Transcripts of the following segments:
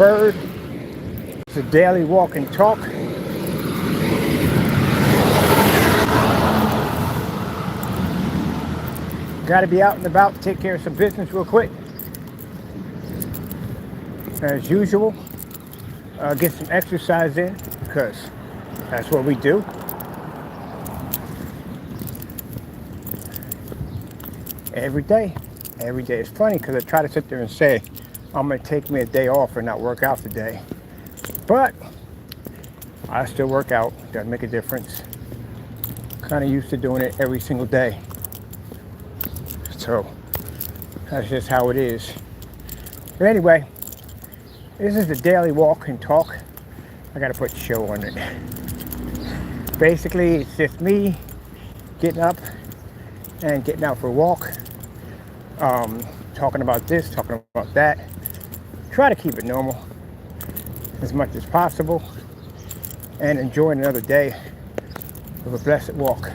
Bird. It's a daily walk and talk. Got to be out and about to take care of some business real quick. As usual, get some exercise in because that's what we do. Every day. Every day. It's funny because I try to sit there and say, I'm going to take me a day off and not work out today. But I still work out. Doesn't make a difference. Kind of used to doing it every single day. So that's just how it is. But anyway, this is the daily walk and talk. I got to put show on it. Basically, it's just me getting up and getting out for a walk. Talking about this, talking about that. Try to keep it normal as much as possible and enjoy another day of a blessed walk.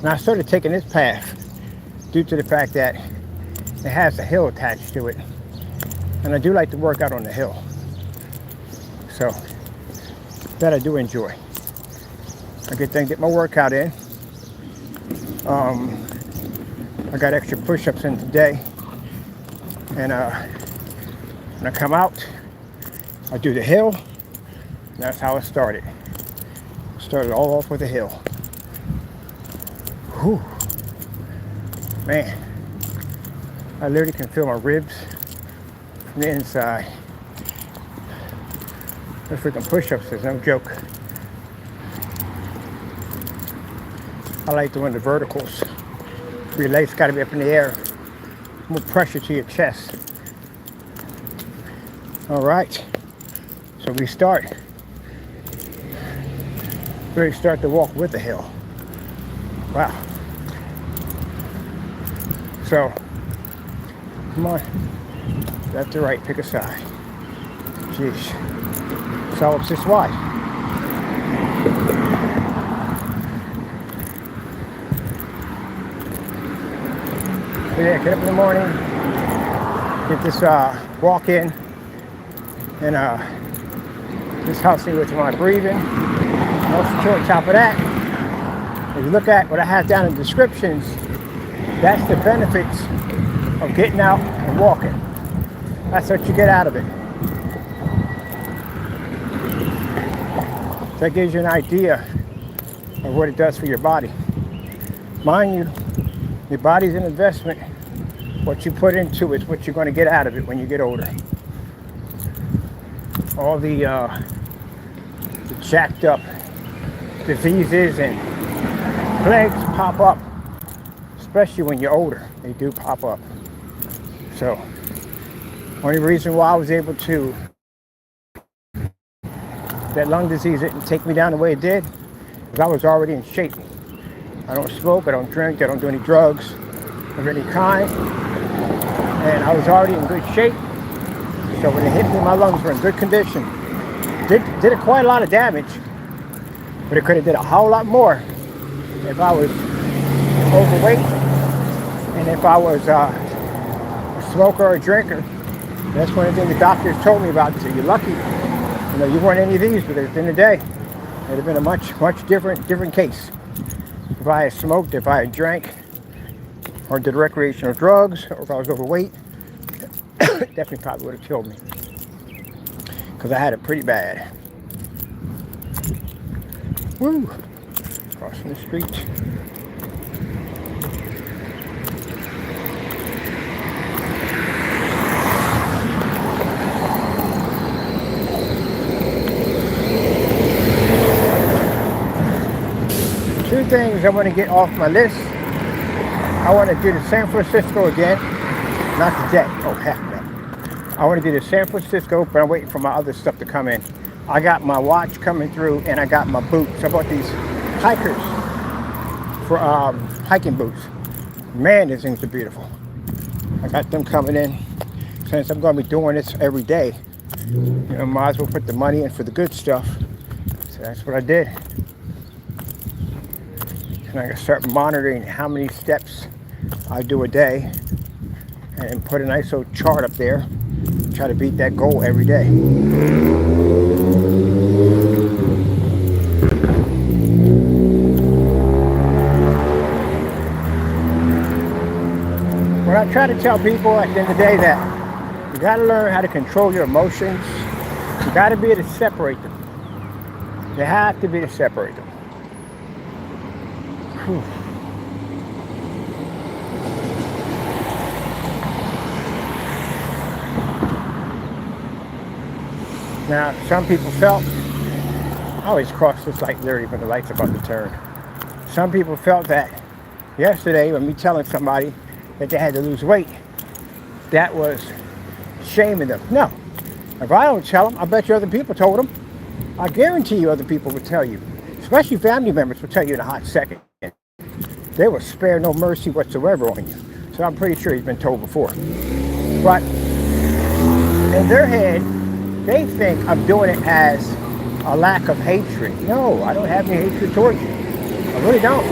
Now I started taking this path due to the fact that it has a hill attached to it, and I do like to work out on the hill, so that I do enjoy. I get my workout in. I got extra push-ups in today, and when I come out, I do the hill. And that's how it started. Started all off with a hill. Whew. Man, I literally can feel my ribs from the inside. Those freaking push-ups is no joke. I like doing the verticals. Your legs got to be up in the air. More pressure to your chest. All right. So we really start the walk with the hill. Wow. So, come on. Left to right, pick a side. Jeez. So it's this wide. So yeah, get up in the morning, get this walk in, and this helps me with my breathing. Also, on top of that, if you look at what I have down in the descriptions, that's the benefits of getting out and walking. That's what you get out of it. That gives you an idea of what it does for your body. Mind you, your body's an investment. What you put into it is what you're going to get out of it when you get older. All the jacked up diseases and plagues pop up, especially when you're older. They do pop up. So, only reason why I was able to, that lung disease didn't take me down the way it did, because I was already in shape. I don't smoke, I don't drink, I don't do any drugs of any kind, and I was already in good shape. So when it hit me, my lungs were in good condition. Did quite a lot of damage, but it could have did a whole lot more if I was overweight and if I was a smoker or a drinker. That's one of the things the doctors told me about. So you're lucky, you weren't any of these, but at the end of the day, it would have been a much different case. If I had smoked, if I had drank, or did recreational drugs, or if I was overweight, definitely probably would have killed me. Because I had it pretty bad. Woo! Crossing the street. Two things I want to get off my list. I want to do the San Francisco again. Not today. Oh, heck no. I want to do the San Francisco, but I'm waiting for my other stuff to come in. I got my watch coming through, and I got my boots. I bought these hikers for hiking boots. Man, these things are beautiful. I got them coming in. Since I'm going to be doing this every day, might as well put the money in for the good stuff. So that's what I did. And I can start monitoring how many steps I do a day and put a nice little chart up there. try to beat that goal every day. When I try to tell people at the end of the day that you got to learn how to control your emotions, you got to be able to separate them. You have to be able to separate them. Whew. Now, some people felt, I always cross this light literally when the light's about to turn. Some people felt that yesterday when me telling somebody that they had to lose weight, that was shaming them. No. If I don't tell them, I bet you other people told them. I guarantee you other people would tell you. Especially family members will tell you in a hot second. They will spare no mercy whatsoever on you. So I'm pretty sure he's been told before. But in their head, they think I'm doing it as a lack of hatred. No, I don't have any hatred towards you. I really don't.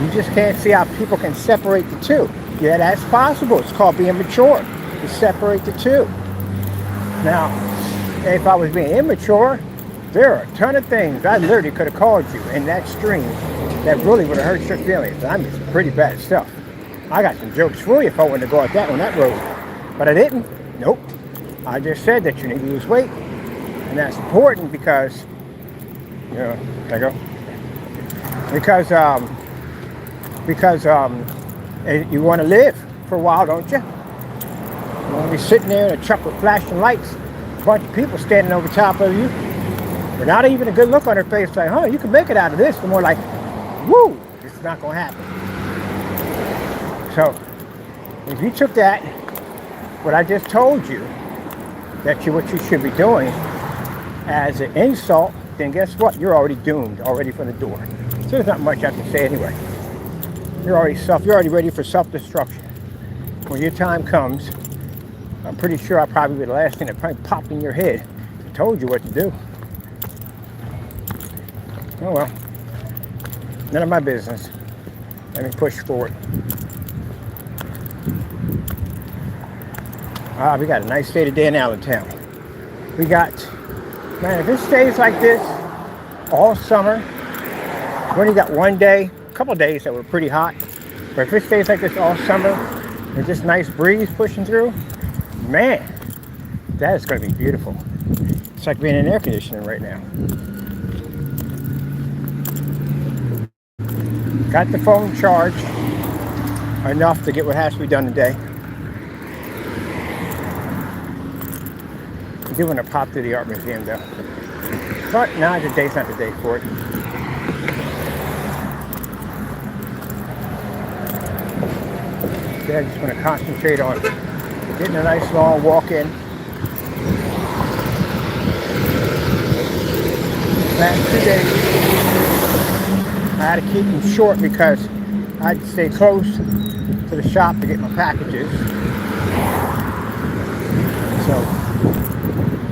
You just can't see how people can separate the two. Yeah, that's possible. It's called being mature, to separate the two. Now, if I was being immature, there are a ton of things I literally could have called you in that stream that really would have hurt your feelings. I mean, some pretty bad stuff. I got some jokes for you if I wanted to go out that on that road. But I didn't. Nope. I just said that you need to lose weight. And that's important because, you know, there you go. Because you want to live for a while, don't you? You want to be sitting there in a truck with flashing lights, a bunch of people standing over top of you, but not even a good look on their face like, huh, you can make it out of this. They're more like, woo, it's not going to happen. So, if you took that, what I just told you, what you should be doing as an insult, then guess what? You're already doomed, already from the door. So there's not much I can say anyway. You're already ready for self-destruction. When your time comes, I'm pretty sure I'll probably be the last thing that probably popped in your head. I told you what to do. Oh well. None of my business. Let me push forward. We got a nice day today in Allentown. We got, man, if it stays like this all summer, we only got one day, a couple of days that were pretty hot, but if it stays like this all summer, with this nice breeze pushing through, man, that is going to be beautiful. It's like being in air conditioning right now. Got the phone charged enough to get what has to be done today. I do want to pop to the art museum though. But nah, today's not the day for it. Today I just want to concentrate on getting a nice long walk in. Last 2 days, I had to keep them short because I had to stay close to the shop to get my packages. So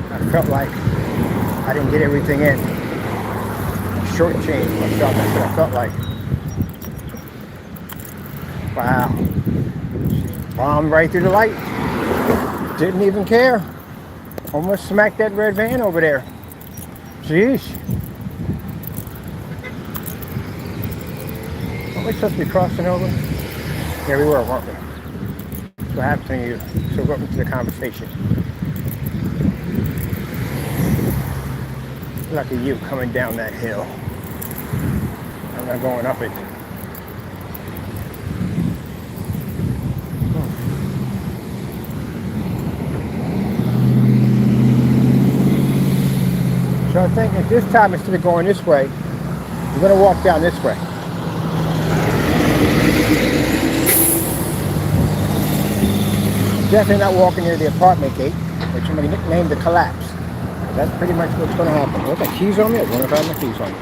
I felt like I didn't get everything in. Shortchanged myself. That's what I felt like. Wow. Bombed right through the light. Didn't even care. Almost smacked that red van over there. Jeez. Weren't we supposed to be crossing over? Yeah, we were, weren't we? That's what happened to you. So welcome to the conversation. Look at you coming down that hill. I'm not going up it. So I think at this time, instead of going this way, we're going to walk down this way. Definitely not walking near the apartment gate, which I'm going to nickname the collapse. That's pretty much what's going to happen. Look, got keys on me. I wonder if I have my keys on me.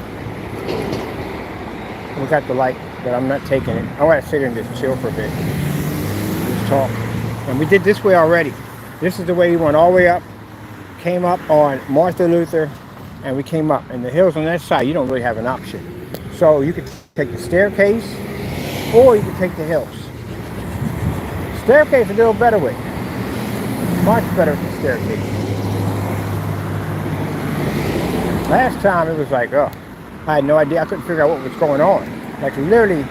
We got the light, but I'm not taking it. I want to sit here and just chill for a bit. Just talk. And we did this way already. This is the way we went all the way up. Came up on Martha Luther, and we came up. And the hills on that side, you don't really have an option. So you could take the staircase, or you could take the hills. Staircase is a little better way. Much better with the staircase. Last time it was like, oh, I had no idea. I couldn't figure out what was going on. Like literally,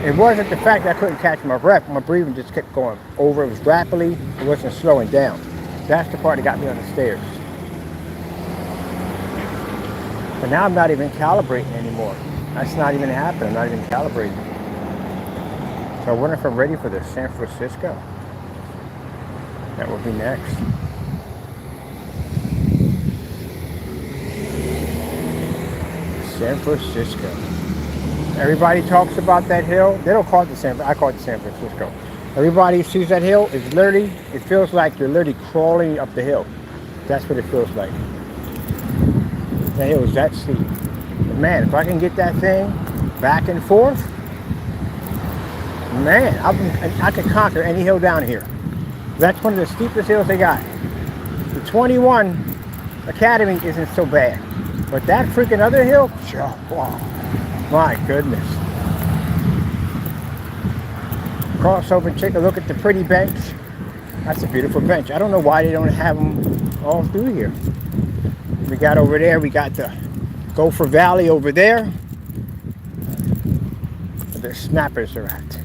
it wasn't the fact that I couldn't catch my breath. My breathing just kept going over. It was rapidly. It wasn't slowing down. That's the part that got me on the stairs. But now I'm not even calibrating anymore. That's not even happening. I'm not even calibrating. So I wonder if I'm ready for the San Francisco. That will be next. San Francisco. Everybody talks about that hill. They don't call it I call it the San Francisco. Everybody sees that hill. It's literally, it feels like you're literally crawling up the hill. That's what it feels like. That hill is that steep. But man, if I can get that thing back and forth, man, I can conquer any hill down here. That's one of the steepest hills they got. The 21 Academy isn't so bad. But that freaking other hill, wow, my goodness. Cross over and take a look at the pretty bench. That's a beautiful bench. I don't know why they don't have them all through here. We got over there, we got the Gopher Valley over there. Where the snappers are at.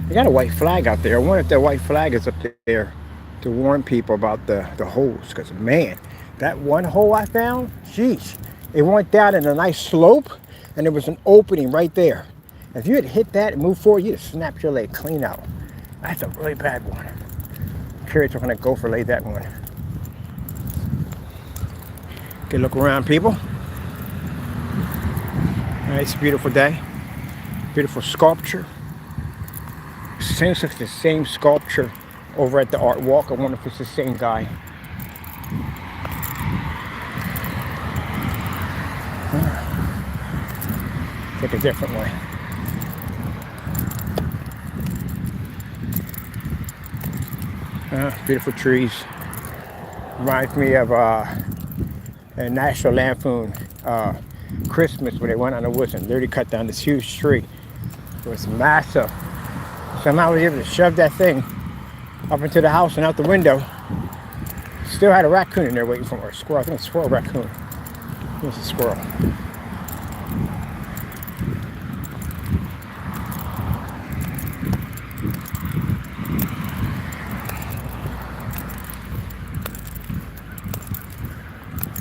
They got a white flag out there. I wonder if that white flag is up there to warn people about the holes. Because man, that one hole I found, sheesh. It went down in a nice slope, and there was an opening right there. If you had hit that and moved forward, you'd have snapped your leg clean out. That's a really bad one. I'm curious what kind of gopher laid that one. Good look around, people. All right, it's a beautiful day. Beautiful sculpture. Seems like it's the same sculpture over at the Art Walk. I wonder if it's the same guy. Take a different way. Beautiful trees. Reminds me of a National Lampoon Christmas when they went on the woods and literally cut down this huge tree. It was massive. Somehow I was able to shove that thing up into the house and out the window. Still had a raccoon in there waiting for me, or a squirrel. I think it's a squirrel, raccoon. I think it's a squirrel.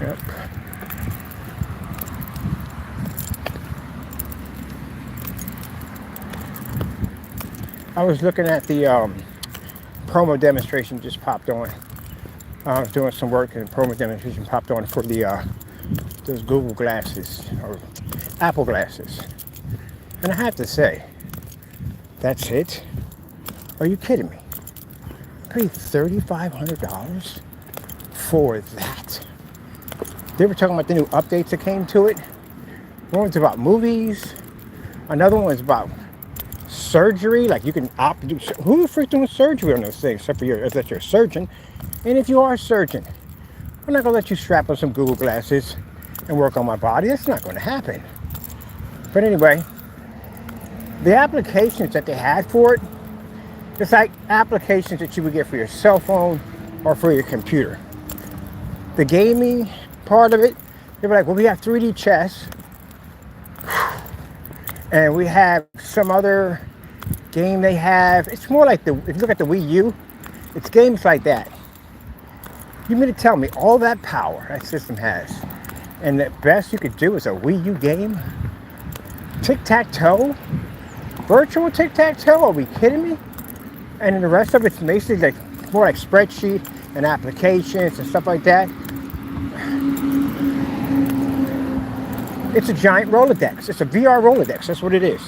Yep. I was looking at the promo demonstration just popped on. I was doing some work and the promo demonstration popped on for the those Google glasses or Apple glasses. And I have to say, that's it? Are you kidding me? I paid $3,500 for that. They were talking about the new updates that came to it. One was about movies. Another one was about surgery. Like you can opt to do. Who the freak doing surgery on those things? Except for if you're a surgeon. And if you are a surgeon, I'm not gonna let you strap on some Google glasses and work on my body. That's not gonna happen. But anyway, the applications that they had for it, it's like applications that you would get for your cell phone or for your computer. The gaming part of it, they were like, well, we have 3D chess, and we have some other game they have. It's more like if you look at the Wii U, it's games like that. You mean to tell me all that power that system has, and the best you could do is a Wii U game? Tic-tac-toe? Virtual tic-tac-toe? Are we kidding me? And then the rest of it's basically like more like spreadsheet and applications and stuff like that. It's a giant Rolodex. It's a VR Rolodex. That's what it is.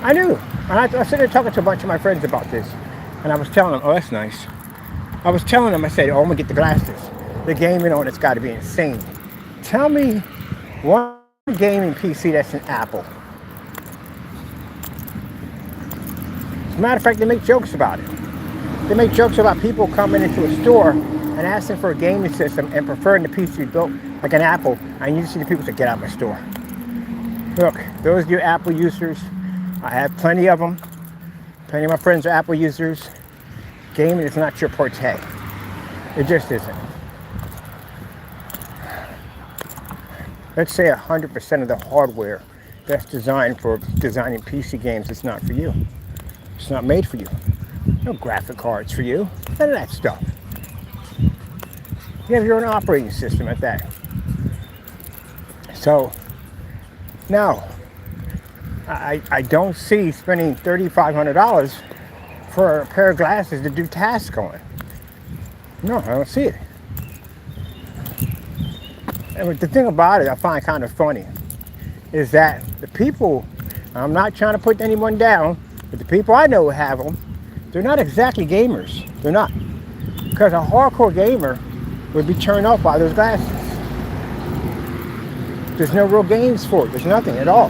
I knew. And I was sitting there talking to a bunch of my friends about this. And I was telling them, oh, that's nice. I was telling them, I said, oh, I'm going to get the glasses. The gaming on it's got to be insane. Tell me one gaming PC that's an Apple. As a matter of fact, they make jokes about it. They make jokes about people coming into a store and asking for a gaming system and preferring the PC built like an Apple. And you see the people say, get out of my store. Look, those of you Apple users, I have plenty of them. Plenty of my friends are Apple users. Gaming is not your forte. It just isn't. Let's say 100% of the hardware that's designed for designing PC games is not for you. It's not made for you. No graphic cards for you. None of that stuff. You have your own operating system at that. So, no, I don't see spending $3,500 for a pair of glasses to do tasks on. No, I don't see it. And the thing about it I find kind of funny is that the people, I'm not trying to put anyone down, but the people I know who have them, they're not exactly gamers. They're not. Because a hardcore gamer would be turned off by those glasses. There's no real games for it. There's nothing at all.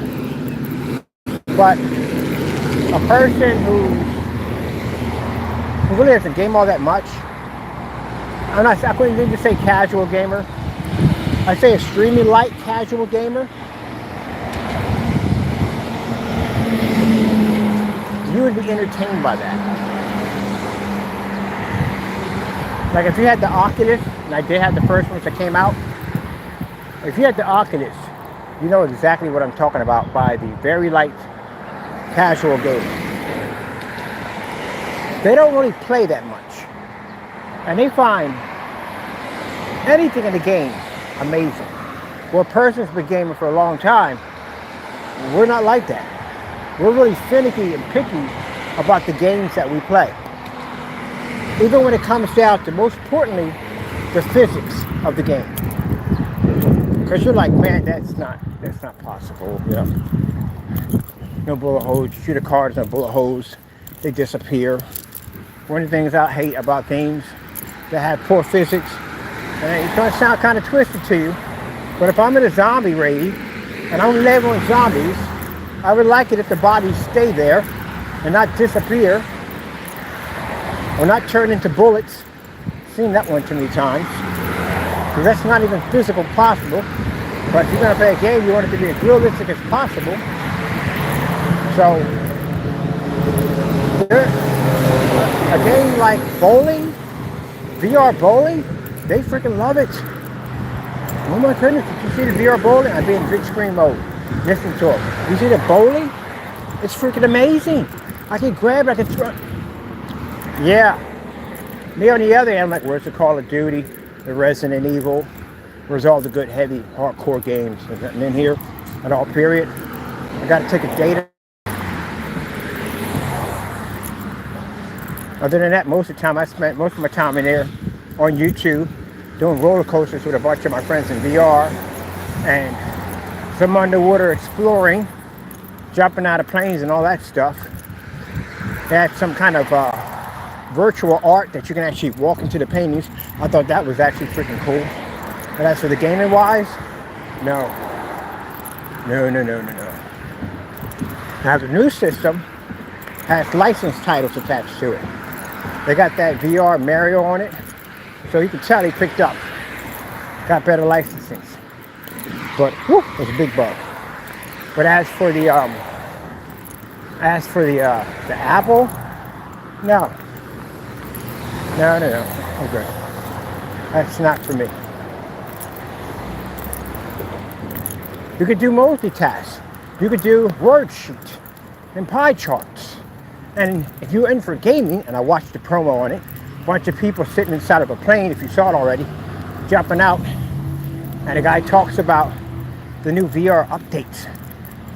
But a person who really doesn't game all that much, I couldn't even say casual gamer. I'd say extremely light casual gamer. You would be entertained by that. Like if you had the Oculus, and I did have the first ones that came out. If you had the Oculus, you know exactly what I'm talking about by the very light casual gamer. They don't really play that much. And they find anything in the game amazing. Well, a person's been gaming for a long time. We're not like that. We're really finicky and picky about the games that we play. Even when it comes down to, most importantly, the physics of the game. Because you're like, man, that's not possible. You know? No bullet holes. You shoot a card, no bullet holes. They disappear. One of the things I hate about games that have poor physics, and it's going to sound kind of twisted to you, but if I'm in a zombie raid and I'm leveling zombies, I would like it if the bodies stay there and not disappear or not turn into bullets. I've seen that one too many times, because that's not even physical possible. But if you're going to play a game, you want it to be as realistic as possible. So, a game like bowling, VR bowling, they freaking love it. Oh my goodness, did you see the VR bowling? I'd be in big screen mode, listening to it. You see the bowling? It's freaking amazing. I can grab it, I can throw it. Yeah. Me on the other hand, I'm like, where's the Call of Duty, the Resident Evil, where's all the good, heavy, hardcore games? There's nothing in here at all, period. I gotta take a data. Other than that, most of the time, I spent most of my time in there on YouTube doing roller coasters with a bunch of my friends in VR and some underwater exploring, jumping out of planes and all that stuff. They had some kind of virtual art that you can actually walk into the paintings. I thought that was actually freaking cool. But as for the gaming wise, no. No. Now the new system has license titles attached to it. They got that VR Mario on it, so you can tell they picked up. Got better licensing. But whew, it's a big bug. But as for the Apple, no. I'm good. That's not for me. You could do multitask. You could do word sheet and pie charts. And if you're in for gaming, and I watched the promo on it, a bunch of people sitting inside of a plane, if you saw it already, jumping out, and the guy talks about the new VR updates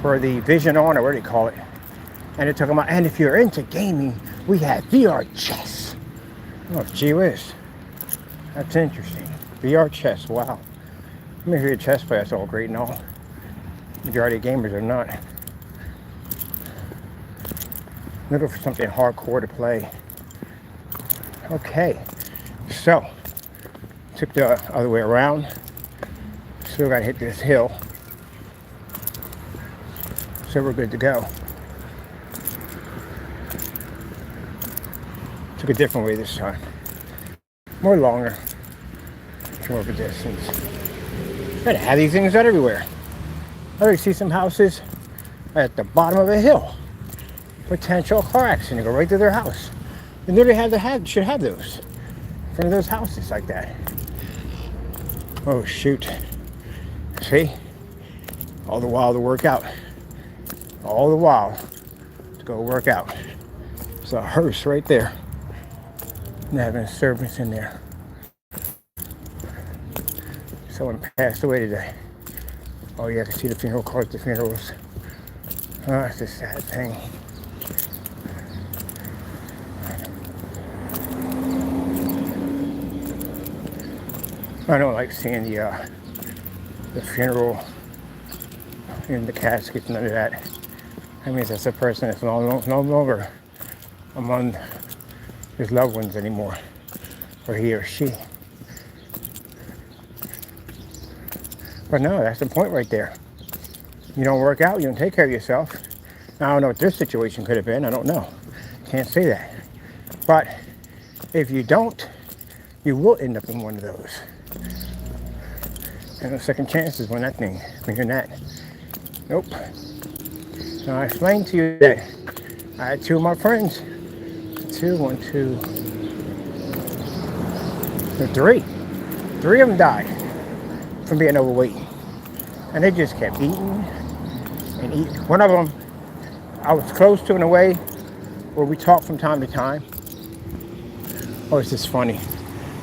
for the Vision On, or what do you call it? And they're talking about, and if you're into gaming, we have VR chess. Oh, gee whiz. That's interesting. VR chess, wow. I mean, if you're a chess player, that's all great and all. Majority of gamers are not. Looking for something hardcore to play. Okay, so took the other way around. Still got to hit this hill, so we're good to go. Took a different way this time, more longer, more of a distance. Gotta have these things out everywhere. I already see some houses at the bottom of a hill. Potential car accident, go right to their house. They literally should have those front of those houses like that. Oh shoot. See? All the while to work out. All the while to go work out. It's a hearse right there. And having a service in there. Someone passed away today. Oh, you have to see the funeral cards, the funerals. Oh, it's a sad thing. I don't like seeing the funeral in the caskets, none of that. That means that's a person that's no longer among his loved ones anymore, or he or she. But no, that's the point right there. You don't work out, you don't take care of yourself. Now, I don't know what this situation could have been, I don't know. Can't say that. But if you don't, you will end up in one of those. And no second chances when you're in that. Nope. Now, I explained to you that I had two of my friends. Three of them died from being overweight. And they just kept eating and eating. One of them, I was close to in a way where we talked from time to time. Oh, it's just funny.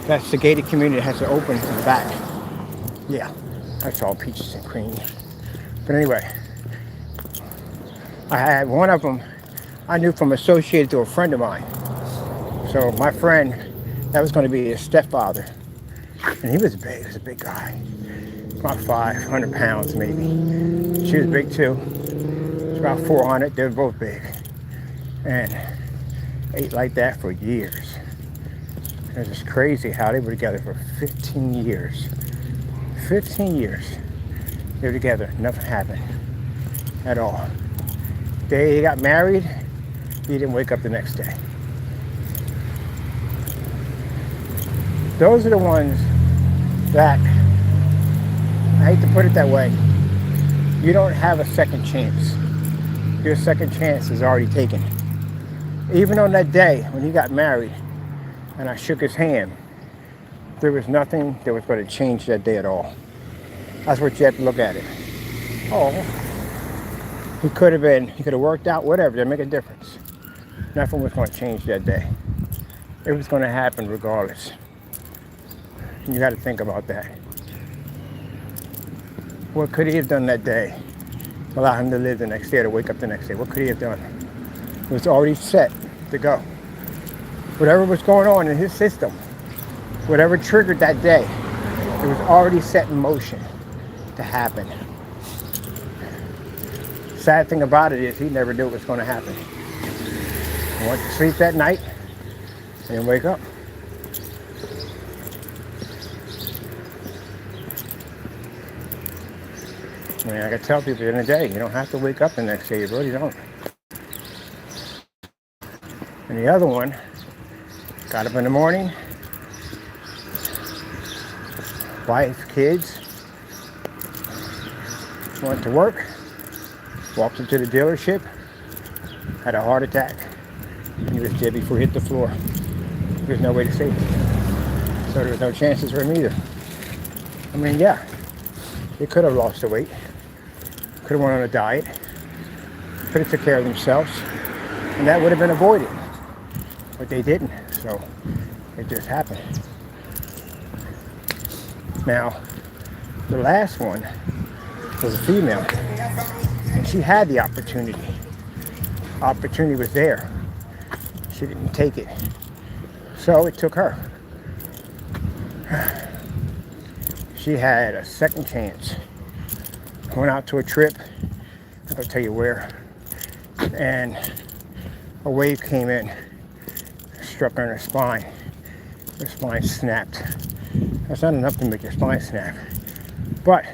That's the gated community that has to open to the back. Yeah, that's all peaches and cream. But anyway, I had one of them I knew from associated to a friend of mine. So my friend, that was going to be his stepfather. And he was big, he was a big guy. About 500 pounds maybe. She was big too. She was about 400, they were both big. And ate like that for years. It's just crazy how they were together for 15 years. 15 years. They were together, nothing happened at all. The day he got married, he didn't wake up the next day. Those are the ones that, I hate to put it that way, you don't have a second chance. Your second chance is already taken. Even on that day when he got married and I shook his hand, there was nothing that was going to change that day at all. That's what you have to look at it. Oh, he could have worked out, whatever, didn't make a difference. Nothing was going to change that day. It was going to happen regardless. You got to think about that. What could he have done that day to allow him to live the next day, to wake up the next day? What could he have done? It was already set to go. Whatever was going on in his system, whatever triggered that day, it was already set in motion to happen. Sad thing about it is he never knew it was going to happen. He went to sleep that night and then wake up. I mean, I can tell people in the day, you don't have to wake up the next day, you really don't. And the other one, got up in the morning, wife, kids, went to work, walked into the dealership, had a heart attack. He was dead before he hit the floor. There's no way to save him. So there was no chances for him either. I mean, yeah, they could have lost the weight, could have went on a diet, could have took care of themselves, and that would have been avoided. But they didn't, so it just happened. Now, the last one was a female, and she had the opportunity. Opportunity was there. She didn't take it. So it took her. She had a second chance. Went out to a trip, I'll tell you where, and a wave came in, struck her in her spine. Her spine snapped. That's not enough to make your spine snap. But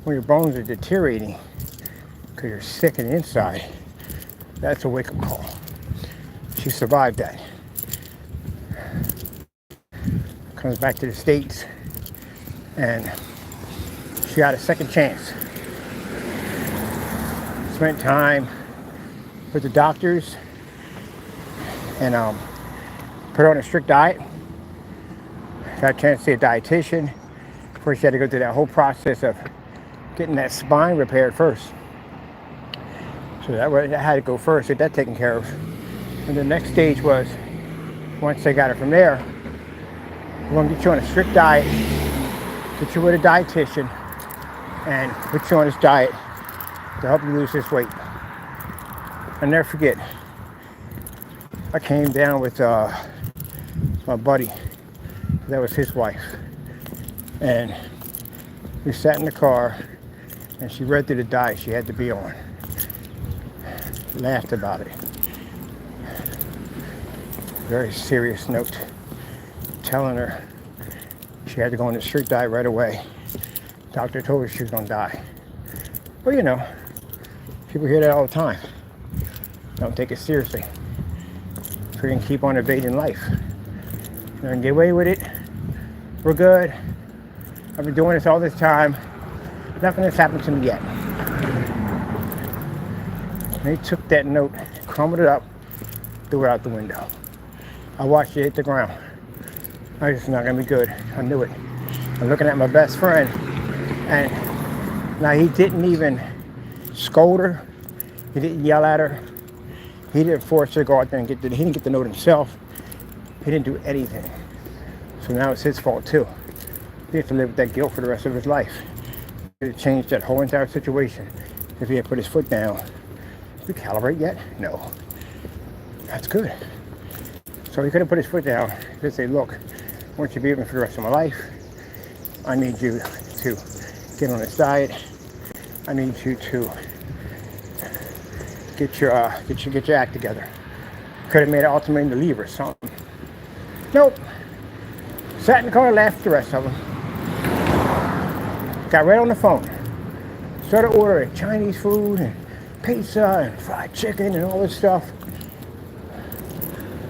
when your bones are deteriorating because you're sick on the inside, that's a wake-up call. She survived that. Comes back to the States and she got a second chance. Spent time with the doctors and put her on a strict diet. got a chance to see a dietitian. First, you had to go through that whole process of getting that spine repaired first. So that had to go first, get that taken care of. And the next stage was, once they got it from there, we're going to get you on a strict diet, get you with a dietitian, and put you on this diet to help you lose this weight. I'll never forget, I came down with my buddy, that was his wife, and we sat in the car, and she read through the diet she had to be on. Laughed about it. Very serious note, telling her she had to go on the strict diet right away. Doctor told her she was gonna die. Well, you know, people hear that all the time. Don't take it seriously. So you can keep on evading life. You can get away with it. We're good. I've been doing this all this time. Nothing has happened to me yet. They took that note, crumbled it up, threw it out the window. I watched it hit the ground. I just not gonna be good. I knew it. I'm looking at my best friend, and now he didn't even scold her. He didn't yell at her. He didn't force her to go out there and he didn't get the note himself. He didn't do anything. So now it's his fault too. He has to live with that guilt for the rest of his life. It changed that whole entire situation. If he had put his foot down. Did we calibrate yet? No. That's good. So he could have put his foot down. He could say, look, I want you to be with me for the rest of my life. I need you to get on this diet. I need you to get your act together. Could have made an ultimatum to leave or something. Nope. Sat in the car, laughed at the rest of them. Got right on the phone. Started ordering Chinese food and pizza and fried chicken and all this stuff.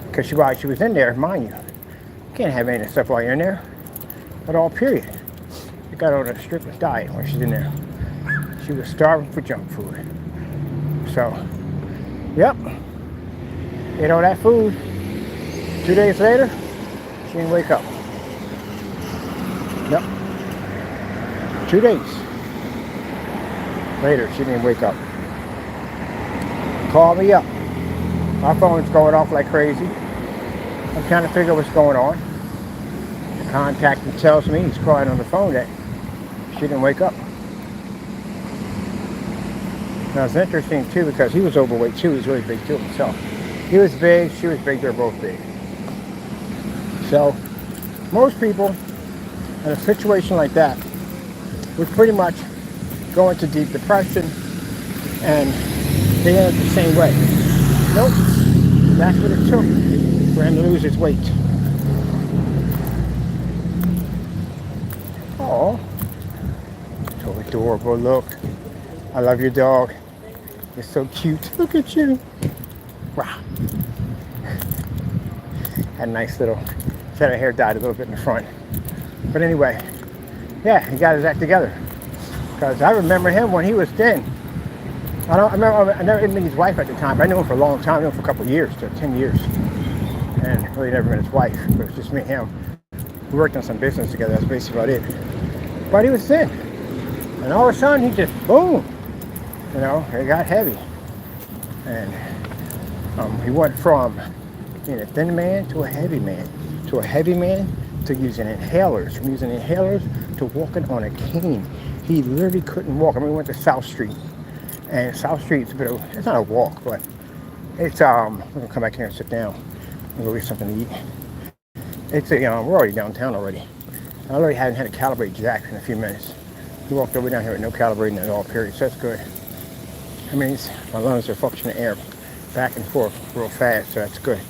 Because while she was in there, mind you, can't have any of that stuff while you're in there at all, period. You got on a strict diet when she's in there. She was starving for junk food. So, yep, ate all that food. 2 days later, she didn't wake up. Yep. 2 days later, she didn't wake up. Called me up. My phone's going off like crazy. I'm trying to figure what's going on. The contact tells me, he's crying on the phone, that she didn't wake up. Now it's interesting too because he was overweight too. He was really big too himself. He was big, she was big, they're both big. So most people in a situation like that would pretty much go into deep depression and they end up the same way. Nope, that's what it took for him to lose his weight. Oh, so adorable, look. I love your dog. You're so cute. Look at you. Wow. Had a nice little, she had her hair dyed a little bit in the front. But anyway, yeah, he got his act together. Because I remember him when he was thin. I never met his wife at the time, but I knew him for a long time. I knew him for a couple of years, 10 years. And really never met his wife, but it was just me and him. We worked on some business together, that's basically about it. But he was thin. And all of a sudden, he just, boom, you know, it got heavy. And he went from being a thin man to a heavy man, to using inhalers, from using inhalers to walking on a cane. He literally couldn't walk. I mean, we went to South Street. And South Street's a bit of, it's not a walk, but it's, we're gonna come back here and sit down and go get something to eat. It's a, we're already downtown already. I already hadn't had a calibrate jack in a few minutes. He walked over down here with no calibrating at all, period, so that's good. That means my lungs are functioning air back and forth real fast, so that's good.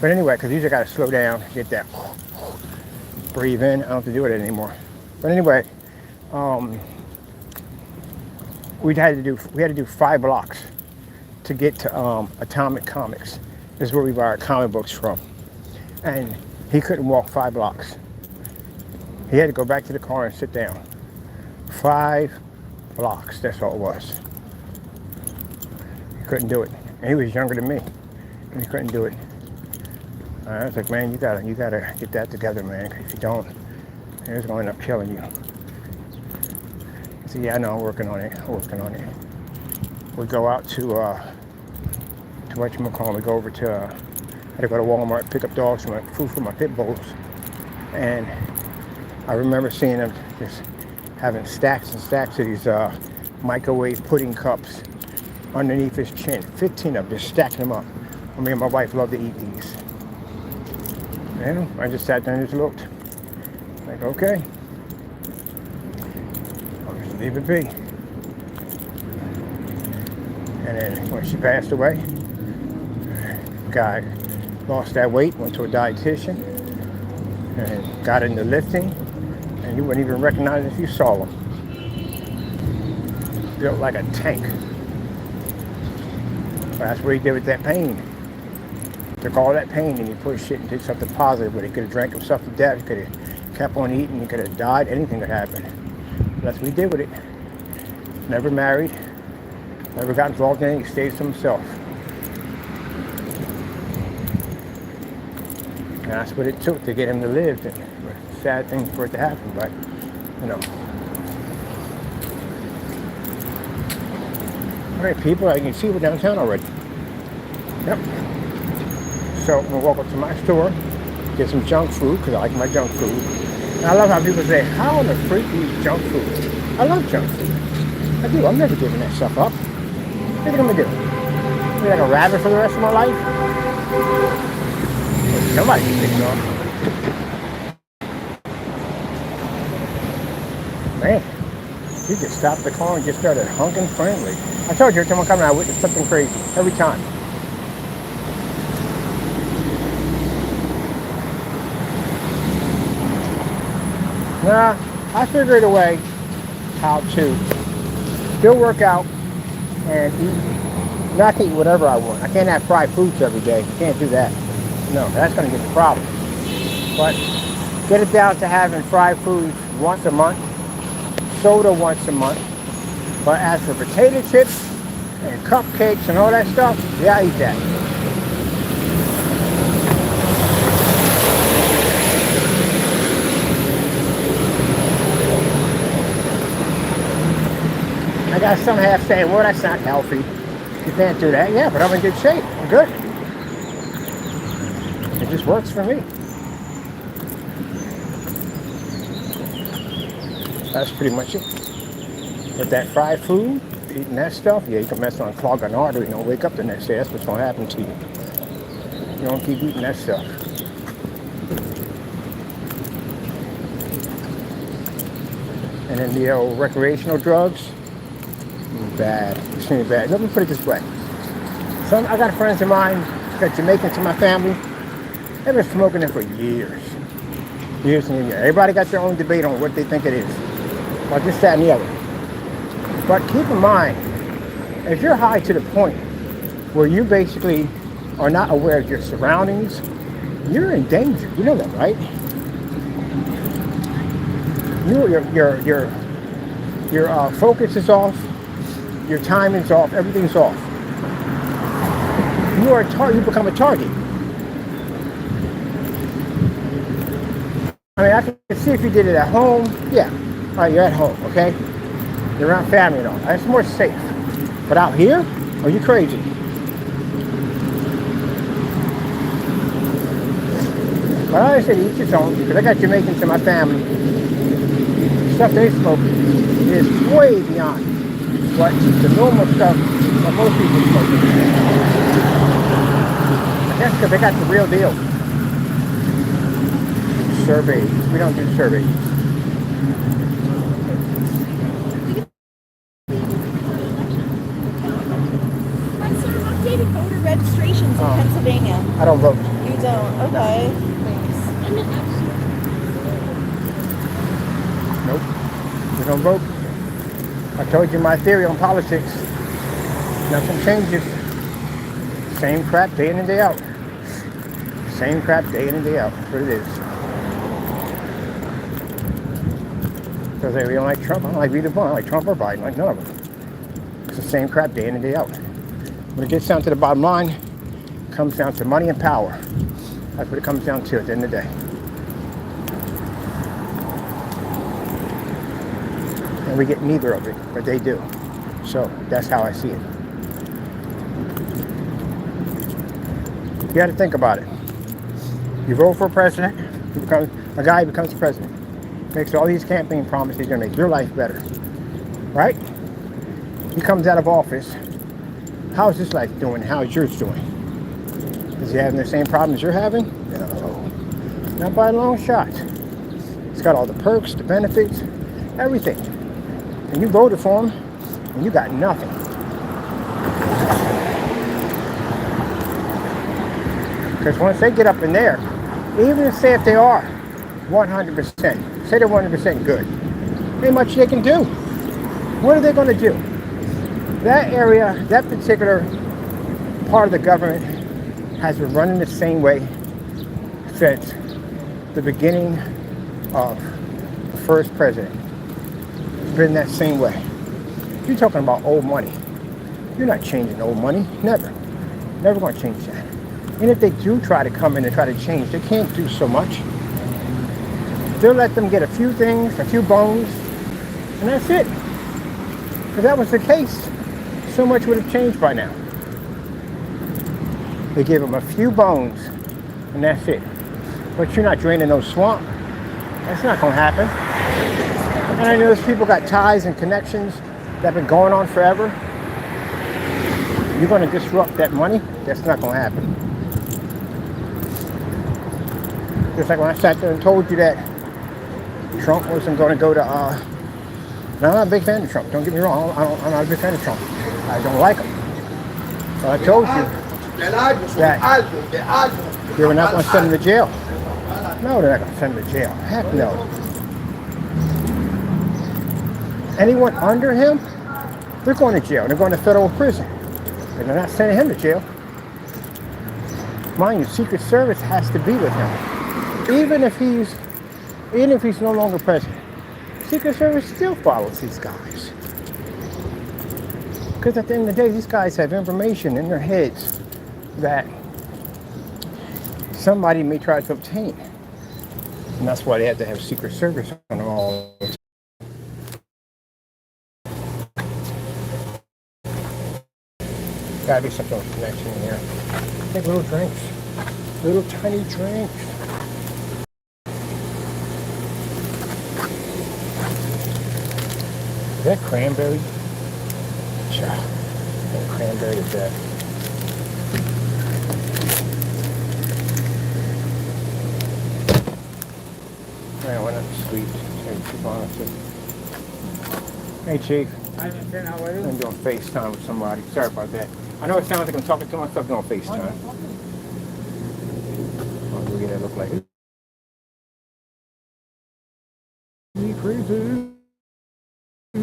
But anyway, because usually I gotta slow down, get that, breathe in, I don't have to do it anymore. But anyway, we had to do 5 blocks to get to Atomic Comics. This is where we buy our comic books from. And he couldn't walk 5 blocks. He had to go back to the car and sit down. 5 blocks, that's all it was. He couldn't do it. And he was younger than me. And he couldn't do it. I was like, man, you gotta get that together, man. If you don't, It's going to end up killing you. So yeah, I know I'm working on it. We go out to whatchamacallit, we go over to, I had to go to Walmart, pick up dogs for food for my pit bulls. And I remember seeing them just having stacks and stacks of these microwave pudding cups underneath his chin. 15 of them, just stacking them up. Me and my wife love to eat these. And I just sat there and just looked. Like, okay, I'll just leave it be. And then when she passed away, guy lost that weight, went to a dietitian, and got into lifting, and you wouldn't even recognize it if you saw him. Built like a tank. But that's what he did with that pain. Took all that pain and he pushed it and did something positive with it. He could have drank himself to death. He could have kept on eating. He could have died. Anything could happen. That's what he did with it. Never married. Never got involved in anything. He stayed to himself. And that's what it took to get him to live. And a sad thing for it to happen, but you know. All right, people, I can see we're downtown already. Yep. So I'm gonna walk up to my store, get some junk food, because I like my junk food. And I love how people say, how in the freak do you eat junk food? I love junk food. I do, I'm never giving that stuff up. What are you gonna do? Be like a rabbit for the rest of my life? Somebody can pick it up. Man, he just stopped the car and just started honking friendly. I told you every time I come out, I witness something crazy. Every time. Nah, I figured a way how to still work out and eat. Not to eat whatever I want. I can't have fried foods every day. You can't do that. No, that's going to get the problem. But get it down to having fried foods once a month, soda once a month. But as for potato chips and cupcakes and all that stuff, yeah, I eat that. I got some half saying, well, that's not healthy. You can't do that. Yeah, but I'm in good shape. I'm good. It just works for me. That's pretty much it. With that fried food, eating that stuff, yeah, you can mess on clog an artery and wake up the next day. That's what's going to happen to you. You don't keep eating that stuff. And then the old recreational drugs, bad, extremely bad. Let me put it this way. I got friends of mine, got Jamaicans in my family. They've been smoking it for years. Years and years. Everybody got their own debate on what they think it is. Well, this, that, and the other. But keep in mind, if you're high to the point where you basically are not aware of your surroundings, you're in danger. You know that, right? Your focus is off. Your timing's off. Everything's off. You are a target. You become a target. I mean, I can see if you did it at home. Yeah. All right, you're at home, okay? You're around family and all. That's more safe. But out here, are you crazy? But I said each its own, because I got Jamaicans in my family. The stuff they smoke is way beyond what the normal stuff that most people smoke. I guess because they got the real deal. Surveys. We don't do surveys. Updated voter registrations in Pennsylvania. I don't vote. You don't? Okay. Thanks. Nope. We don't vote. I told you my theory on politics. Nothing changes. Same crap day in and day out. Same crap day in and day out. That's what it is. Because we don't like Trump. I don't like either one. I don't like Trump or Biden. I like none of them. It's the same crap day in and day out. When it gets down to the bottom line, it comes down to money and power. That's what it comes down to at the end of the day. And we get neither of it, but they do. So that's how I see it. You got to think about it. You vote for a president, a guy becomes president, makes all these campaign promises, he's going to make your life better, right? He comes out of office. How's his life doing? How's yours doing? Is he having the same problems you're having? No, not by a long shot. He's got all the perks, the benefits, everything. And you voted for him, and you got nothing. Because once they get up in there, even if say if they are 100%, say they're 100% good, ain't much they can do. What are they going to do? That area, that particular part of the government has been running the same way since the beginning of the first president. It's been that same way. You're talking about old money. You're not changing old money. Never. Never going to change that. And if they do try to come in and try to change, they can't do so much. They'll let them get a few things, a few bones, and that's it. If that was the case, so much would have changed by now. They give them a few bones, and that's it. But you're not draining no swamp. That's not going to happen. And I know those people got ties and connections that have been going on forever. You're going to disrupt that money? That's not going to happen. Just like when I sat there and told you that Trump wasn't going to go to, now I'm not a big fan of Trump, don't get me wrong, I'm not a big fan of Trump. I don't like him. So I told you that they were not going to send him to jail. No, they're not going to send him to jail. Heck no. Anyone under him, they're going to jail. They're going to federal prison. And they're not sending him to jail. Mind you, Secret Service has to be with him. Even if he's no longer president, Secret Service still follows these guys. Because at the end of the day, these guys have information in their heads that somebody may try to obtain. And that's why they have to have Secret Service on them all the time. Gotta be some sort of connection in here. Take little drinks. Little tiny drinks. Is that cranberry? Sure. That cranberry is that. Man, why not sweet? Hey, Chief. Hi, Mr. How are you? I'm doing FaceTime with somebody. Sorry about that. I know it sounds like I'm talking to myself doing FaceTime. Oh, look at that look like. Crazy. I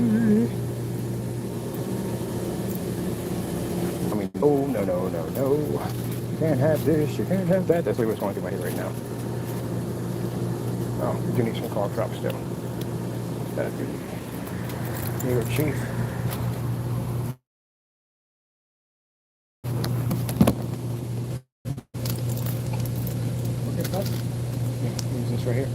mean, no. You can't have this, you can't have that. That's what's going through my head right now. Oh, we do need some call drops still. That'd be your Chief. Okay, bud. Yeah, use this right here.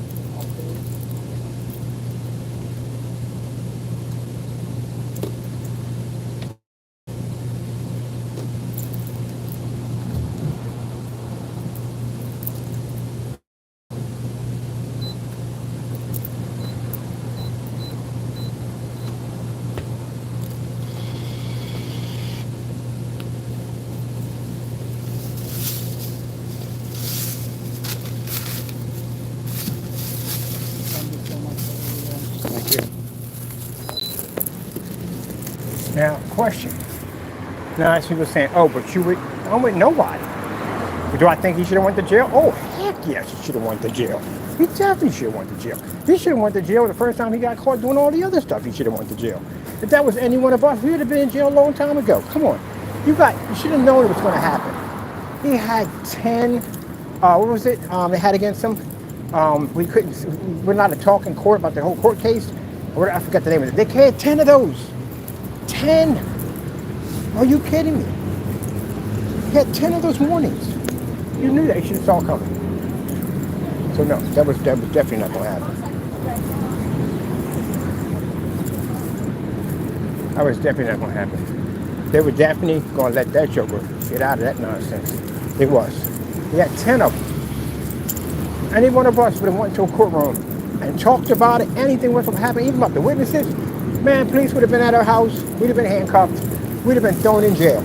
Now, question. Now, I see people saying, oh, but I'm with nobody. But do I think he should have went to jail? Oh, heck yes, he should have went to jail. He definitely should have went to jail. He should have went to jail the first time he got caught doing all the other stuff. He should have went to jail. If that was any one of us, we would have been in jail a long time ago. Come on. You should have known it was going to happen. He had 10, what was it they had against him? We're not to talk in court about the whole court case. I forgot the name of it. They had 10 of those. 10. Are you kidding me? He had 10 of those warnings. You knew that. You should have saw it coming. So no, that was definitely not going to happen. I was definitely not going to happen. They were definitely going to let that joker get out of that nonsense. It was. He had 10 of them. Any one of us would have went to a courtroom and talked about it. Anything was going to happen, even about the witnesses. Man, police would have been at our house. We'd have been handcuffed. We'd have been thrown in jail.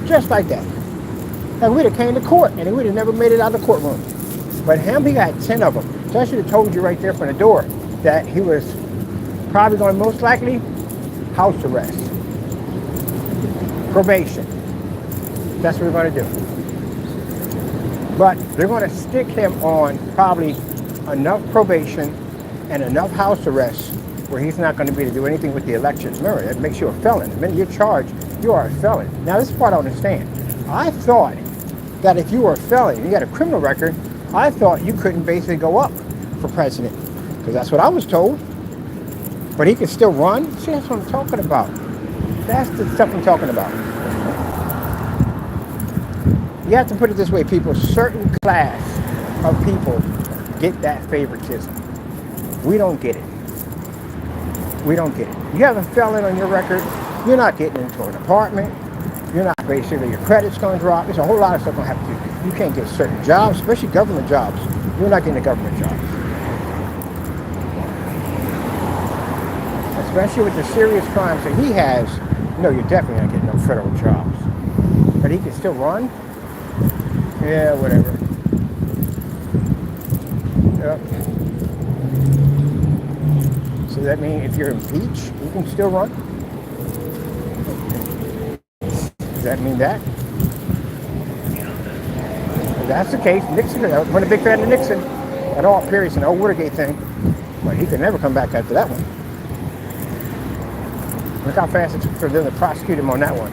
Just like that. And we'd have came to court, and he would have never made it out of the courtroom. But him, he got 10 of them. So I should have told you right there from the door that he was probably going to most likely house arrest. Probation. That's what we're going to do. But they're going to stick him on probably enough probation and enough house arrest where he's not going to be able to do anything with the elections. Remember, that makes you a felon. The minute you're charged, you are a felon. Now, this is part I don't understand. I thought that if you were a felon and you got a criminal record, I thought you couldn't basically go up for president. Because that's what I was told. But he could still run. See, that's what I'm talking about. That's the stuff I'm talking about. You have to put it this way, people. Certain class of people get that favoritism. We don't get it. We don't get it. You have a felon on your record, you're not getting into an apartment. You're not basically, your credit's going to drop. There's a whole lot of stuff going to happen to you. You can't get certain jobs, especially government jobs. You're not getting a government job. Especially with the serious crimes that he has, no, you're definitely not getting no federal jobs. But he can still run? Yeah, whatever. Yep. So that means if you're impeached, you can still run? Does that mean that? If that's the case, Nixon, I wasn't a big fan of Nixon at all, period. It's an old Watergate thing. But he could never come back after that one. Look how fast it took for them to prosecute him on that one.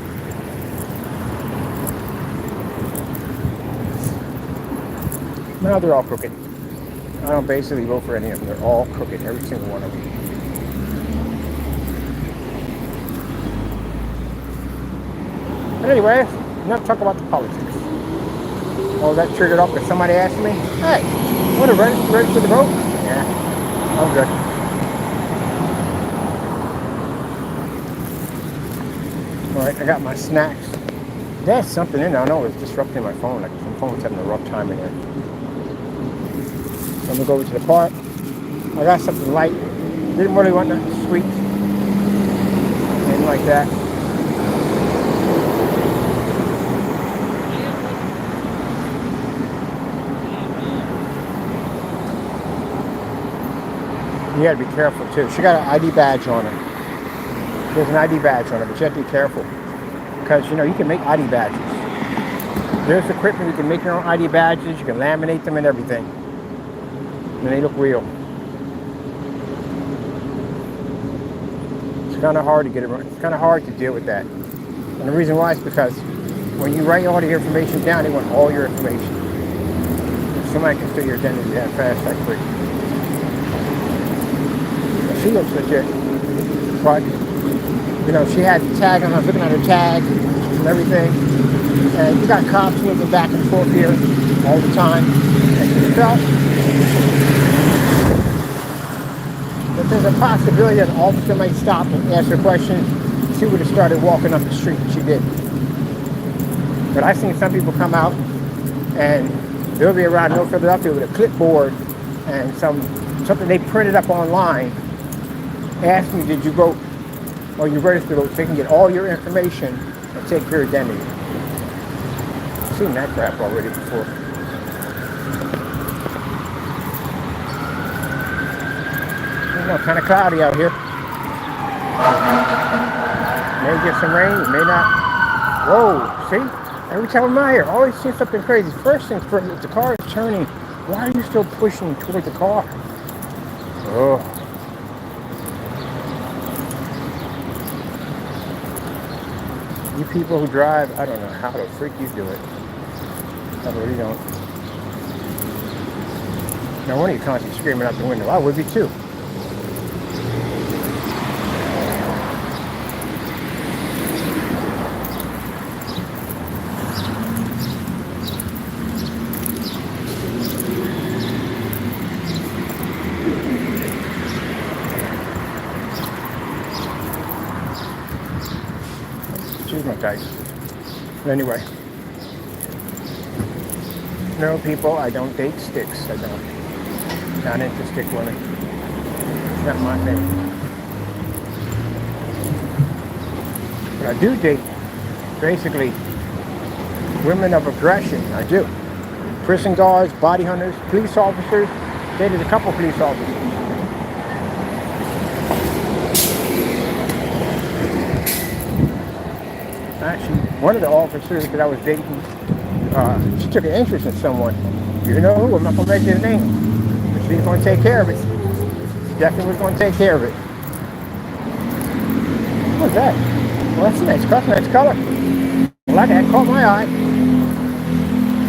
Now they're all crooked. I don't basically vote for any of them. They're all crooked, every single one of them. But anyway, enough talk about the politics. Oh, that triggered off because somebody asked me, hey, what are ready for the vote? Yeah, I'm good. All right, I got my snacks. There's something in there. I know it's disrupting my phone. Like my phone's having a rough time in there. So I'm gonna go over to the park. I got something light. Didn't really want nothing sweet. Anything like that. You gotta be careful too. She got an ID badge on her. There's an ID badge on it, but you have to be careful because you know you can make ID badges. There's equipment you can make your own ID badges. You can laminate them and everything, and they look real. It's kind of hard to get it. It's kind of hard to deal with that, and the reason why is because when you write all the information down, they want all your information. If somebody can steal your identity that fast, that quick. She looks legit, but. You know, she had the tag on. I was looking at her tag and everything. And you got cops moving back and forth here all the time. And you felt that there's a possibility that an officer might stop and ask her questions. She would have started walking up the street, and she did. But I've seen some people come out and they'll be around North Philadelphia with a clipboard and something they printed up online. Ask me, did you vote? Or you register those, they can get all your information and take your identity. I've seen that crap already before. You know, kind of cloudy out here. May get some rain, may not. Whoa, see? Every time I'm out here, I always see something crazy. First things first, if the car is turning, why are you still pushing toward the car? Oh. You people who drive, I don't know how the freak you do it. I really don't. No wonder you're constantly screaming out the window. I would be too. Please don't die. But anyway. No, people, I don't date sticks. I don't. Not into stick women. It's not my thing. But I do date, basically, women of aggression. I do. Prison guards, body hunters, police officers. Dated a couple police officers. Actually, one of the officers that I was dating, she took an interest in someone. You know who? I'm not going to mention his name. But she's going to take care of it. She definitely was going to take care of it. What's that? Well, that's a nice cut, nice color. I like that. Caught my eye.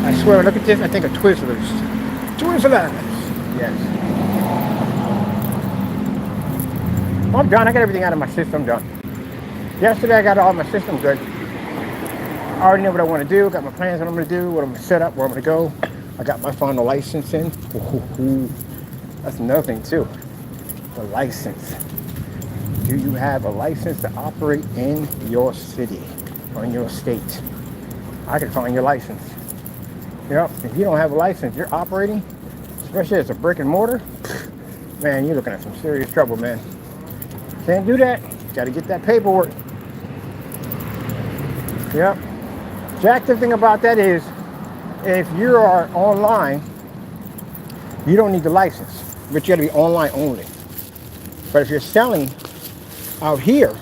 I swear, look at this. I think of Twizzlers. Twizzlers! Yes. Well, I'm done. I got everything out of my system done. Yesterday, I got all my system good. I already know what I want to do. Got my plans, what I'm going to do, what I'm going to set up, where I'm going to go. I got my final license in. Ooh, that's another thing, too. The license. Do you have a license to operate in your city or in your state? I can find your license. Yep, if you don't have a license, you're operating, especially as a brick and mortar, man, you're looking at some serious trouble, man. Can't do that. Got to get that paperwork. Yep. The active thing about that is, if you are online, you don't need the license, but you got to be online only. But if you're selling out here,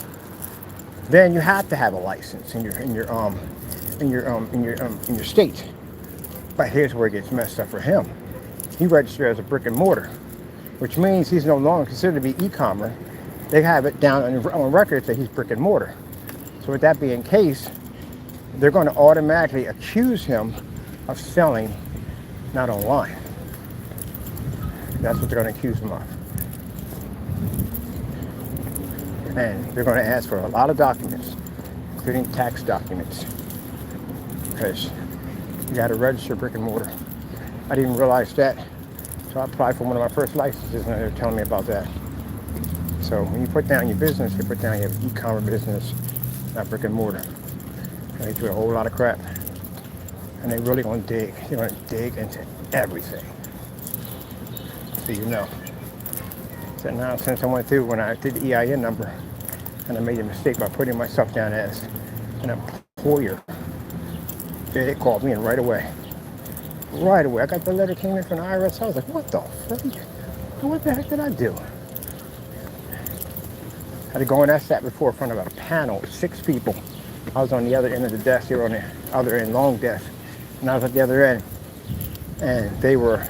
then you have to have a license in your state. But here's where it gets messed up for him. He registered as a brick and mortar, which means he's no longer considered to be e-commerce. They have it down on record that he's brick and mortar. So with that being the case, they're going to automatically accuse him of selling not online. That's what they're going to accuse him of. And they're going to ask for a lot of documents, including tax documents, because you got to register brick and mortar. I didn't even realize that. So I applied for one of my first licenses, and they're telling me about that. So when you put down your business, you put down your e-commerce business, not brick and mortar. And they do a whole lot of crap. And they really going to dig. They're going to dig into everything. So you know. So now since I went through when I did the EIN number, and I made a mistake by putting myself down as an employer, they called me in right away. Right away. I got the letter came in from the IRS. I was like, what the freak? What the heck did I do? I had to go and I sat before in front of a panel of 6 people. I was on the other end of the desk. They were on the other end, long desk. And I was at the other end. And they were,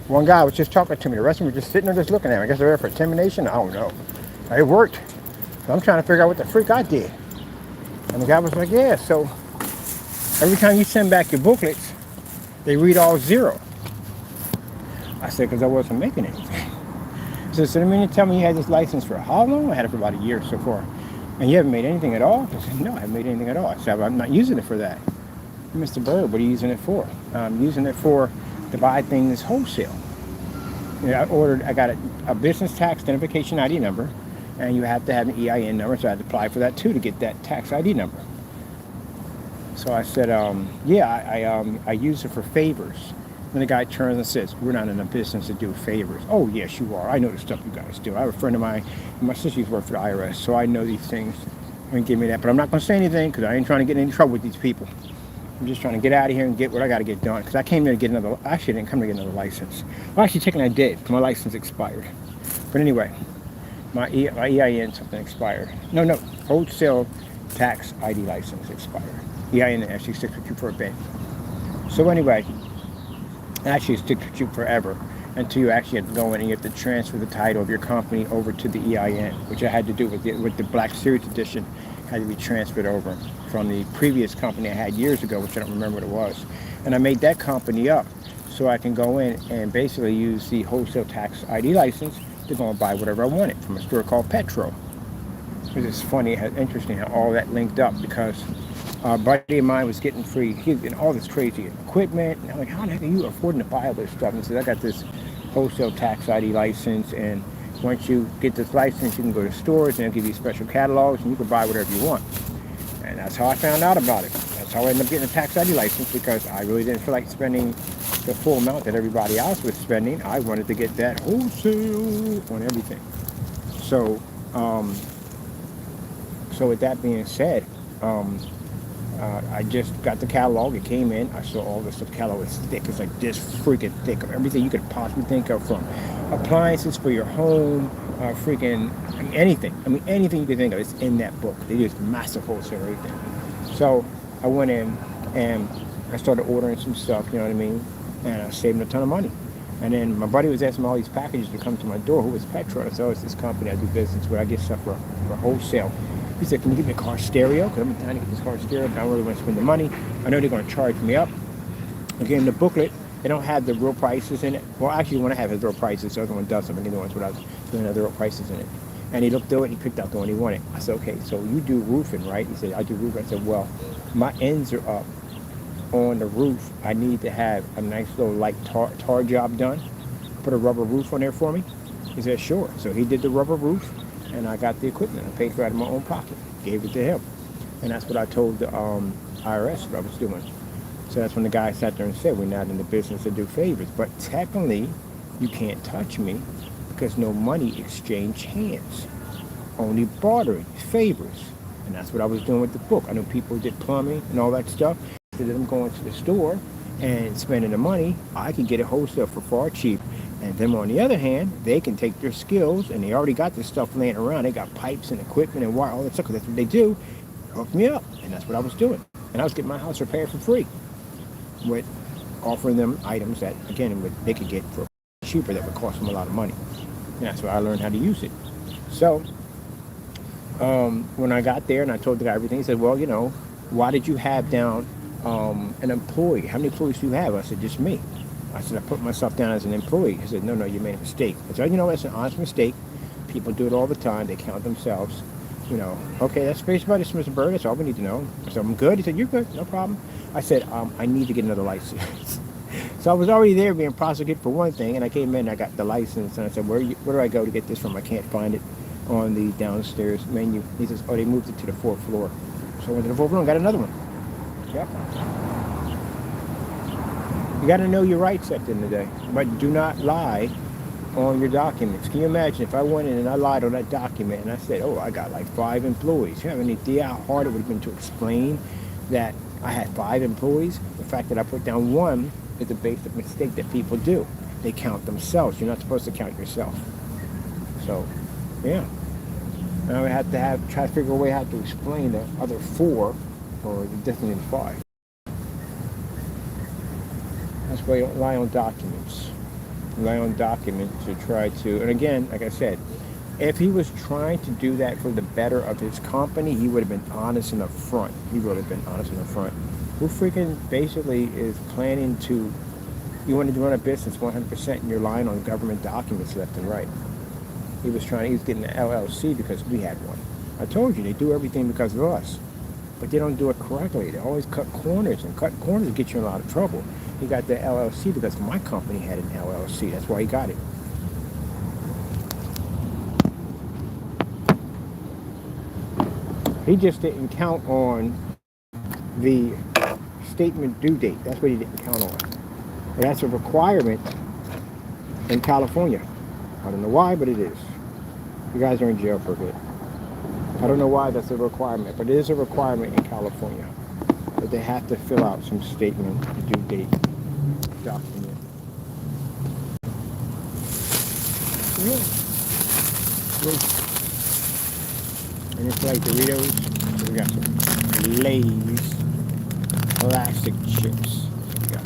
one guy was just talking to me. The rest of them were just sitting there just looking at me. I guess they were there for intimidation. I don't know. It worked. So I'm trying to figure out what the freak I did. And the guy was like, yeah, so every time you send back your booklets, they read all 0. I said, because I wasn't making anything. So you mean to tell me you had this license for how long? I had it for about a year so far. And you haven't made anything at all? I said, no, I haven't made anything at all. I said, I'm not using it for that. Mr. Bird, what are you using it for? I'm using it for to buy things wholesale. You know, I got a business tax identification ID number, and you have to have an EIN number, so I had to apply for that too to get that tax ID number. So I said, I use it for favors. And the guy turns and says, we're not in a business to do favors. Oh, yes, you are. I know the stuff you guys do. I have a friend of mine, my sister used to work for the IRS, so I know these things. And give me that. But I'm not going to say anything because I ain't trying to get in any trouble with these people. I'm just trying to get out of here and get what I got to get done. Because I came there to get another, actually I didn't come to get another license. Well, actually, technically I did because my license expired. But anyway, my EIN something expired. No, wholesale tax ID license expired. EIN actually sticks with you for a bit. So anyway, actually it sticks with you forever until you actually have to go in and you have to transfer the title of your company over to the EIN, which I had to do with the Black Series Edition. Had to be transferred over from the previous company I had years ago, which I don't remember what it was. And I made that company up so I can go in and basically use the wholesale tax ID license to go and buy whatever I wanted from a store called Petro. It was funny, interesting how all that linked up because a buddy of mine was getting free, he was getting all this crazy equipment, and I'm like, how the heck are you affording to buy all this stuff? And he said, I got this wholesale tax ID license, and once you get this license, you can go to stores, and they'll give you special catalogs, and you can buy whatever you want. And that's how I found out about it. That's how I ended up getting a tax ID license, because I really didn't feel like spending the full amount that everybody else was spending. I wanted to get that wholesale on everything. So, so with that being said, I just got the catalog. It came in. I saw all this. The catalog was thick. It's like this freaking thick of everything you could possibly think of, from appliances for your home, freaking anything. I mean, anything you could think of, it's in that book. They just massive wholesale everything. So I went in and I started ordering some stuff, you know what I mean? And I saved a ton of money. And then my buddy was asking me all these packages to come to my door. Who was Petra? So it's this company I do business with. I get stuff for wholesale. He said, can you give me a car stereo? Because I'm trying to get this car stereo, but I don't really want to spend the money. I know they're going to charge me up. I gave him the booklet. They don't have the real prices in it. Well, actually, when I have the real prices, the other one doesn't. I mean, the ones without doing the real prices in it. And he looked through it. He picked out the one he wanted. I said, okay, so you do roofing, right? He said, I do roofing. I said, well, my ends are up on the roof. I need to have a nice little light tar job done. Put a rubber roof on there for me. He said, sure. So he did the rubber roof, and I got the equipment. I paid for it out of my own pocket. Gave it to him. And that's what I told the IRS what I was doing. So that's when the guy sat there and said, we're not in the business to do favors. But technically, you can't touch me because no money exchanged hands. Only bartering, favors. And that's what I was doing with the book. I know people did plumbing and all that stuff. Instead of them going to the store and spending the money, I can get it wholesale for far cheap. And then on the other hand, they can take their skills, and they already got this stuff laying around. They got pipes and equipment and wire, all that stuff, because that's what they do. Hook me up. And that's what I was doing. And I was getting my house repaired for free, with offering them items that, again, they could get for cheaper that would cost them a lot of money. And that's why I learned how to use it. So when I got there and I told the guy everything, he said, well, you know, why did you have down an employee? How many employees do you have? I said, just me. I said, I put myself down as an employee. He said, no, you made a mistake. I said, you know, that's an honest mistake. People do it all the time. They count themselves. You know, okay, that's based about it, Mr. Bird. That's all we need to know. I said, I'm good. He said, you're good. No problem. I said, I need to get another license. So I was already there being prosecuted for one thing, and I came in and I got the license, and I said, where do I go to get this from? I can't find it on the downstairs menu. He says, oh, they moved it to the 4th floor. So I went to the 4th floor and got another one. Yep. You got to know your rights at the end of the day, but do not lie on your documents. Can you imagine if I went in and I lied on that document and I said, oh, I got like 5 employees. You have any idea how hard it would have been to explain that I had 5 employees? The fact that I put down 1 is a basic mistake that people do. They count themselves. You're not supposed to count yourself. So, yeah. Now we have to try to figure a way how to explain the other 4 or the difference in 5. That's why you don't lie on documents. Rely on documents to try to, and again, like I said, if he was trying to do that for the better of his company, he would have been honest and upfront. He would have been honest and upfront. Who freaking basically is planning to, you want to run a business 100% and you're lying on government documents left and right. He was getting an LLC because we had one. I told you, they do everything because of us. But they don't do it correctly. They always cut corners, and cut corners get you in a lot of trouble. He got the LLC because my company had an LLC. That's why he got it. He just didn't count on the statement due date. That's what he didn't count on. And that's a requirement in California. I don't know why, but it is. You guys are in jail for a bit. I don't know why that's a requirement, but it is a requirement in California that they have to fill out some statement due date document. Yeah. And it's like Doritos. So we got some Lay's plastic chips. We got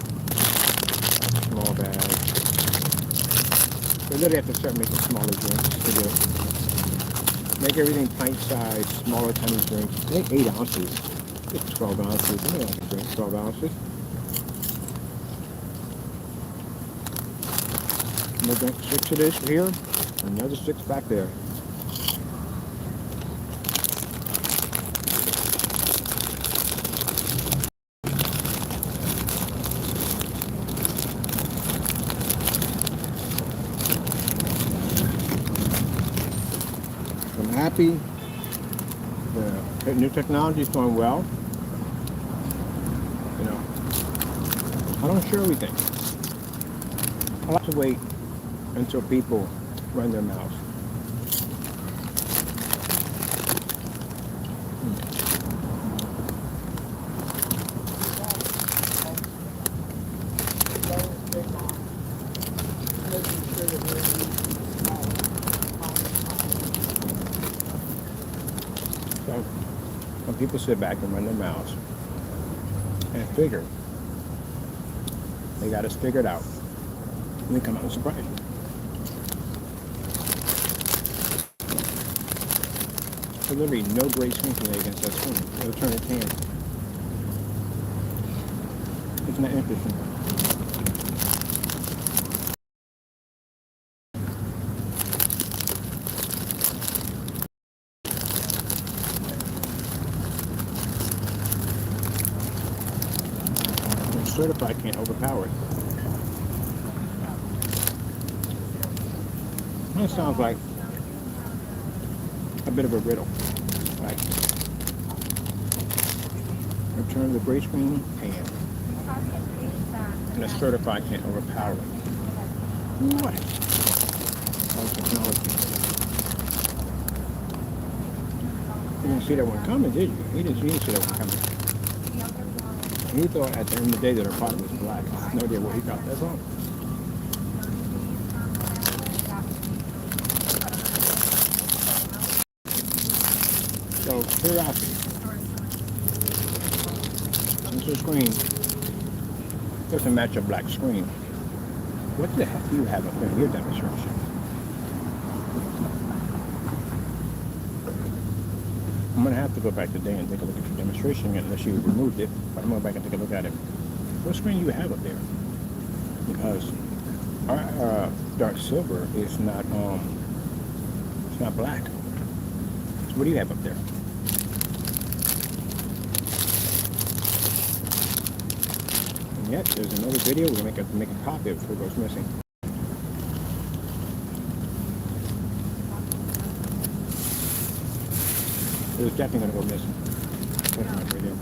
small bags. We literally have to start making smaller drinks to do it. Make everything pint size, smaller, tiny drinks. I think 8 ounces. I think 12 ounces. I think I can drink 12 ounces. I'm going to drink 6 of this here, and another 6 back there. I'm happy The new technology is doing well. You know, I don't share everything. I like to wait until people run their mouths. So when people sit back and run their mouths and figure they got us figured out, and they come out and surprise you. There's literally no great swing today against that swing. It'll turn its hand. Isn't that interesting? Certified can't overpower it. That sounds like a bit of a riddle. Like, return the gray screen and a certified can't overpower it. What? Oh, technology. You didn't see that one coming, did you? You didn't see that one coming. He thought at the end of the day that her product was black. No idea where he got that from. So, curiosity. Since the screen doesn't match a black screen, what the heck do you have up in your demonstration? I'm going to have to go back today and take a look at your demonstration again, unless you removed it. But I'm going to go back and take a look at it. What screen do you have up there? Because our dark silver is not it's not black. So what do you have up there? And yet there's another video. We're going to make a copy of it before it goes missing. It was definitely going to go missing. Definitely right there.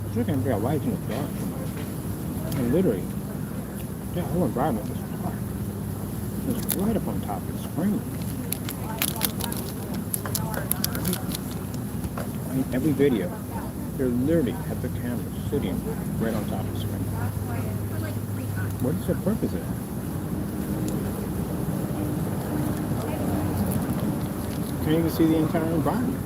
I was looking at why it's in the dark. And literally, the whole environment was dark. It was right up on top of the screen. In every video, they literally have the camera sitting right on top of the screen. What is the purpose of that? Can't even see the entire environment.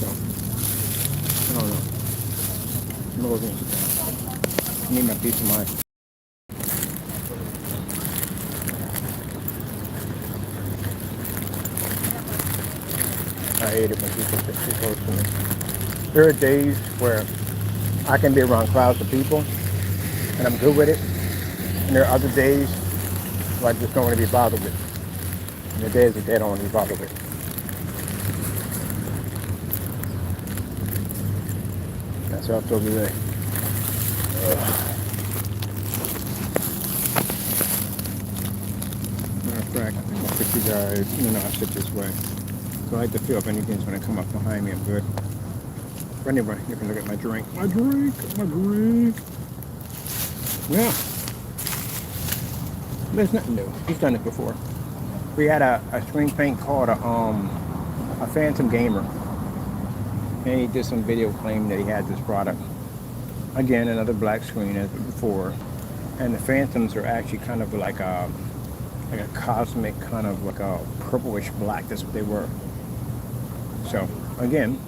So, I don't know. I'm going to sit down. I need my peace of mind. I hate it when people get too close to me. There are days where I can be around crowds of people and I'm good with it. And there are other days where I just don't want to be bothered with. And the days that I don't want to be bothered with. That's how I feel today. Matter of fact, I think I'll put you guys, I sit this way. So I like to feel if anything's going to come up behind me, I'm good. But anyway, you can look at my drink. My drink. Yeah. But it's nothing new. He's done it before. We had a screen paint called a Phantom Gamer. And he did some video claiming that he had this product. Again, another black screen as before. And the Phantoms are actually kind of like a cosmic, kind of like a purplish black. That's what they were. So, again,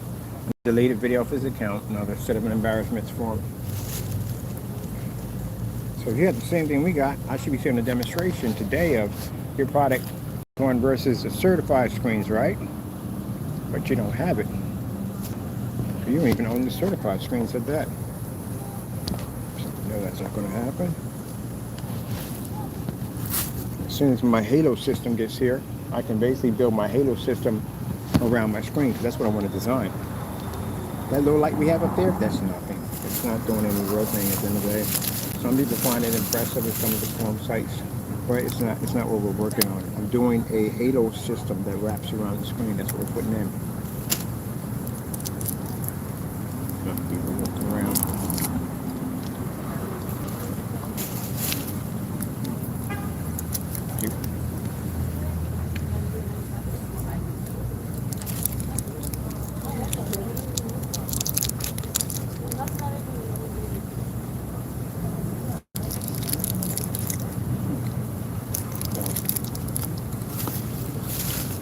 deleted video off his account, another set of embarrassments for him. So if you have the same thing we got, I should be seeing a demonstration today of your product going versus the certified screens, right? But you don't have it. So you don't even own the certified screens at that. So, no, that's not going to happen. soon as my halo system gets here, I can basically build my halo system around my screen, because that's what I want to design. That little light we have up there, that's nothing. It's not doing any real thing at the end of the day. Some people find it impressive at some of the form sites, but it's not what we're working on. I'm doing a halo system that wraps around the screen. That's what we're putting in. Some people walking around. Cute.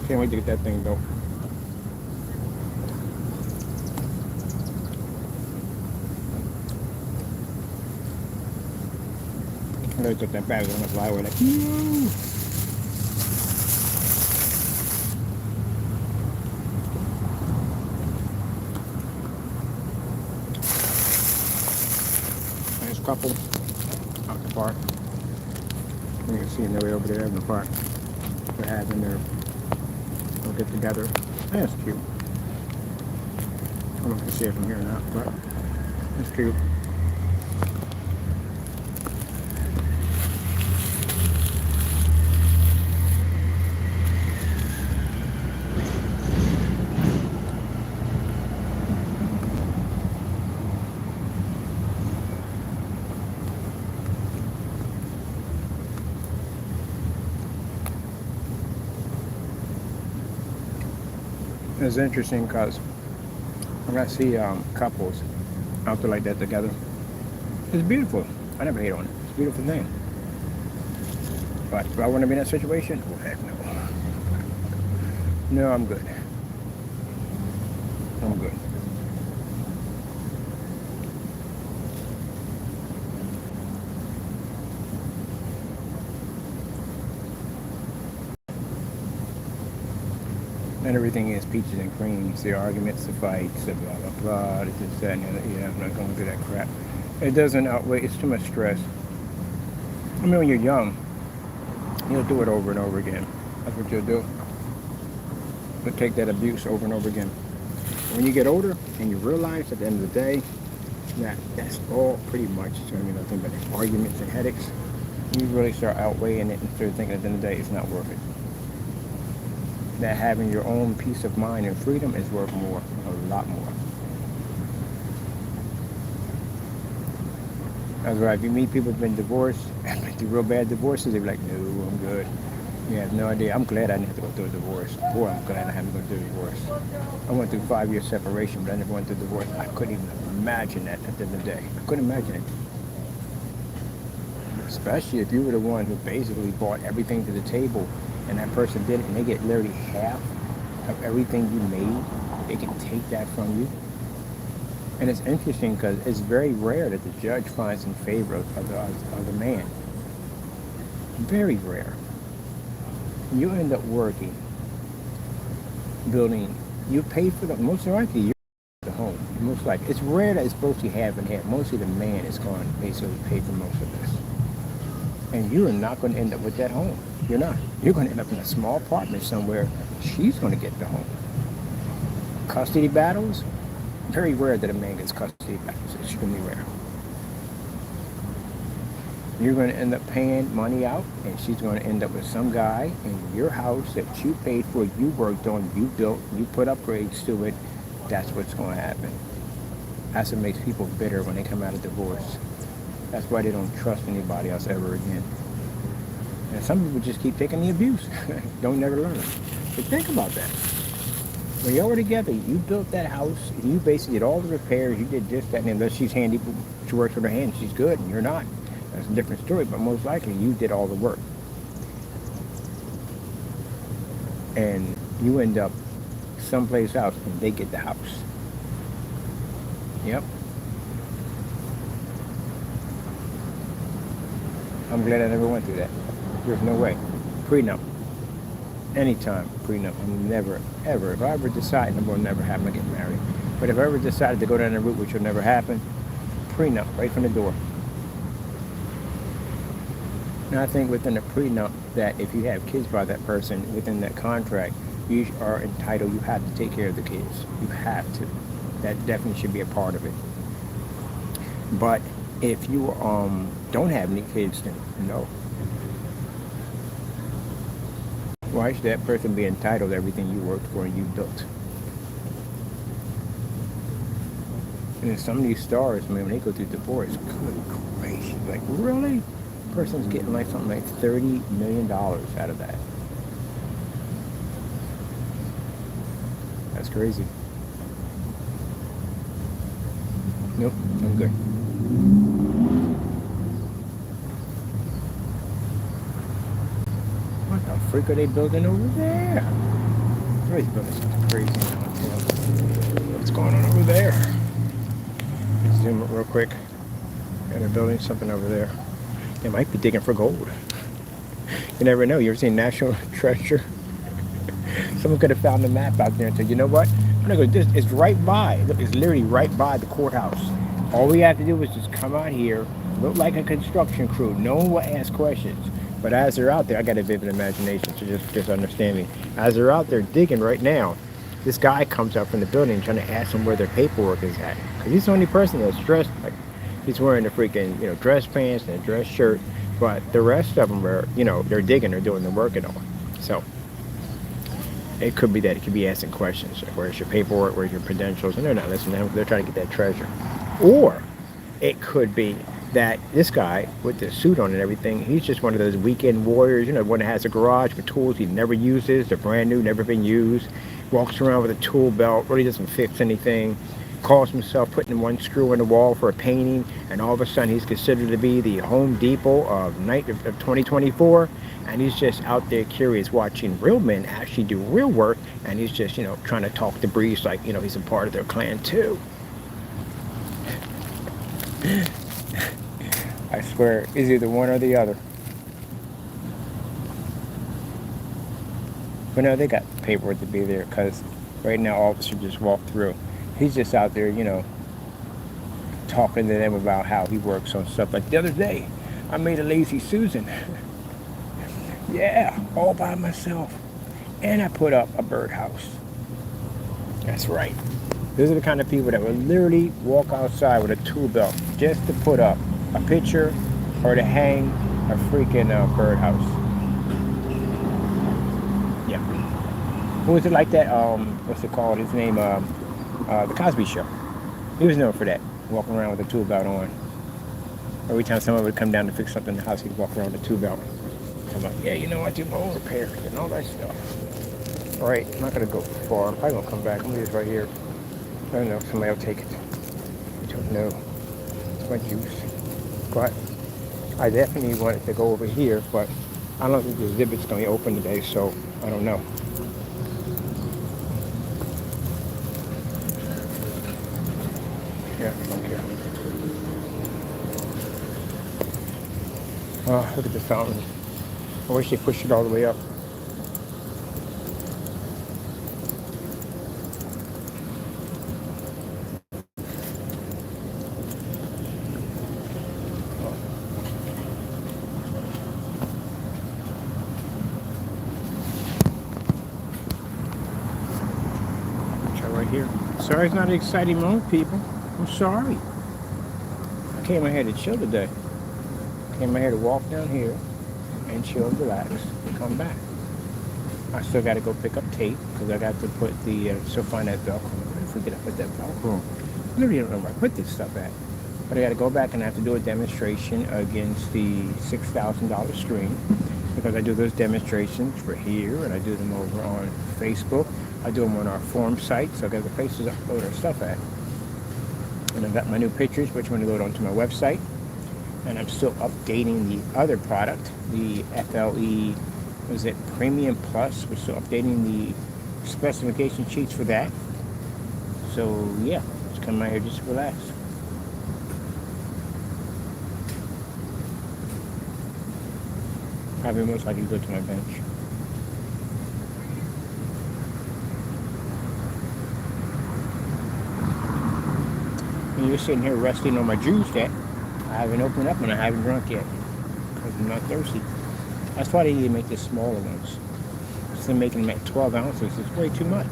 Can't wait to get that thing built. I know took that battery on the fly away like, nice couple out the park. You can see them way over there in the park. They're having their get together. That's cute. I don't know if you can see it from here or not, but it's cute. It's interesting because when I see couples out there like that together, it's beautiful. I never hate on it. It's a beautiful thing. But do I want to be in that situation? Oh, heck no. No, I'm good. I'm good. And everything is peaches and creams. The arguments, the fights, the blah, blah, blah. It's just that, yeah, I'm not going through that crap. It doesn't outweigh, it's too much stress. I mean, when you're young, you'll do it over and over again. That's what you'll do. You'll take that abuse over and over again. When you get older and you realize at the end of the day that that's all pretty much, nothing but arguments and headaches, you really start outweighing it and start thinking at the end of the day it's not worth it. That having your own peace of mind and freedom is worth more, a lot more. That's right. If you meet people who've been divorced, been through real bad divorces, they're like, no, I'm good. You have no idea. I'm glad I didn't have to go through a divorce. Boy, I'm glad I haven't gone through a divorce. I went through 5-year separation, but I never went through a divorce. I couldn't even imagine that at the end of the day. I couldn't imagine it. Especially if you were the one who basically brought everything to the table and that person did it, and they get literally half of everything you made. They can take that from you. And it's interesting because it's very rare that the judge finds in favor of the man. Very rare. You end up working, building, you pay for the, most likely you're the home. Most likely. It's rare that it's supposed to be half and half. Mostly the man is going to basically pay for most of this. And you're not going to end up with that home. You're not. You're going to end up in a small apartment somewhere. She's going to get the home. Custody battles, very rare that a man gets custody battles. It's extremely rare. You're going to end up paying money out, and she's going to end up with some guy in your house that you paid for, you worked on, you built, you put upgrades to it. That's what's going to happen. That's what makes people bitter when they come out of divorce. That's why they don't trust anybody else ever again. And some people just keep taking the abuse. Don't never learn. But think about that. When y'all were together, you built that house, and you basically did all the repairs, you did this, that, and unless she's handy, she works with her hands, she's good, and you're not. That's a different story, but most likely you did all the work. And you end up someplace else, and they get the house. Yep. I'm glad I never went through that. There's no way. Prenup. Anytime prenup. I'm never, ever. If I ever decide, it will never happen to get married. But if I ever decided to go down the route, which will never happen, prenup, right from the door. And I think within a prenup that if you have kids by that person within that contract, you are entitled. You have to take care of the kids. You have to. That definitely should be a part of it. But if you don't have any kids, then no. Why should that person be entitled to everything you worked for and you built? And then some of these stars, man, when they go through divorce, good gracious, like really? Person's getting like something like $30 million out of that. That's crazy. Nope, I'm good. What the freak are they building over there? Somebody's building something crazy now. What's going on over there? Let's zoom it real quick. Yeah, they're building something over there. They might be digging for gold. You never know. You ever seen National Treasure? Someone could have found the map out there and said, you know what? I'm gonna go. This it's right by. Look, it's literally right by the courthouse. All we have to do is just come out here, look like a construction crew. No one will ask questions. But as they're out there, I got a vivid imagination, so just understand me. As they're out there digging right now, this guy comes out from the building trying to ask them where their paperwork is at. Because he's the only person that's dressed like he's wearing the freaking, dress pants and a dress shirt. But the rest of them are, they're digging, they're doing the work and all. So it could be that. It could be asking questions. Like, where's your paperwork? Where's your credentials? And they're not listening to them. They're trying to get that treasure. Or it could be that this guy with the suit on and everything, he's just one of those weekend warriors, one that has a garage with tools he never uses. They're brand new, never been used. Walks around with a tool belt, really doesn't fix anything. Calls himself putting one screw in the wall for a painting, and all of a sudden he's considered to be the Home Depot of 2024, and he's just out there curious, watching real men actually do real work, and he's just, trying to talk the breeze like, he's a part of their clan too. I swear, it's either one or the other. But no, they got paperwork to be there, because right now officers just walk through. He's just out there, talking to them about how he works on stuff. Like the other day, I made a lazy Susan. Yeah, all by myself. And I put up a birdhouse. That's right. Those are the kind of people that would literally walk outside with a tool belt just to put up a picture or to hang a freaking birdhouse. Yeah. Who was it like that? What's it called? His name, The Cosby Show. He was known for that, walking around with a tool belt on. Every time someone would come down to fix something in the house, he'd walk around with a tool belt. I'm like, yeah, I do my own repairs and all that stuff. All right, I'm not gonna go far. I'm probably gonna come back. I'm gonna just right here. I don't know. Somebody will take it. I don't know. It's my juice. But I definitely wanted to go over here, but I don't think the exhibit's gonna be open today, so I don't know. Yeah, I don't care. Oh, look at the fountain. I wish they pushed it all the way up. Try right here. Sorry it's not an exciting moment, people. I'm sorry. I came out here to chill today. Came out here to walk down here and chill, relax, and come back. I still got to go pick up tape because I got to put the, still find that Velcro. I forget I put that Velcro. I really don't know where I put this stuff at. But I got to go back and I have to do a demonstration against the $6,000 screen because I do those demonstrations for here and I do them over on Facebook. I do them on our forum site, so I got the places to upload our stuff at. And I've got my new pictures, which I'm going to load onto my website. And I'm still updating the other product, the FLE, was it Premium Plus? We're still updating the specification sheets for that. So yeah, just come out here just to relax. Probably most likely go to my bench. And you're sitting here resting on my juice that I haven't opened up and I haven't drunk yet. because I'm not thirsty. That's why they need to make the smaller ones. Instead of making them at 12 ounces, it's way too much.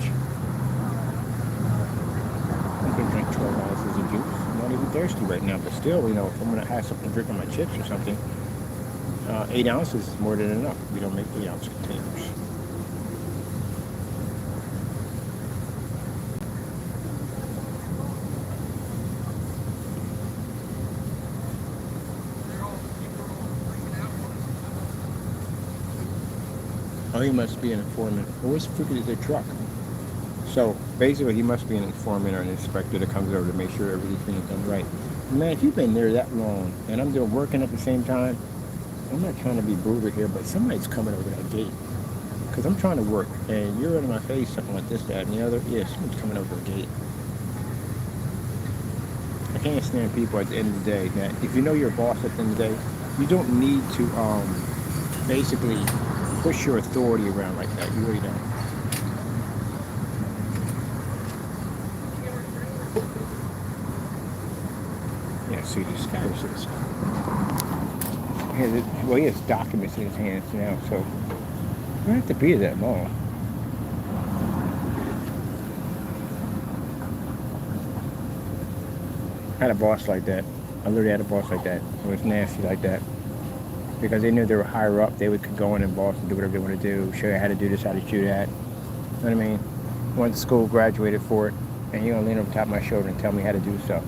I can drink 12 ounces of juice. I'm not even thirsty right now, but still, you know, if I'm going to have something to drink on my chips or something, 8 ounces is more than enough. We don't make 8-ounce containers. Oh, he must be an informant. Where's freaking is their truck? So basically, he must be an informant or an inspector that comes over to make sure everything's being done right. Man, if you've been there that long, and I'm doing working at the same time, I'm not trying to be brutal here, but somebody's coming over that gate. Because I'm trying to work, and you're in my face, something like this, that, and the other. Yeah, someone's coming over the gate. I can't stand people at the end of the day that if you know you're a boss at the end of the day, you don't need to basically push your authority around like that. You really don't. Yeah, see this guy was this. Well, he has documents in his hands now, so you don't have to be that long. I had a boss like that. I literally had a boss like that. It was nasty like that. Because they knew they were higher up, they would go in and boss and do whatever they want to do, show you how to do this, how to do that. You know what I mean? Went to school, graduated for it, and you're gonna lean over the top of my shoulder and tell me how to do stuff.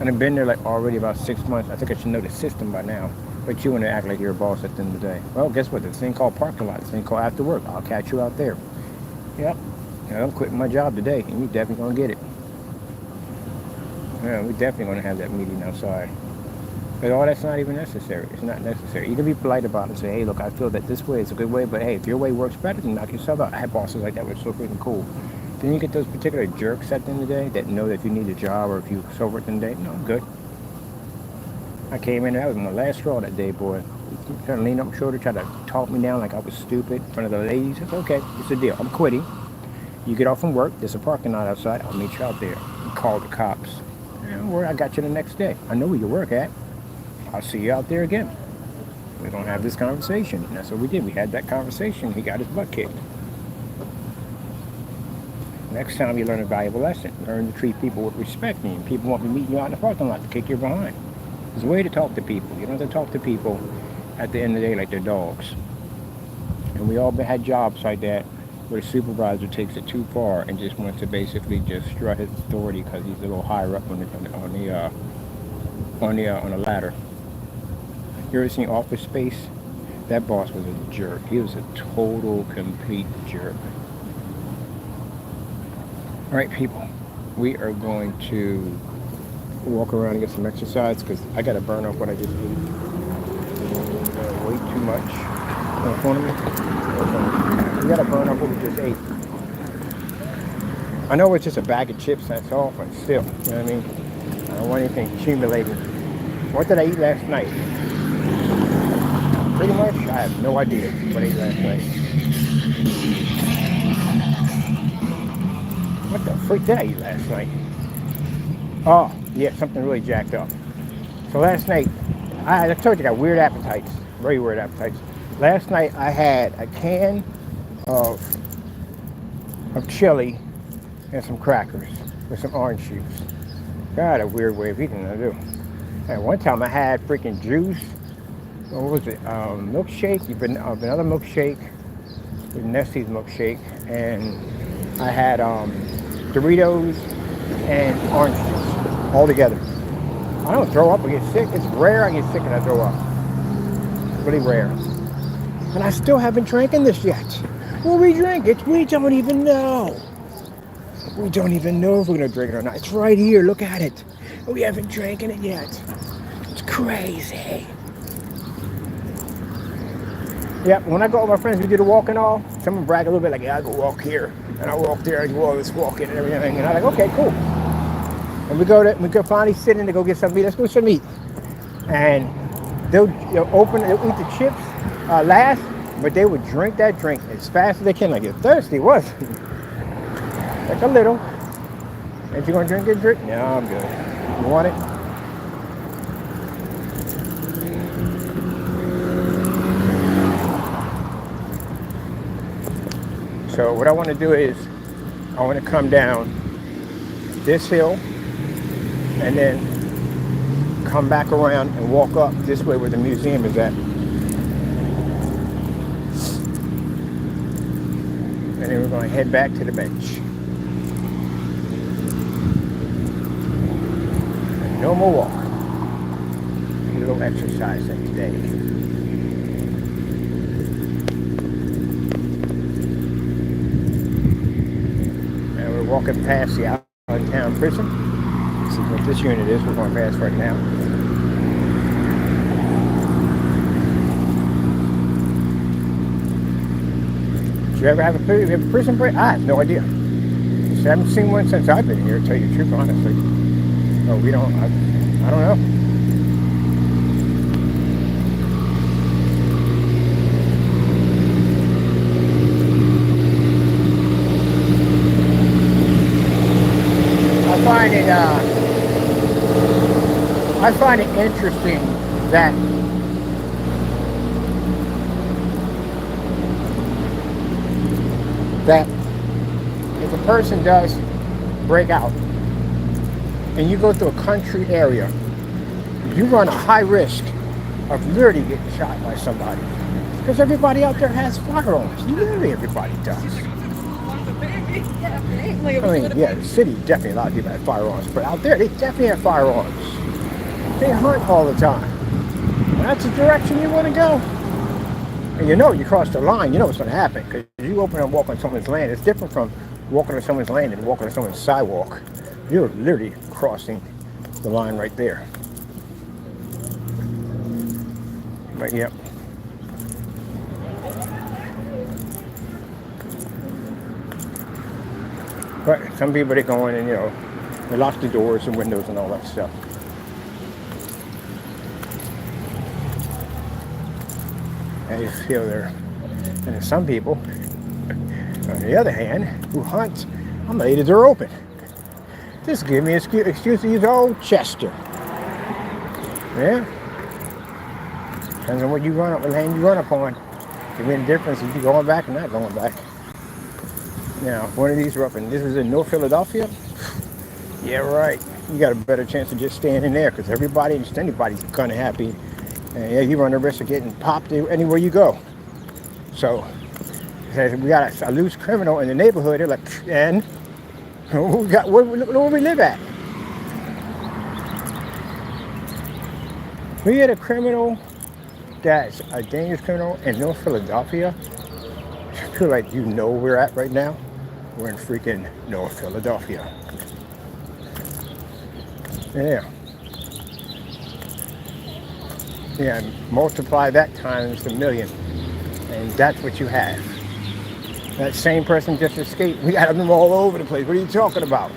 And I've been there like already about 6 months. I think I should know the system by now. But you want to act like you're a boss at the end of the day. Well, guess what? There's a thing called parking lot. There's a thing called after work. I'll catch you out there. Yep. I'm quitting my job today, and you're definitely gonna get it. Yeah, we're definitely gonna have that meeting outside. But all that's not even necessary. It's not necessary. You can be polite about it and say, hey, look, I feel that this way is a good way, but hey, if your way works better, then knock yourself out. I had bosses like that, which was so freaking cool. Then you get those particular jerks at the end of the day that know that if you need a job or if you sober at the end of the day, no, I'm good. I came in, that was my last straw that day, boy. Trying to lean up my shoulder, try to talk me down like I was stupid in front of the ladies. It's okay, it's a deal. I'm quitting. You get off from work, there's a parking lot outside, I'll meet you out there. Call the cops. Where I got you the next day. I know where you work at. I'll see you out there again. We're going to have this conversation. And that's what we did. We had that conversation. He got his butt kicked. Next time you learn a valuable lesson. Learn to treat people with respect. And people want to meet you out in the parking lot to kick your behind. There's a way to talk to people. You don't have to talk to people at the end of the day like they're dogs. And we all had jobs like that where the supervisor takes it too far and just wants to basically just strut his authority because he's a little higher up on the ladder. You ever seen Office Space? That boss was a jerk. He was a total, complete jerk. All right, people. We are going to walk around and get some exercise because I got to burn off what I just ate. Way too much. In front of me. We got to burn off what we just ate. I know it's just a bag of chips, that's all, but still, you know what I mean? I don't want anything accumulating. What did I eat last night? Pretty much, I have no idea what I ate last night. What the freak did I eat last night? Oh, yeah, something really jacked up. So last night, I told you I got weird appetites, very weird appetites. Last night I had a can of chili and some crackers with some orange juice. God, a weird way of eating, I do. And one time I had freaking juice. What was it? Milkshake, another milkshake, with Nestle's milkshake, and I had Doritos and orange juice all together. I don't throw up, I get sick. It's rare I get sick and I throw up. Really rare. And I still haven't drinking this yet. Will we drink it? We don't even know. We don't even know if we're gonna drink it or not. It's right here, look at it. We haven't drinking it yet. It's crazy. Yep, when I go with my friends, we do the walk and all. Someone brag a little bit like, yeah, I go walk here. And I walk there, I go all this walking and everything. And I'm like, okay, cool. And we go finally sit in to go get some meat. Let's go get some meat. And they'll eat the chips last, but they would drink that drink as fast as they can. Like, you're thirsty, what? Like a little. If you're gonna drink it, drink. No, I'm good. You want it? So what I want to do is I want to come down this hill and then come back around and walk up this way where the museum is at. And then we're going to head back to the bench. And no more walk. A little exercise every day. And we're walking past the out-of-town prison. This is what this unit is. We're going past right now. Did you ever have a prison break? I have no idea. I haven't seen one since I've been here, to tell you the truth, honestly. No, we don't. I don't know. I find it interesting that if a person does break out and you go through a country area, you run a high risk of literally getting shot by somebody. Because everybody out there has firearms. Literally everybody does. I mean, yeah, the city definitely a lot of people have firearms, but out there they definitely have firearms. They hunt all the time. And that's the direction you want to go. And you know you cross the line, you know what's going to happen. Because you open and walk on someone's land. It's different from walking on someone's land and walking on someone's sidewalk. You're literally crossing the line right there. But yep. But some people, they go in and, you know, they lock the doors and windows and all that stuff. And you feel there. And then some people, on the other hand, who hunt, I'm gonna leave the door open. Just give me an excuse to use old Chester. Yeah. Depends on what you run up, what land you run up on. Give me the difference if you're going back or not going back. Now, one of these are up, and this is in North Philadelphia. Yeah, right. You got a better chance of just staying in there because everybody and just anybody's kind of happy. And yeah, you run the risk of getting popped anywhere you go. So, we got a loose criminal in the neighborhood. They're like, and where we live at? We had a criminal that's a dangerous criminal in North Philadelphia. I feel like you know where we're at right now. We're in freaking North Philadelphia. Yeah. Yeah, and multiply that times a million. And that's what you have. That same person just escaped. We got them all over the place. What are you talking about?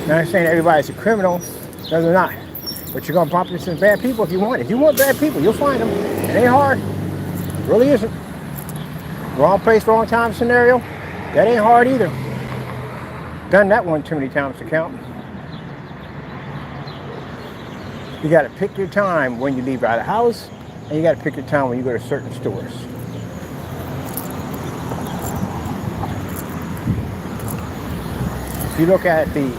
Now, I'm saying everybody's a criminal. No, they're not. But you're going to bump into some bad people if you want. If you want bad people, you'll find them. It ain't hard. It really isn't. Wrong place, wrong time scenario. That ain't hard either. Done that one too many times to count. You got to pick your time when you leave out of the house, and you got to pick your time when you go to certain stores. If you look at the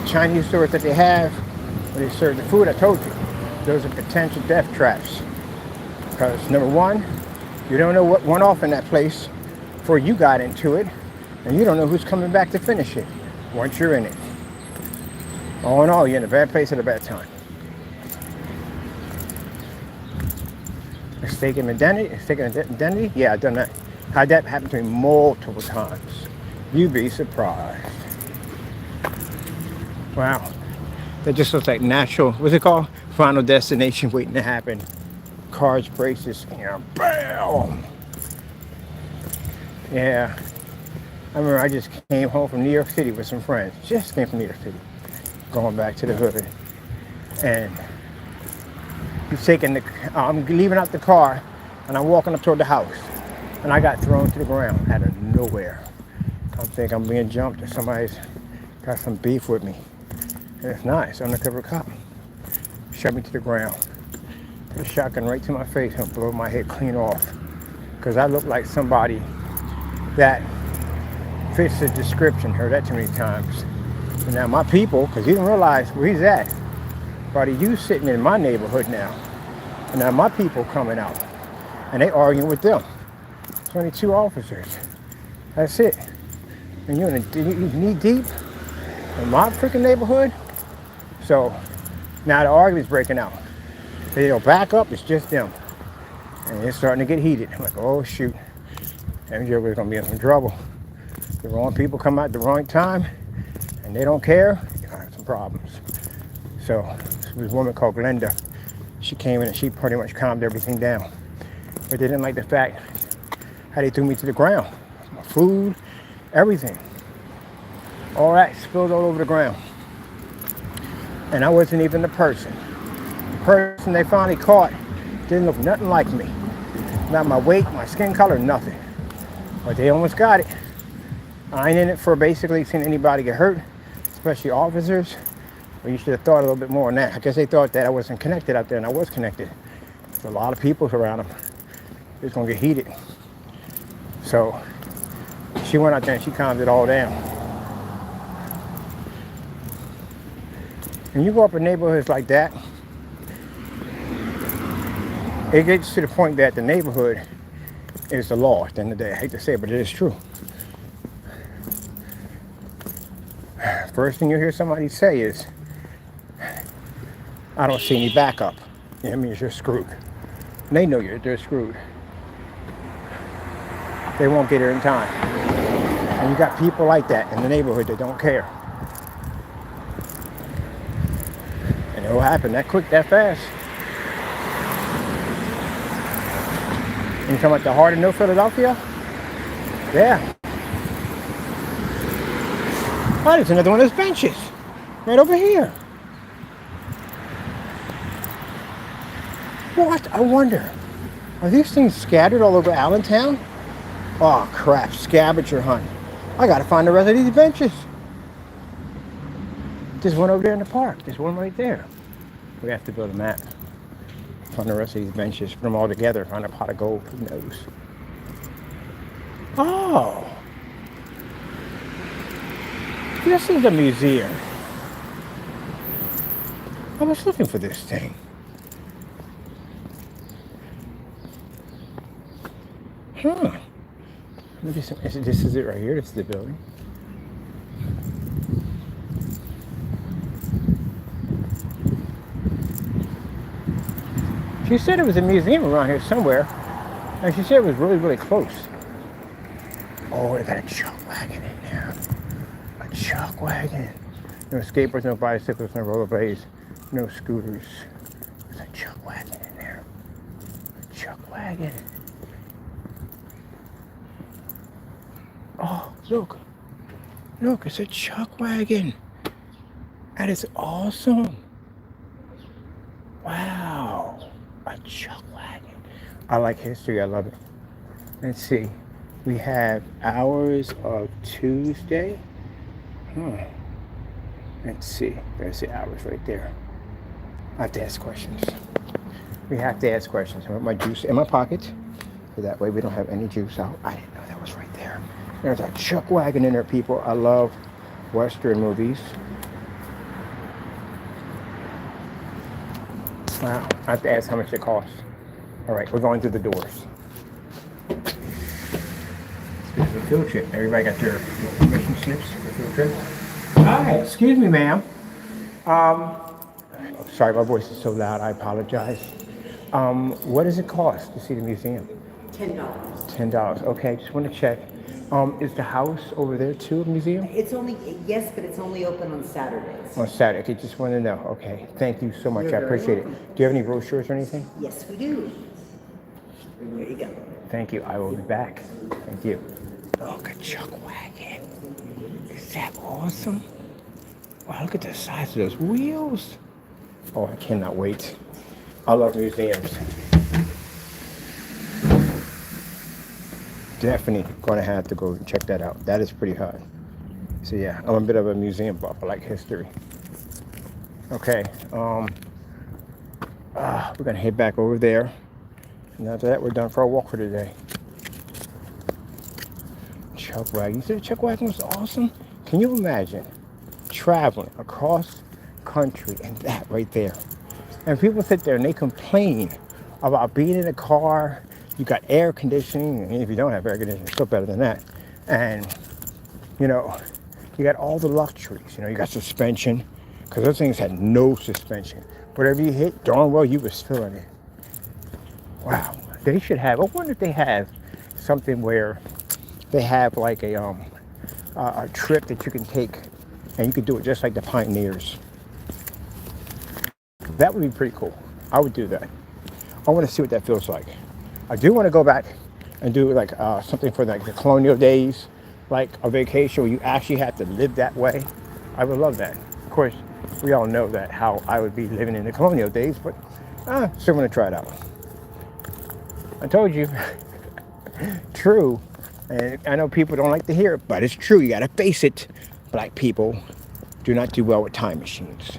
Chinese stores that they have, when they serve the food, I told you, those are potential death traps. Because number one, you don't know what went off in that place before you got into it, and you don't know who's coming back to finish it once you're in it. All in all, you're in a bad place at a bad time. Mistaken identity? Yeah, I've done that. Had that happen to me multiple times. You'd be surprised. Wow. That just looks like natural, what's it called? Final destination waiting to happen. Cars, braces, you know, bam! Yeah. I remember I just came home from New York City with some friends. Just came from New York City. Going back to the hood. And I'm leaving out the car and I'm walking up toward the house. And I got thrown to the ground out of nowhere. I think I'm being jumped or somebody's got some beef with me. And it's not, it's undercover cop. Shot me to the ground. Put a shotgun right to my face and blow my head clean off. because I look like somebody that fits the description. Heard that too many times. And now my people, because he didn't realize where he's at, but you sitting in my neighborhood now. And now my people coming out, and they arguing with them. It's only 2 officers. That's it. And you're knee deep in my freaking neighborhood. So now the argument's breaking out. They don't back up, it's just them. And it's starting to get heated. I'm like, oh shoot. MJ was gonna be in some trouble. The wrong people come out at the wrong time and they don't care, you're gonna have some problems. So this was a woman called Glenda. She came in and she pretty much calmed everything down. But they didn't like the fact how they threw me to the ground. My food, everything. All that spilled all over the ground. And I wasn't even the person. The person they finally caught didn't look nothing like me. Not my weight, my skin color, nothing. But they almost got it. I ain't in it for basically seeing anybody get hurt, especially officers. Well, you should have thought a little bit more on that. I guess they thought that I wasn't connected out there, and I was connected. There's a lot of people around them. It's gonna get heated. So she went out there and she calmed it all down. When you go up in neighborhoods like that, it gets to the point that the neighborhood is the law at the end of the day. I hate to say it, but it is true. First thing you hear somebody say is, I don't see any backup. That means you're screwed. And they know they're screwed. They won't get here in time. And you got people like that in the neighborhood that don't care. And it'll happen that quick, that fast. You talking about the heart of New Philadelphia? Yeah. Oh, there's another one of those benches. Right over here. What? I wonder. Are these things scattered all over Allentown? Oh crap, scavenger hunt. I gotta find the rest of these benches. There's one over there in the park. There's one right there. We have to build a map. Find the rest of these benches, put them all together, find a pot of gold, who knows? Oh. This is a museum. I was looking for this thing. Huh. This is it right here. This is the building. She said it was a museum around here somewhere. And she said it was really, really close. Oh, they got a chuck wagon in there. A chuck wagon. No skateboards, no bicycles, no rollerblades, no scooters. There's a chuck wagon in there. A chuck wagon. Oh, look. Look, it's a chuck wagon. That is awesome. Wow. A chuck wagon. I like history. I love it. Let's see. We have hours of Tuesday. Let's see. There's the hours right there. I have to ask questions. We have to ask questions. I put my juice in my pocket. So that way we don't have any juice out. I didn't know that was right there. There's a chuck wagon in there, people. I love Western movies. Wow. I have to ask how much it costs. All right, we're going through the doors. This is a field trip. Everybody got their permission slips for the field trip? Hi, excuse me, ma'am. Sorry, my voice is so loud. I apologize. What does it cost to see the museum? $10. $10. Okay, just want to check. Is the house over there too a museum? It's only, yes, but it's only open on Saturdays. On Saturday. Okay, just want to know. Okay, thank you so much. You're I very appreciate it. welcome. Do you have any brochures or anything? Yes, we do. There you go. Thank you. I will be back. Thank you. Look, a chuck wagon. Is that awesome? Wow, look at the size of those wheels. Oh, I cannot wait. I love museums. Definitely going to have to go and check that out. That is pretty hot. So yeah, I'm a bit of a museum buff. I like history. Okay, we're going to head back over there. And after that, we're done for our walk for today. chuck wagon. You said the chuck wagon was awesome? Can you imagine traveling across country and that right there? And people sit there and they complain about being in a car. You got air conditioning, and if you don't have air conditioning, it's still better than that. And, you know, you got all the luxuries. You know, you got suspension, because those things had no suspension. Whatever you hit, darn well you was feeling it. Wow. They should have, I wonder if they have something where they have like a trip that you can take, and you can do it just like the Pioneers. That would be pretty cool. I would do that. I want to see what that feels like. I do want to go back and do like something for like the colonial days, like a vacation where you actually have to live that way. I would love that. Of course, we all know that how I would be living in the colonial days, but still want to try it out. I told you, true. And I know people don't like to hear it, but it's true. You got to face it. Black people do not do well with time machines.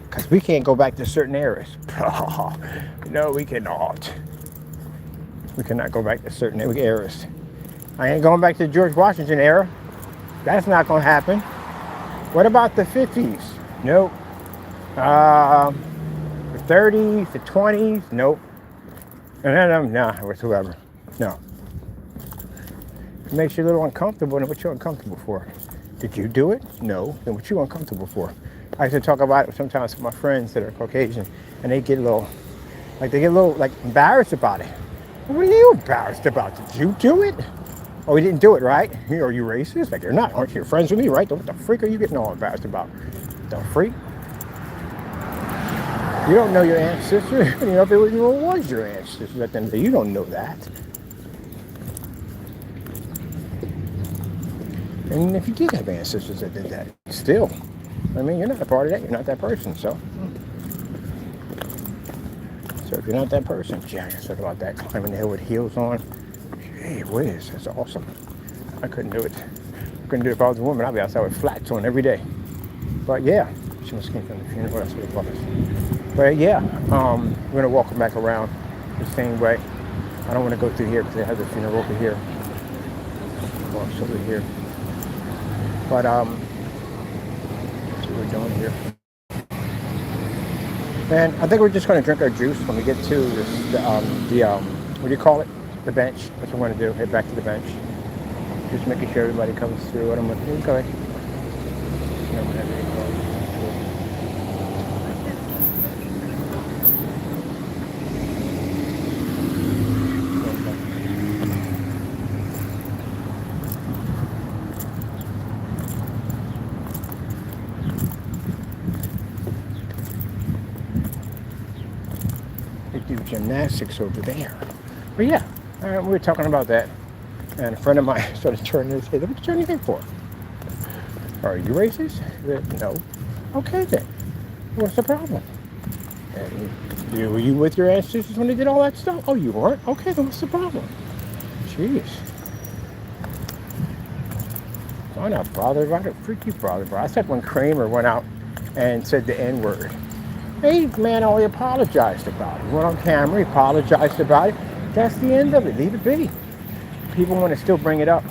Because we can't go back to certain eras. No, we cannot. We cannot go back to certain eras. I ain't going back to the George Washington era. That's not going to happen. What about the 50s? Nope. The 30s, the 20s? Nope. Nah, whatsoever. No. It makes you a little uncomfortable, and what you uncomfortable for? Did you do it? No. Then what you uncomfortable for? I used to talk about it sometimes with my friends that are Caucasian, and they get a little embarrassed about it. What are you embarrassed about? Did you do it? Oh, we didn't do it, right? Are you racist? Like, you're not. Aren't you friends with me, right? What the freak are you getting all embarrassed about? The freak? You don't know your ancestors. You know if it was your ancestors at the end of the day. You don't know that. And if you did have ancestors that did that, still, I mean, you're not a part of that. You're not that person. So if you're not that person, gee, I guess talk about that climbing the hill with heels on. Gee whiz, that's awesome. I couldn't do it. I couldn't do it if I was a woman. I'd be outside with flats on every day. But yeah, she must came from the funeral. That's what it was. But yeah, we're gonna walk them back around the same way. I don't want to go through here because they have the funeral over here. Well, it's over here. But that's what we're doing here. And I think we're just going to drink our juice when we get to this, what do you call it? The bench. That's what we're going to do. Head back to the bench. Just making sure everybody comes through. What I'm going to do. Okay. Do gymnastics over there. But yeah, we were talking about that, and a friend of mine started turning his head. What did you turn your head for? Are you racist? No. Okay then. What's the problem? And were you with your ancestors when they did all that stuff? Oh, you weren't? Okay, then what's the problem? Jeez. I'm not bothered about it. Freak you bothered about it. I said when Kramer went out and said the N-word. Hey, man, only apologized about it. He went on camera, he apologized about it. That's the end of it. Leave it be. People want to still bring it up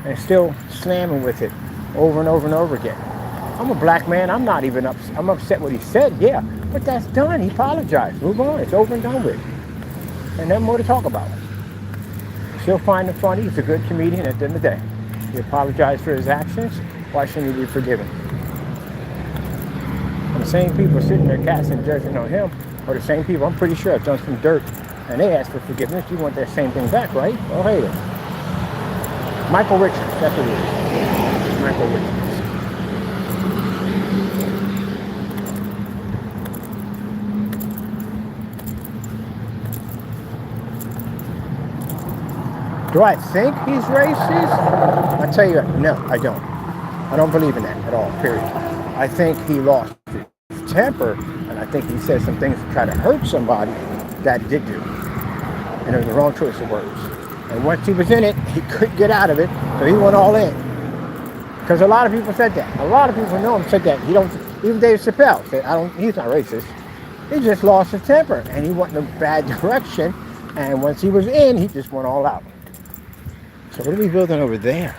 and still slamming with it over and over and over again. I'm a black man. I'm not even upset. I'm upset what he said, yeah. But that's done. He apologized. Move on. It's over and done with. And nothing more to talk about. Still find him funny. He's a good comedian at the end of the day. He apologized for his actions. Why shouldn't he be forgiven? And the same people sitting there casting judgment on him are the same people, I'm pretty sure, have done some dirt and they ask for forgiveness. You want that same thing back, right? Oh, hey then. Michael Richards, that's what it is. Michael Richards. Do I think he's racist? I tell you, no, I don't. I don't believe in that at all, period. I think he lost his temper, and I think he said some things to try to hurt somebody that did do. And it was the wrong choice of words. And once he was in it, he couldn't get out of it, so he went all in. Because a lot of people said that. A lot of people know him said that. Even Dave Chappelle said, he's not racist. He just lost his temper, and he went in a bad direction, and once he was in, he just went all out. So what are we building over there?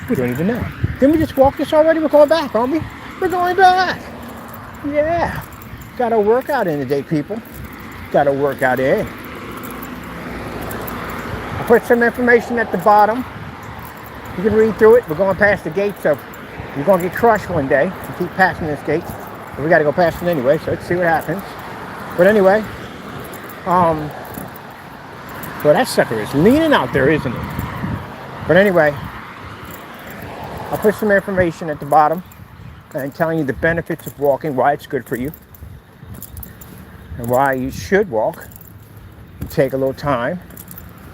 We don't even know. Didn't we just walk this already? We're going back, aren't we? We're going back. Yeah. Got a workout in today, people. Got a workout in. I put some information at the bottom. You can read through it. We're going past the gates of, you're going to get crushed one day. You keep passing this gate. But we got to go past it anyway, so let's see what happens. But anyway, well, that sucker is leaning out there, isn't it? But anyway, I'll put some information at the bottom and telling you the benefits of walking, why it's good for you, and why you should walk. Take a little time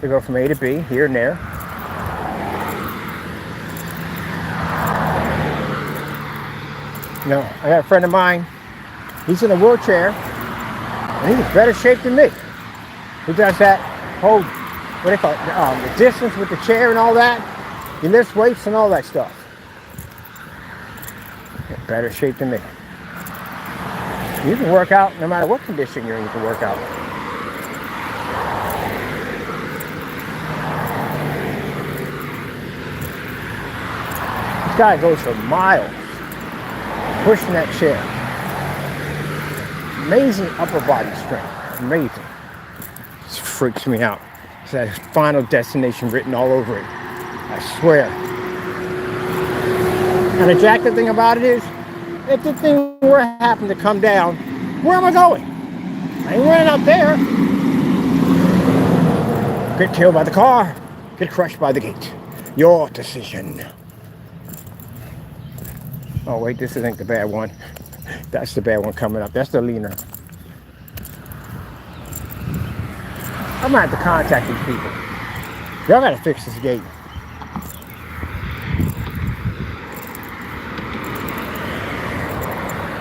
to go from A to B, here and there. You know, I got a friend of mine, he's in a wheelchair, and he's in better shape than me. He does that whole, what do they call it, the distance with the chair and all that. He lifts weights and all that stuff. In better shape than me. You can work out no matter what condition you're in, you can work out. This guy goes for miles pushing that chair. Amazing upper body strength. Amazing. This freaks me out. It's that final destination written all over it. I swear. And the jacked thing about it is, if the thing were to happen to come down, where am I going? I ain't running out there. Get killed by the car. Get crushed by the gate. Your decision. Oh wait, this isn't the bad one. That's the bad one coming up. That's the leaner. I'm gonna have to contact these people. Y'all gotta fix this gate.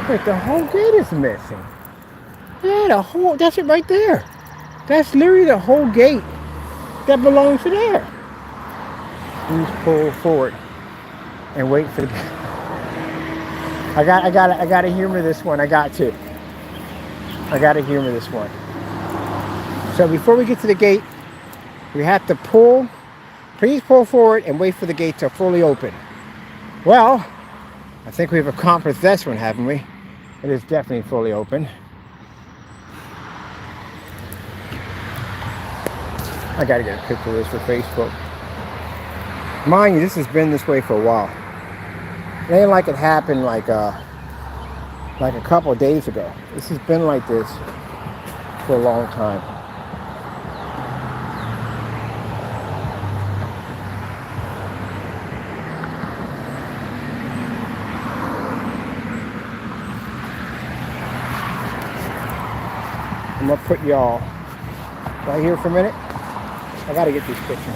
Wait, the whole gate is missing. Yeah, the whole, that's it right there. That's literally the whole gate that belongs to there. Please pull forward and wait for the, I gotta humor this one. I gotta humor this one. So before we get to the gate, we have to pull, please pull forward and wait for the gate to fully open. Well, I think we've accomplished this one, haven't we? It is definitely fully open. I gotta get a picture of this for Facebook. Mind you, this has been this way for a while. It ain't like it happened like a couple of days ago. This has been like this for a long time. I'm gonna put y'all right here for a minute. I gotta get these pictures.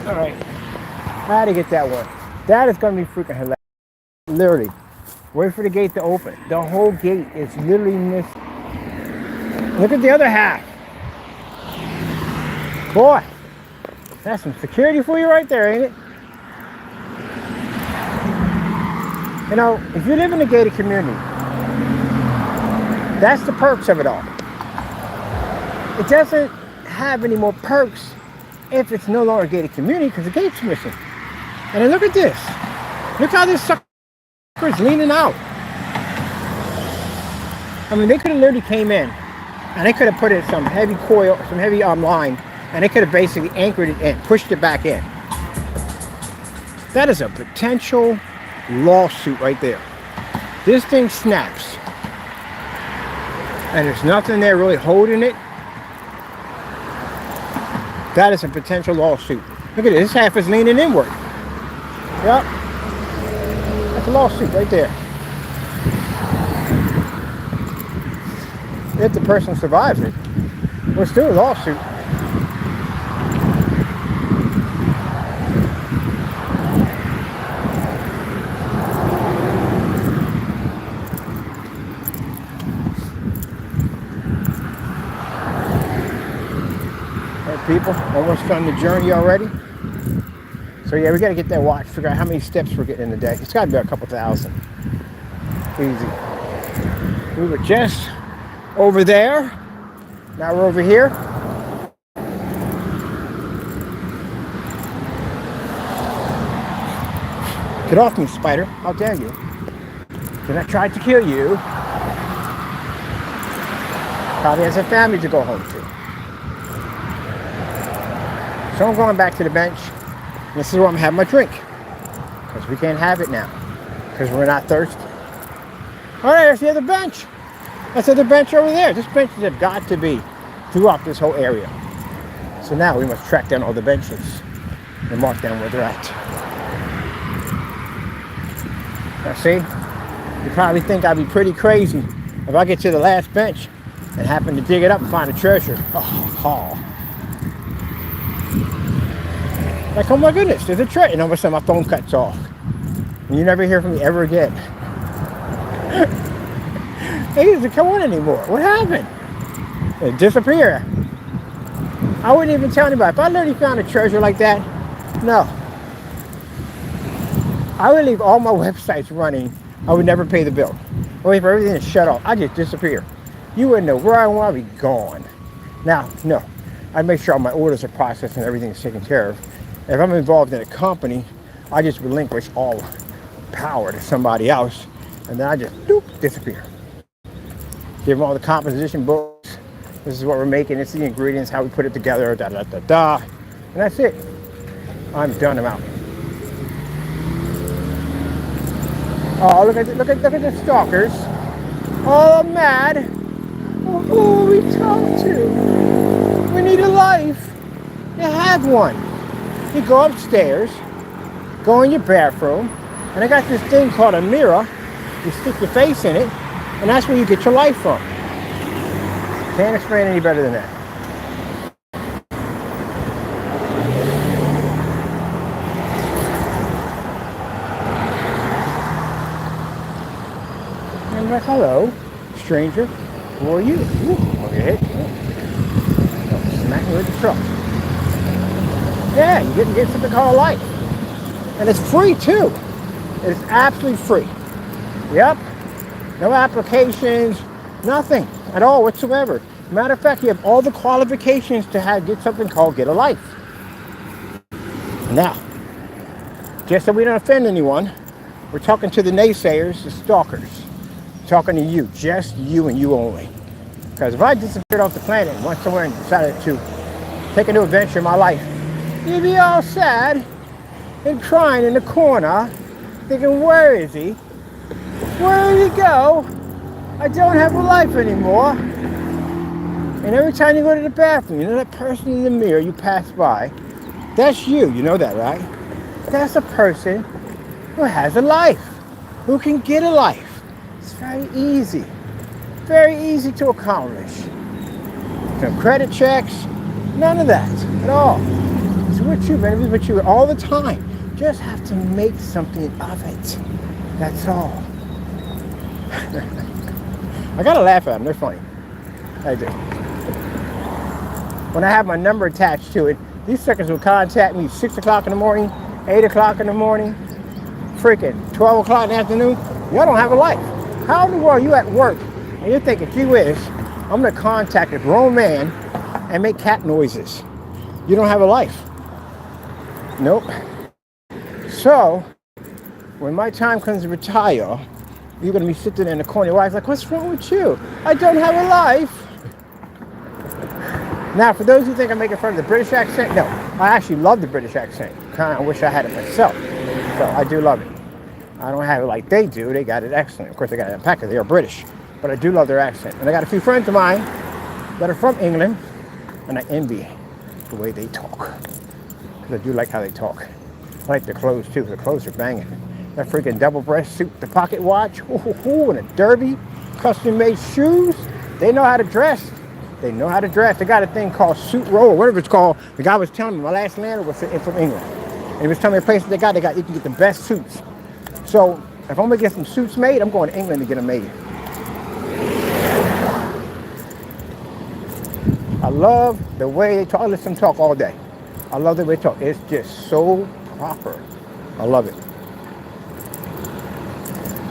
All right, I had to get that one. That is gonna be freaking hilarious. Literally, wait for the gate to open. The whole gate is literally missing. Look at the other half. Boy, that's some security for you right there, ain't it? You know, if you live in a gated community, that's the perks of it all. It doesn't have any more perks if it's no longer a gated community because the gate's missing. And then look at this. Look how this sucker is leaning out. I mean, they could have literally came in and they could have put in some heavy coil, some heavy line, and they could have basically anchored it in, pushed it back in. That is a potential lawsuit right there. This thing snaps. And there's nothing there really holding it. That is a potential lawsuit. Look at this half is leaning inward. Yep. That's a lawsuit right there. if the person survives it. We're still a lawsuit. People, almost done the journey already. So yeah, we got to get that watch, figure out how many steps we're getting in a day. It's got to be a couple thousand. Easy. We were just over there. Now we're over here. Get off me, spider. How dare you? Then I tried to kill you. Probably has a family to go home to. So I'm going back to the bench. This is where I'm having my drink. Because we can't have it now. Because we're not thirsty. All right, there's the other bench. That's the other bench over there. This benches have got to be throughout this whole area. So now we must track down all the benches and mark down where they're at. Now see, you probably think I'd be pretty crazy if I get to the last bench and happen to dig it up and find a treasure. Oh. Like, oh my goodness, there's a treasure. And all of a sudden my phone cuts off. And you never hear from me ever again. It doesn't come on anymore. What happened? It disappeared. I wouldn't even tell anybody. If I literally found a treasure like that, no. I would leave all my websites running. I would never pay the bill. I wait for everything to shut off. I just disappear. You wouldn't know where I want to be gone. Now, no. I make sure all my orders are processed and everything is taken care of. If I'm involved in a company, I just relinquish all power to somebody else, and then I just disappear. Give them all the composition books. This is what we're making. It's the ingredients, how we put it together, and that's it. I'm done. I'm out. Oh, look at the stalkers. Oh, I'm mad. Oh, who we talk to? We need a life. You have one. You go upstairs, go in your bathroom, and I got this thing called a mirror. You stick your face in it, and that's where you get your life from. Can't explain any better than that. I'm like, hello, stranger. Who are you? Ooh, okay. Smack me with the truck. Yeah, you get something called life. And it's free too. It's absolutely free. Yep. No applications, nothing at all whatsoever. Matter of fact, you have all the qualifications to get something called Get a Life. Now, just so we don't offend anyone, we're talking to the naysayers, the stalkers. Talking to you, just you and you only. Because if I disappeared off the planet and went somewhere and decided to take a new adventure in my life, you'd be all sad and crying in the corner, thinking, where is he? Where did he go? I don't have a life anymore. And every time you go to the bathroom, you know that person in the mirror you pass by? That's you know that, right? That's a person who has a life, who can get a life. It's very easy to accomplish. No credit checks, none of that at all. It's with you, man. It's with you all the time. Just have to make something of it. That's all. I gotta laugh at them. They're funny. I do. When I have my number attached to it, these suckers will contact me 6 o'clock in the morning, 8 o'clock in the morning, freaking 12 o'clock in the afternoon. Y'all don't have a life. How in the world are you at work and you're thinking, gee whiz, I'm gonna contact a grown man and make cat noises? You don't have a life. Nope. So, when my time comes to retire, you're gonna be sitting in the corner. Your wife's like, what's wrong with you? I don't have a life. Now, for those who think I'm making fun of the British accent, no. I actually love the British accent. Kind of wish I had it myself. So, I do love it. I don't have it like they do. They got it excellent. Of course, they got it in Packer. They are British. But I do love their accent. And I got a few friends of mine that are from England, and I envy the way they talk. Because I do like how they talk. I like their clothes, too. The clothes are banging. That freaking double-breast suit, the pocket watch, and a derby, custom-made shoes. They know how to dress. They know how to dress. They got a thing called suit roll, whatever it's called. The guy was telling me, my last landlord was from England. And he was telling me a place they got, you can get the best suits. So if I'm gonna get some suits made, I'm going to England to get them made. I love the way they talk. I listen to them talk all day. I love the way they talk. It's just so proper. I love it.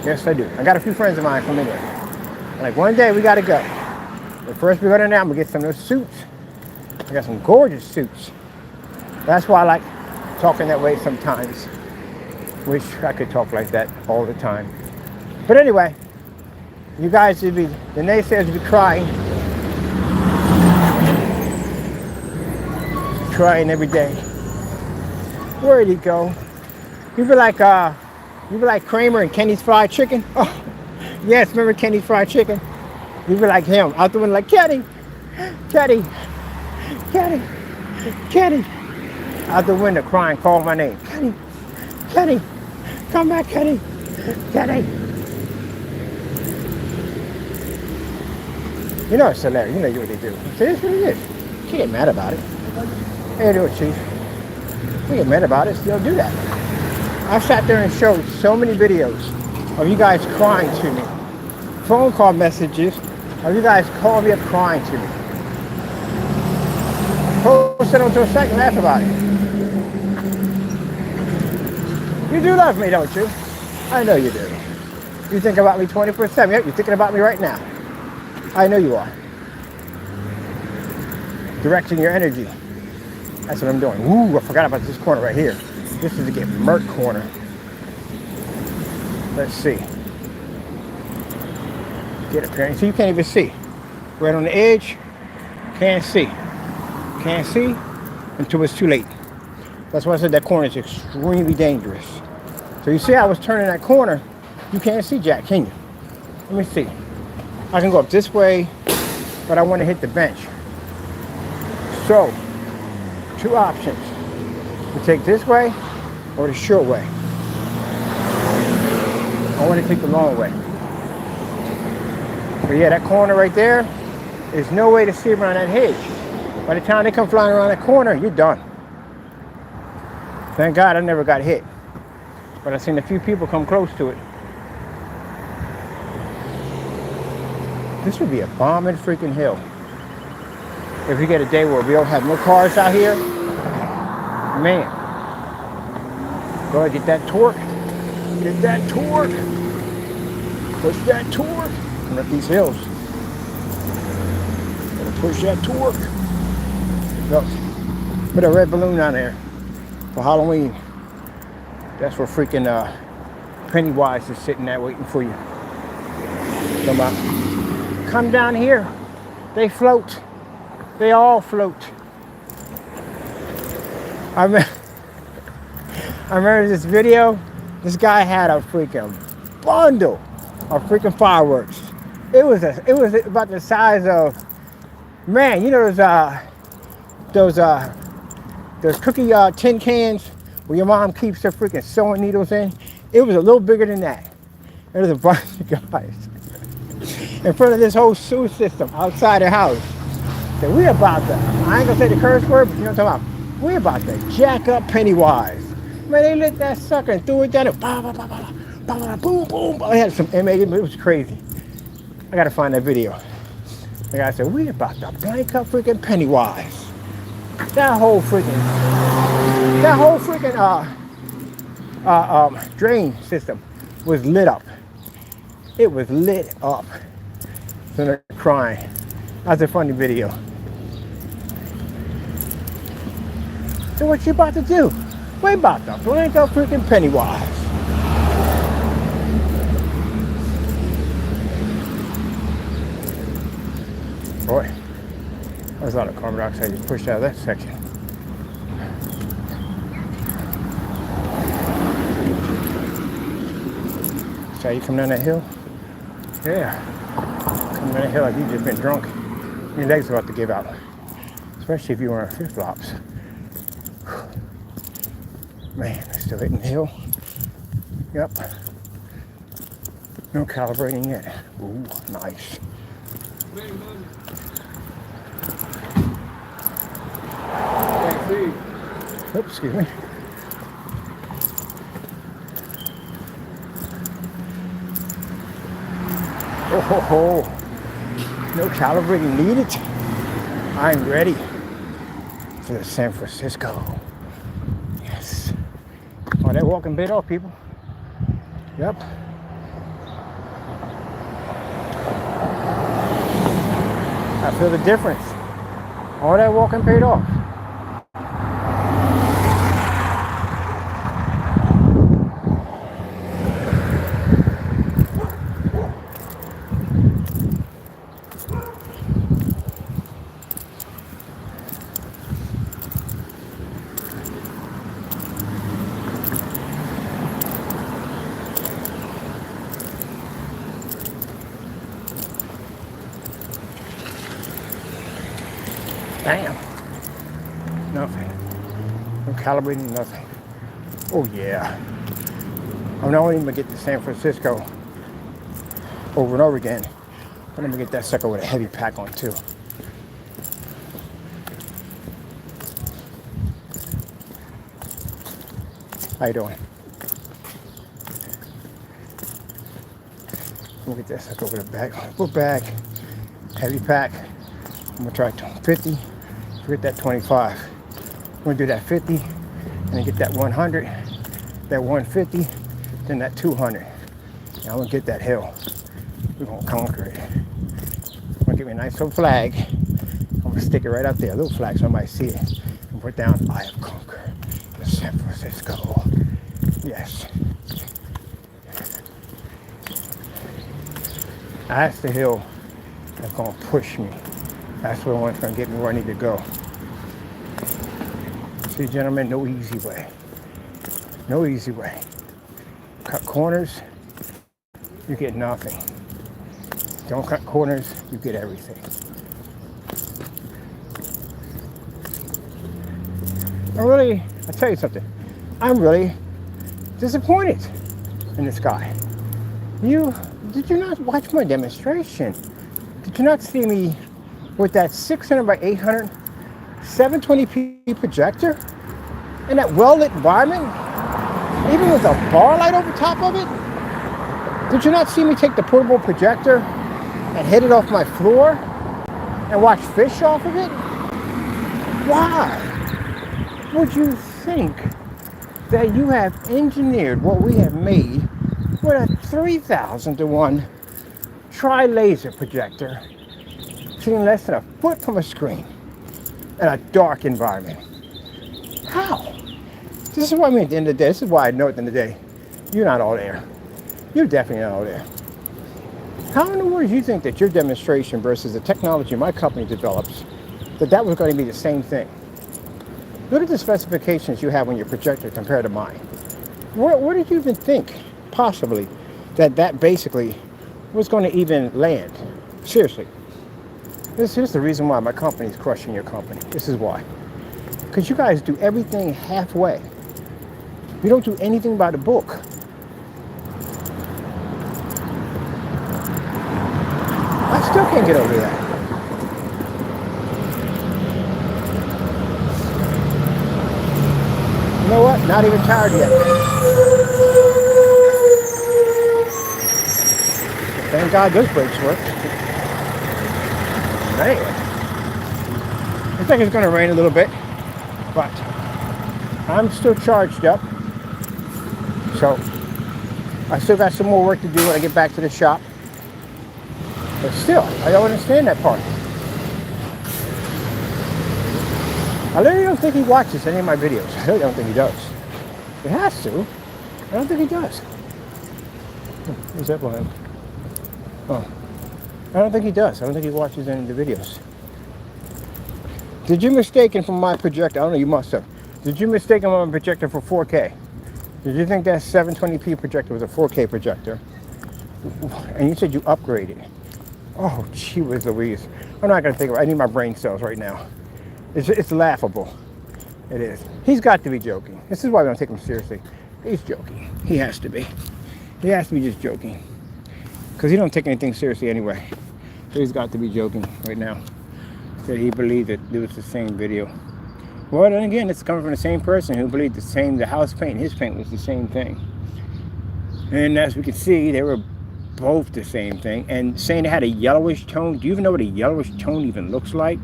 Yes, I do. I got a few friends of mine from England. Like, one day we gotta go. But first we go there now, I'm gonna get some of those suits. I got some gorgeous suits. That's why I like talking that way sometimes. Wish I could talk like that all the time. But anyway, you guys would be, the naysayers would be crying. Crying every day. Where'd he go? You'd be like Kramer and Kenny's Fried Chicken. Oh, yes, remember Kenny's Fried Chicken? You'd be like him, out the window like, Kenny, Kenny, Kenny, Kenny. Out the window crying, calling my name. Kenny, Kenny, come back, Kenny, Kenny. You know it's hilarious. You know what they do. It is what it is. You can't get mad about it. Hey, do it, Chief. We get mad about it. Still do that. I've sat there and showed so many videos of you guys crying to me. Phone call messages of you guys calling me up crying to me. Post it onto a second, laugh about it. You do love me, don't you? I know you do. You think about me 24/7. Yep, you're thinking about me right now. I know you are. Directing your energy. That's what I'm doing. Ooh, I forgot about this corner right here. This is the get murk corner. Let's see. Get up here. So you can't even see. Right on the edge. Can't see. Can't see until it's too late. That's why I said that corner is extremely dangerous. So you see I was turning that corner. You can't see Jack, can you? Let me see. I can go up this way, but I want to hit the bench. So, two options. You take this way or the short way. I want to take the long way. But yeah, that corner right there, there's no way to see around that hedge. By the time they come flying around that corner, you're done. Thank God I never got hit. But I've seen a few people come close to it. This would be a bombing freaking hill. If we get a day where we don't have no cars out here, man. Go ahead, get that torque. Get that torque. Push that torque. Coming up these hills. Gotta push that torque. Look, put a red balloon on there for Halloween. That's where freaking Pennywise is sitting there waiting for you. Come down here. They float. They all float. I remember this video. This guy had a freaking bundle of freaking fireworks. It was about the size of, man, you know those cookie tin cans where your mom keeps her freaking sewing needles in. It was a little bigger than that. There was a bunch of guys in front of this whole sewer system outside the house. So we about to, I ain't gonna say the curse word, but you know what I'm talking about. We about to jack up Pennywise. Man, they lit that sucker and threw it down and bah, bah, bah, bah, bah, bah, boom, boom. I had some M8, but it was crazy. I gotta find that video. The guy said, we about to blank up freaking Pennywise. That whole freaking drain system was lit up. It was lit up. So they're crying. That's a funny video. So what you about to do? We about to blank up freaking Pennywise. Boy, there's a lot of carbon dioxide you pushed out of that section. So you come down that hill? Yeah. Come down that hill like you just been drunk. Your legs are about to give out. Especially if you're wearing flip-flops. Man, they're still hitting the hill. Yep. No calibrating yet. Ooh, nice. Oops, excuse me. Oh ho ho. No calibrating needed. I'm ready for the San Francisco. Yes. Oh, that walking paid off, people. Yep. I feel the difference. All that walking paid off. Damn. Nothing. No calibrating, nothing. Oh yeah. I'm not only gonna get to San Francisco over and over again, but I'm gonna get that sucker with a heavy pack on too. How you doing? I'm gonna get that sucker with a bag, book bag, heavy pack. I'm gonna try 50. Forget that 25. I'm gonna do that 50, and then get that 100, that 150, then that 200. Now I'm gonna get that hill. We're gonna conquer it. I'm gonna get me a nice little flag. I'm gonna stick it right up there, a little flag so somebody see it. And put down, I have conquered the San Francisco. Yes. That's the hill that's gonna push me. That's the one that's gonna get me where I need to go. See, gentlemen, no easy way. No easy way. Cut corners, you get nothing. Don't cut corners, you get everything. I'll tell you something. I'm really disappointed in this guy. Did you not watch my demonstration? Did you not see me with that 600 by 800 720p projector in that well-lit environment, even with a bar light over top of it? Did you not see me take the portable projector and hit it off my floor and watch fish off of it? Why would you think that you have engineered what we have made with a 3,000 to 1 tri-laser projector sitting less than a foot from a screen in a dark environment? How? This is what I mean at the end of the day. This is why I know at the end of the day, you're not all there. You're definitely not all there. How in the world do you think that your demonstration versus the technology my company develops, that was going to be the same thing? Look at the specifications you have on your projector compared to mine. Where did you even think, possibly, that basically was going to even land? Seriously. This is the reason why my company is crushing your company. This is why. Because you guys do everything halfway. You don't do anything by the book. I still can't get over that. You know what? Not even tired yet. Thank God those brakes work. Man. Looks like it's going to rain a little bit, but I'm still charged up. So I still got some more work to do when I get back to the shop. But still, I don't understand that part. I literally don't think he watches any of my videos. I really don't think he does. He has to. I don't think he does. Who's that behind? Oh. I don't think he does. I don't think he watches any of the videos. Did you mistaken from my projector? I don't know, you must have. Did you mistaken my projector for 4K? Did you think that 720p projector was a 4K projector? And you said you upgraded. Oh, gee whiz Louise. I'm not going to think about it. I need my brain cells right now. It's laughable. It is. He's got to be joking. This is why we don't take him seriously. He's joking. He has to be. He has to be just joking. Because he don't take anything seriously anyway. So he's got to be joking right now. That he believed that it was the same video. Well, then again, it's coming from the same person who believed the house paint and his paint was the same thing. And as we can see, they were both the same thing. And saying it had a yellowish tone, do you even know what a yellowish tone even looks like?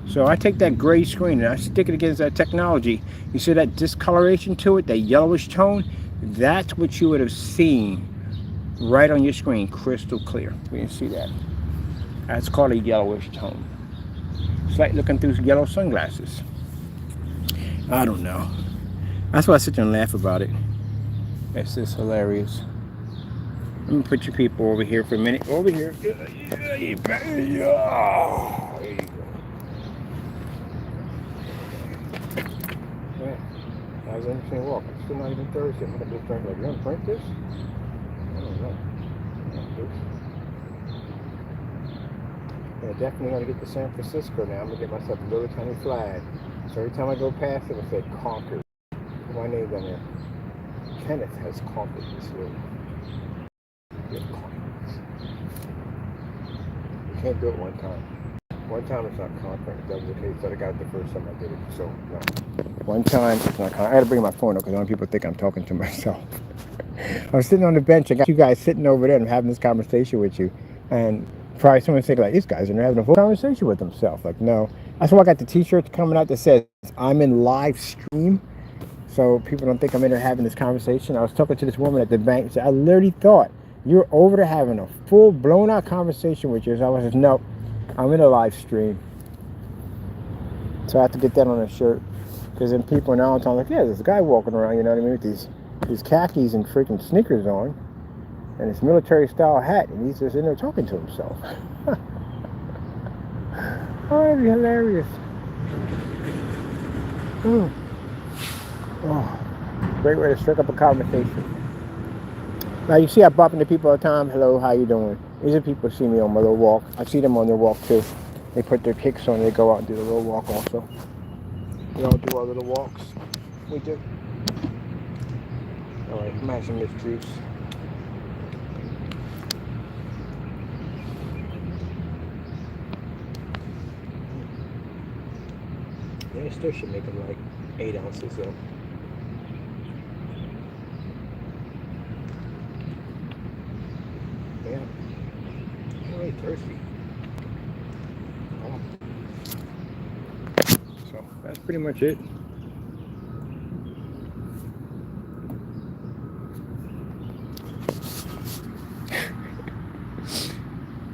So I take that gray screen and I stick it against that technology. You see that discoloration to it, that yellowish tone? That's what you would have seen right on your screen, crystal clear. We can see that. That's called a yellowish tone. It's like looking through yellow sunglasses. I don't know. That's why I sit there and laugh about it. It's just hilarious. Let me put your people over here for a minute. Over here. There you go. Yeah. That was an interesting walk. It's still not even Thursday. I'm going to just drink like, you want to drink this? I don't know. Yeah, definitely going to get to San Francisco now. I'm going to get myself a little tiny flag. So every time I go past it, I say Concord. Put my name down there. Kenneth has conquered this road. You can't do it one time. One time it's not conquering. That was the case that I got it the first time I did it. So, no. One time it's not conquering. I got to bring my phone up because I don't want people to think I'm talking to myself. I was sitting on the bench. I got you guys sitting over there and I'm having this conversation with you. And probably someone say like, these guys are having a full conversation with themselves. Like, no. That's why I got the t-shirt coming out that says, I'm in live stream. So people don't think I'm in there having this conversation. I was talking to this woman at the bank. I literally thought you were over there having a full blown out conversation with you. So I was just, no, I'm in a live stream. So I have to get that on a shirt. Because then people now are like, yeah, there's a guy walking around, you know what I mean, with these khakis and freaking sneakers on. And his military style hat. And he's just in there talking to himself. Oh, that'd be hilarious. Oh, great way to strike up a conversation. Now you see I bump into people all the time. Hello, how you doing? These are people who see me on my little walk. I see them on their walk too. They put their kicks on, they go out and do the little walk also. We all do our little walks. We do. Alright, imagine this juice. They still should make them like 8 ounces though. Yeah. I'm really thirsty. Oh. So that's pretty much it.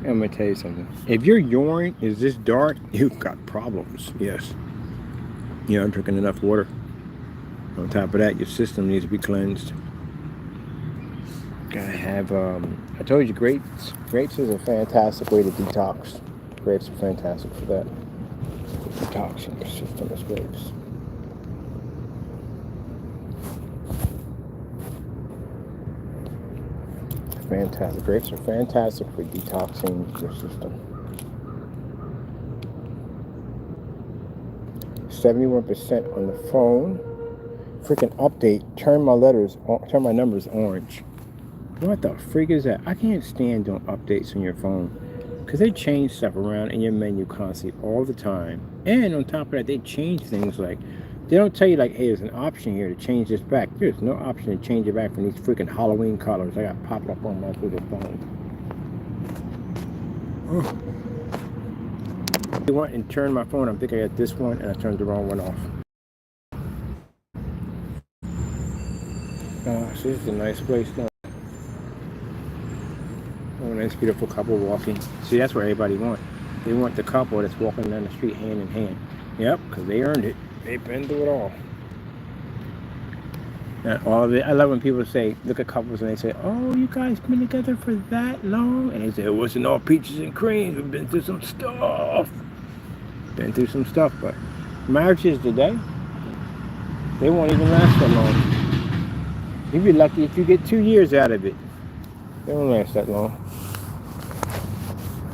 I'm gonna tell you something. If your urine is this dark, you've got problems. Yes. You're not drinking enough water. On top of that, your system needs to be cleansed. Gotta have, I told you grapes. Grapes is a fantastic way to detox. Grapes are fantastic for that. Detoxing your system is grapes. Fantastic. Grapes are fantastic for detoxing your system. 71% on the phone. Freaking update. Turn my numbers orange. What the freak is that? I can't stand doing updates on your phone because they change stuff around in your menu constantly all the time. And on top of that, they change things like they don't tell you like, hey, there's an option here to change this back. There's no option to change it back from these freaking Halloween colors I got popped up on my little phone. Oh. I went and turned my phone. I think I got this one and I turned the wrong one off. So this is a nice place now. Oh, nice beautiful couple walking. See, that's what everybody wants. They want the couple that's walking down the street hand in hand. Yep, because they earned it. They've been through it all. And all of it. I love when people say, look at couples and they say, oh, you guys been together for that long? And they say, it wasn't all peaches and cream. We've been through some stuff. Been through some stuff, but marriages today, they won't even last that long. You'd be lucky if you get 2 years out of it. They won't last that long.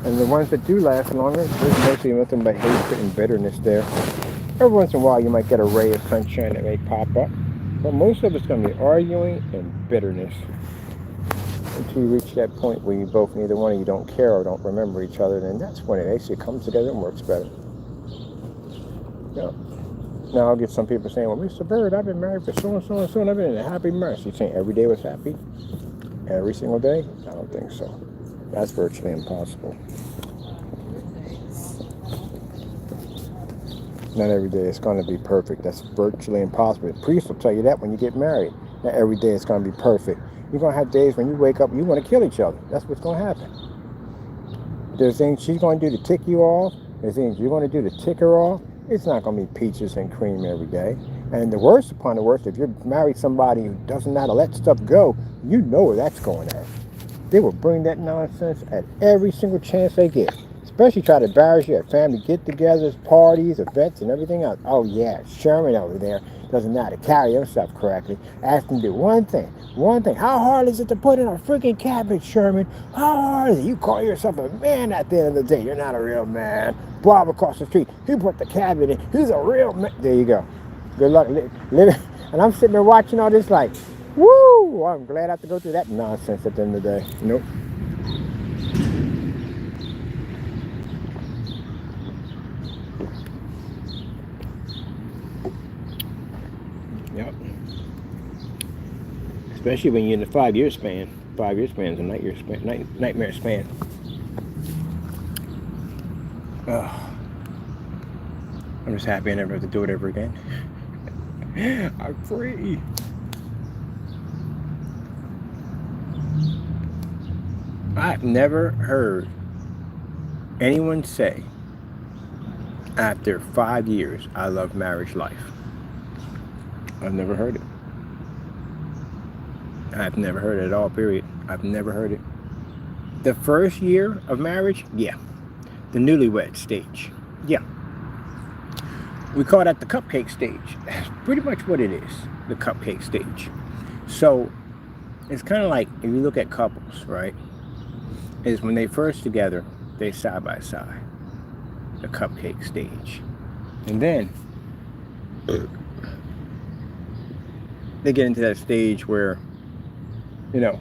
And the ones that do last longer, there's mostly nothing but hatred and bitterness there. Every once in a while you might get a ray of sunshine that may pop up. But most of it's going to be arguing and bitterness. until you reach that point where you both, neither one of you don't care or don't remember each other, then that's when it actually comes together and works better. Yeah. Now I'll get some people saying, well, Mr. Bird, I've been married for so and so and so, and I've been in a happy marriage. You saying every day was happy? Every single day? I don't think so. That's virtually impossible. Not every day it's going to be perfect. That's virtually impossible. The priest will tell you that when you get married. Not every day it's going to be perfect. You're going to have days when you wake up and you want to kill each other. That's what's going to happen. There's things she's going to do to tick you off. There's things you're going to do to tick her off. It's not going to be peaches and cream every day. And the worst upon the worst, if you're married somebody who doesn't know how to let stuff go, you know where that's going at. They will bring that nonsense at every single chance they get. Especially try to embarrass you at family get-togethers, parties, events, and everything else. Oh yeah, Sherman over there doesn't know how to carry himself correctly. Ask him to do one thing. How hard is it to put in a freaking cabinet, Sherman? How hard is it? You call yourself a man at the end of the day. You're not a real man. Bob across the street, he put the cabinet in. He's a real man. There you go. Good luck living. And I'm sitting there watching all this like, woo! I'm glad I have to go through that nonsense at the end of the day. Nope. Yep. Especially when you're in the 5-year span. 5-year span is a nightmare span. I'm just happy I never have to do it ever again. I'm free. I've never heard anyone say after 5 years, I love marriage life. I've never heard it. I've never heard it at all, period. I've never heard it. The first year of marriage, yeah. The newlywed stage, yeah. We call that the cupcake stage. That's pretty much what it is, the cupcake stage. So it's kind of like if you look at couples, right? Is when they first together, they side by side, the cupcake stage. And then they get into that stage where, you know,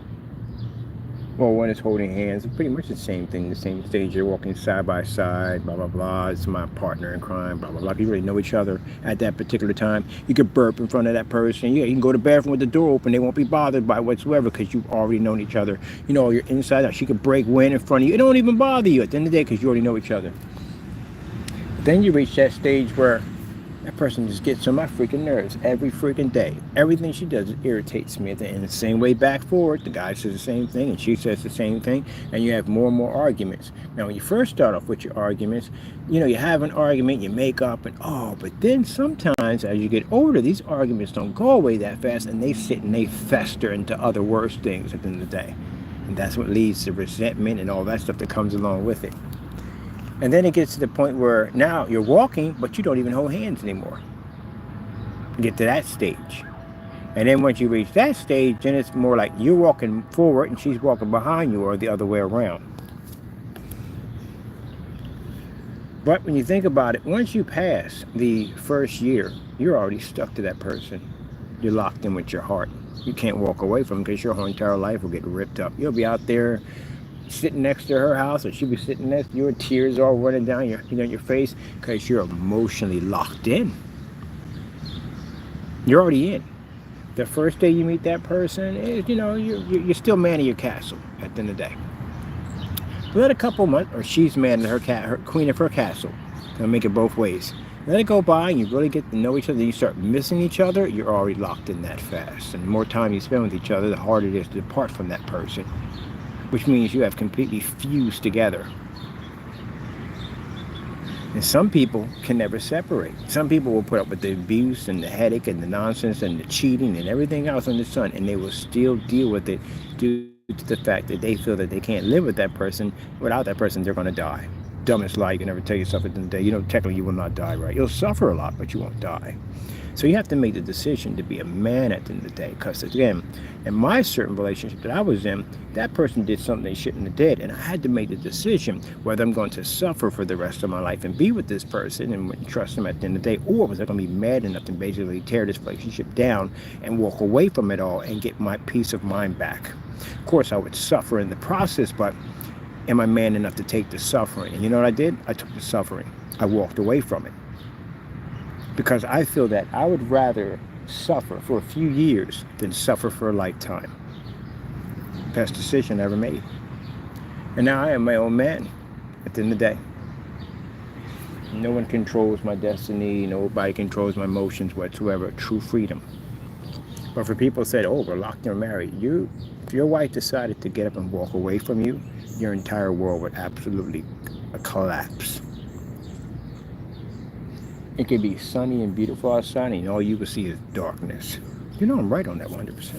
well, one is holding hands, it's pretty much the same thing, the same stage. You're walking side by side, blah, blah, blah. It's my partner in crime, blah, blah, blah. You really know each other at that particular time. You can burp in front of that person. Yeah, you can go to the bathroom with the door open. They won't be bothered by whatsoever because you've already known each other. You know, you're inside out. She could break wind in front of you. It don't even bother you at the end of the day because you already know each other. Then you reach that stage where that person just gets on my freaking nerves every freaking day. Everything she does irritates me. And the same way back forward, the guy says the same thing and she says the same thing, and you have more and more arguments. Now, when you first start off with your arguments, you know, you have an argument, you make up, and but then sometimes as you get older, these arguments don't go away that fast, and they sit and they fester into other worse things at the end of the day. And that's what leads to resentment and all that stuff that comes along with it. And then it gets to the point where now you're walking, but you don't even hold hands anymore. You get to that stage. And then once you reach that stage, then it's more like you're walking forward and she's walking behind you, or the other way around. But when you think about it, once you pass the first year, you're already stuck to that person. You're locked in with your heart. You can't walk away from them because your whole entire life will get ripped up. You'll be out there sitting next to her house, or she'll be sitting next to you, and tears all running down your face because you're emotionally locked in. You're already in. The first day you meet that person, you're still man of your castle at the end of the day. Let a couple months, or she's man of her queen of her castle. Gonna make it both ways. Let it go by, and you really get to know each other. You start missing each other. You're already locked in that fast. And the more time you spend with each other, the harder it is to depart from that person. Which means you have completely fused together. And some people can never separate. Some people will put up with the abuse and the headache and the nonsense and the cheating and everything else on the sun, and they will still deal with it due to the fact that they feel that they can't live with that person. Without that person, they're going to die. Dumbest lie you can ever tell yourself at the end of the day. Technically you will not die, right? You'll suffer a lot, but you won't die. So you have to make the decision to be a man at the end of the day. Because again, in my certain relationship that I was in, that person did something they shouldn't have did. And I had to make the decision whether I'm going to suffer for the rest of my life and be with this person and trust them at the end of the day, or was I going to be mad enough to basically tear this relationship down and walk away from it all and get my peace of mind back. Of course, I would suffer in the process, but am I man enough to take the suffering? And you know what I did? I took the suffering. I walked away from it. Because I feel that I would rather suffer for a few years than suffer for a lifetime. Best decision I ever made. And now I am my own man at the end of the day. No one controls my destiny. Nobody controls my emotions whatsoever. True freedom. But for people who said, oh, we're locked in or married, if your wife decided to get up and walk away from you, your entire world would absolutely collapse. It could be sunny and beautiful outside, and all you will see is darkness. I'm right on that 100%.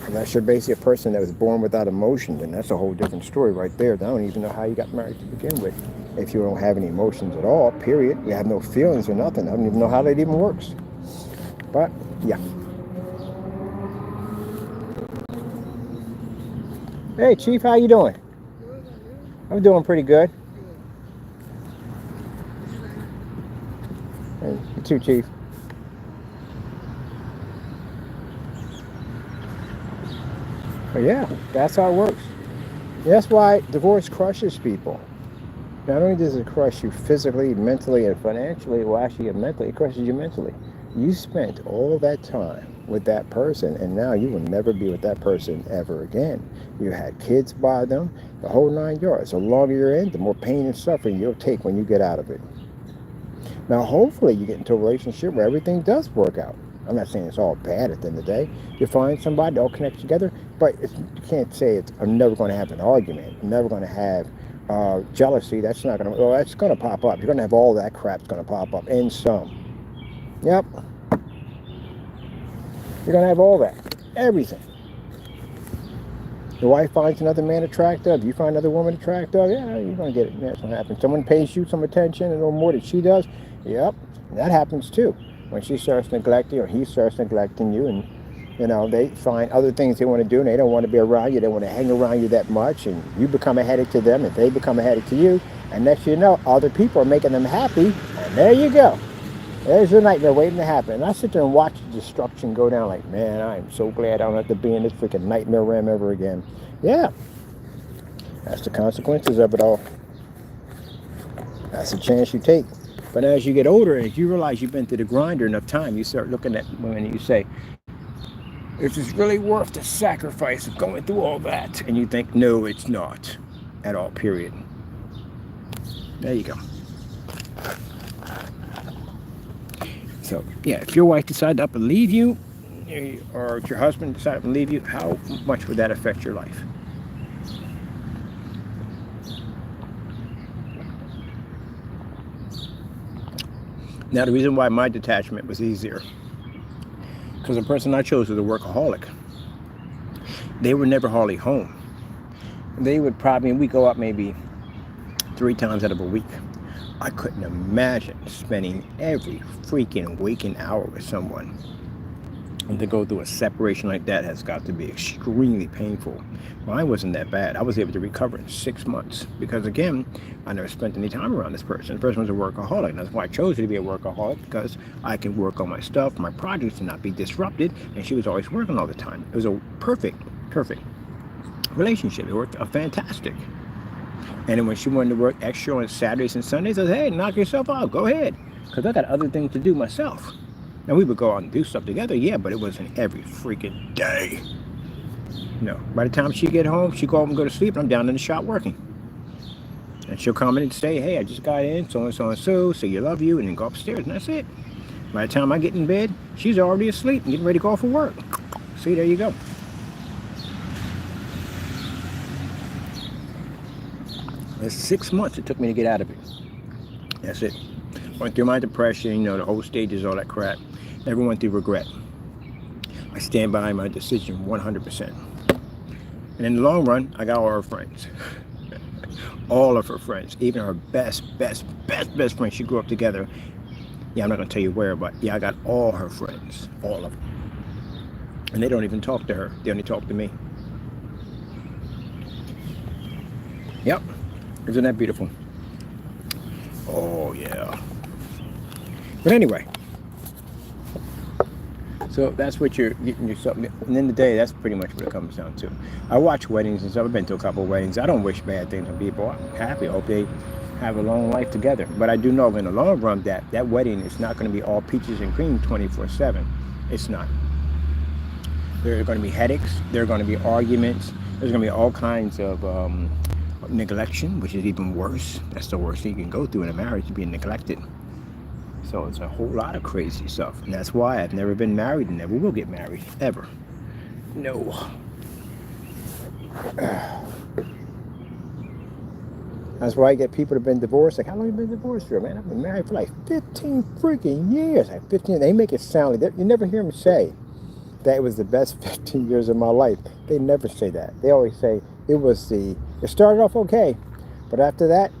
Unless you're basically a person that was born without emotions, and that's a whole different story right there. I don't even know how you got married to begin with. If you don't have any emotions at all, period. You have no feelings or nothing. I don't even know how that even works. But, yeah. Hey, Chief, how you doing? I'm doing pretty good. Hey, you too, Chief. But yeah, that's how it works. That's why divorce crushes people. Not only does it crush you physically, mentally, and financially, well, actually, mentally, it crushes you mentally. You spent all that time with that person, and now you will never be with that person ever again. You had kids by them, the whole 9 yards. The longer you're in, the more pain and suffering you'll take when you get out of it. Now, hopefully, you get into a relationship where everything does work out. I'm not saying it's all bad at the end of the day. You find somebody, they all connect together, but you can't say I'm never going to have an argument. I'm never going to have jealousy. That's not going to, well, that's going to pop up. You're going to have all that crap's going to pop up, and some. Yep. You're going to have all that. Everything. Your wife finds another man attractive. You find another woman attractive. Yeah, you're going to get it. That's going to happen. Someone pays you some attention and a little more than she does. Yep. And that happens too. When she starts neglecting or he starts neglecting you, and they find other things they want to do, and they don't want to be around you. They want to hang around you that much, and you become a headache to them, and they become a headache to you. And next you know, other people are making them happy, and there you go. There's a nightmare waiting to happen. And I sit there and watch the destruction go down like, man, I'm so glad I don't have to be in this freaking nightmare realm ever again. Yeah. That's the consequences of it all. That's a chance you take. But as you get older, as you realize you've been through the grinder enough time, you start looking at women and you say, is this really worth the sacrifice of going through all that? And you think, no, it's not at all, period. There you go. So, yeah, if your wife decided to up and leave you, or if your husband decided to leave you, how much would that affect your life? Now, the reason why my detachment was easier, because the person I chose was a workaholic. They were never hardly home. They would probably, we go out maybe 3 times out of a week. I couldn't imagine spending every freaking waking hour with someone. And to go through a separation like that has got to be extremely painful. Mine wasn't that bad. I was able to recover in 6 months because, again, I never spent any time around this person. The person was a workaholic. And that's why I chose her to be a workaholic, because I can work on my stuff, my projects, and not be disrupted. And she was always working all the time. It was a perfect relationship. It worked fantastic. And then when she wanted to work extra on Saturdays and Sundays, I said, hey, knock yourself out. Go ahead. Because I got other things to do myself. And we would go out and do stuff together, yeah, but it wasn't every freaking day. By the time she get home, she go home and go to sleep, and I'm down in the shop working. And she'll come in and say, hey, I just got in, so and so and so, say you love you, and then go upstairs, and that's it. By the time I get in bed, she's already asleep and getting ready to go for work. See, there you go. That's 6 months it took me to get out of it. That's it. Went through my depression, the whole stages, all that crap. Never went through regret. I stand by my decision 100%. And in the long run, I got all her friends. All of her friends, even her best friend. She grew up together. Yeah, I'm not going to tell you where, but yeah, I got all her friends, all of them. And they don't even talk to her. They only talk to me. Yep. Isn't that beautiful? Oh, yeah. But anyway, so that's what you're getting yourself. And in the day, that's pretty much what it comes down to. I watch weddings and stuff. I've been to a couple of weddings. I don't wish bad things on people. I'm happy. I hope they have a long life together. But I do know in the long run that wedding is not going to be all peaches and cream 24/7. It's not. There are going to be headaches. There are going to be arguments. There's going to be all kinds of neglection, which is even worse. That's the worst thing you can go through in a marriage, being neglected. So it's a whole lot of crazy stuff. And that's why I've never been married and never will get married, ever. No. That's why I get people that have been divorced. Like, how long have you been divorced for? Man, I've been married for like 15 freaking years. Like 15, they make it sound like, you never hear them say that it was the best 15 years of my life. They never say that. They always say it started off okay, but after that,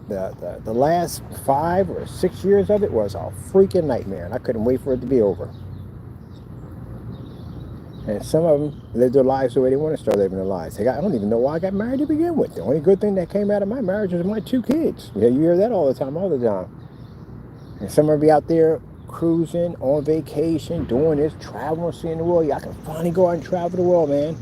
the last 5 or 6 years of it was a freaking nightmare, and I couldn't wait for it to be over. And some of them lived their lives the way they want to start living their lives. I don't even know why I got married to begin with. The only good thing that came out of my marriage was my 2 kids. Yeah, you hear that all the time. And some will be out there cruising, on vacation, doing this, traveling, seeing the world. Yeah, I can finally go out and travel the world, man.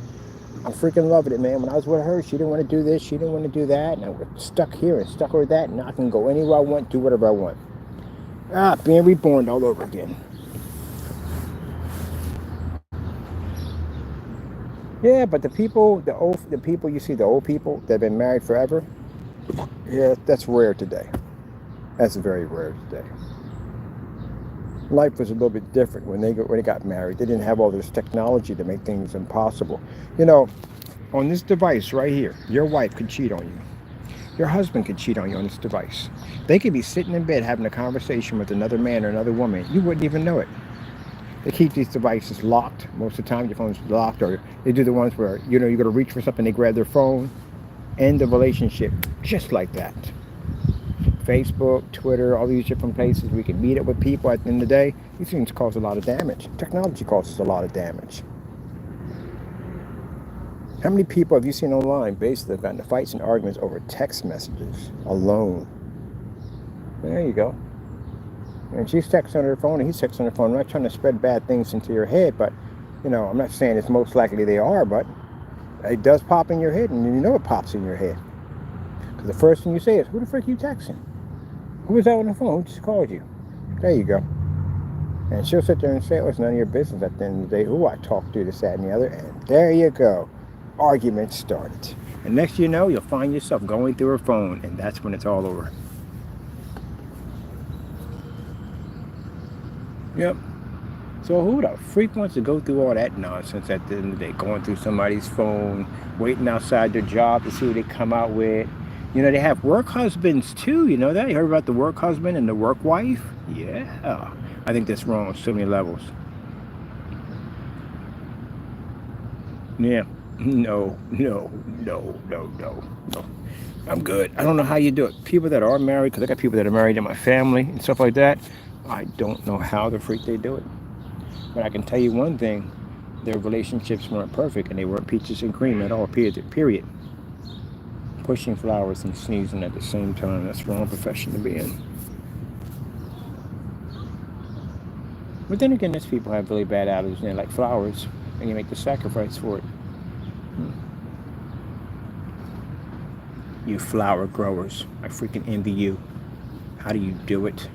I'm freaking loving it, man. When I was with her, she didn't want to do this, she didn't want to do that, and I was stuck here and stuck with that, and now I can go anywhere I want, do whatever I want. Being reborn all over again. Yeah, but the people you see, the old people that have been married forever, yeah, that's rare today. That's very rare today. Life was a little bit different when they got married. They didn't have all this technology to make things impossible. You know, on this device right here, your wife could cheat on you. Your husband could cheat on you on this device. They could be sitting in bed having a conversation with another man or another woman. You wouldn't even know it. They keep these devices locked. Most of the time your phone's locked, or they do the ones where, you go to reach for something, they grab their phone. End the relationship just like that. Facebook, Twitter, all these different places we can meet up with people. At the end of the day, these things cause a lot of damage. Technology causes a lot of damage. How many people have you seen online basically have gotten into fights and arguments over text messages alone? There you go. And she's texting on her phone and he's texting on her phone. I'm not trying to spread bad things into your head, but I'm not saying it's most likely they are, but it does pop in your head, and you know it pops in your head. Because the first thing you say is, who the frick are you texting? Who was that on the phone? Who just called you? There you go. And she'll sit there and say, oh, it's none of your business at the end of the day who I talked to, this, that, and the other. And there you go. Argument started. And next you know, you'll find yourself going through her phone, and that's when it's all over. Yep. So who the freak wants to go through all that nonsense at the end of the day? Going through somebody's phone, waiting outside their job to see what they come out with. They have work husbands too, you know that? You heard about the work husband and the work wife? Yeah. I think that's wrong on so many levels. Yeah. No. I'm good. I don't know how you do it. People that are married, because I got people that are married in my family and stuff like that, I don't know how the freak they do it. But I can tell you one thing, their relationships weren't perfect, and they weren't peaches and cream at all, period. Pushing flowers and sneezing at the same time, that's the wrong profession to be in. But then again, these people have really bad attitudes, and they like flowers, and you make the sacrifice for it. You flower growers, I freaking envy you. How do you do it?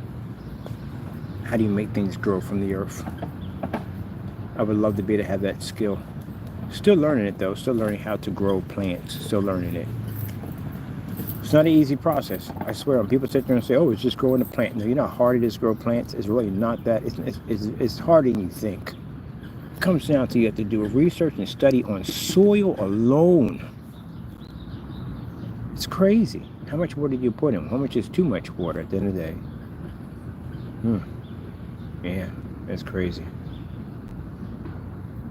How do you make things grow from the earth? I would love to be able to have that skill. Still learning it though, still learning how to grow plants, still learning it. It's not an easy process. I swear, when people sit there and say, oh, it's just growing a plant. No, you know how hard it is to grow plants? It's really not that. It's harder than you think. It comes down to you have to do a research and study on soil alone. It's crazy. How much water do you put in? How much is too much water at the end of the day? Yeah, that's crazy.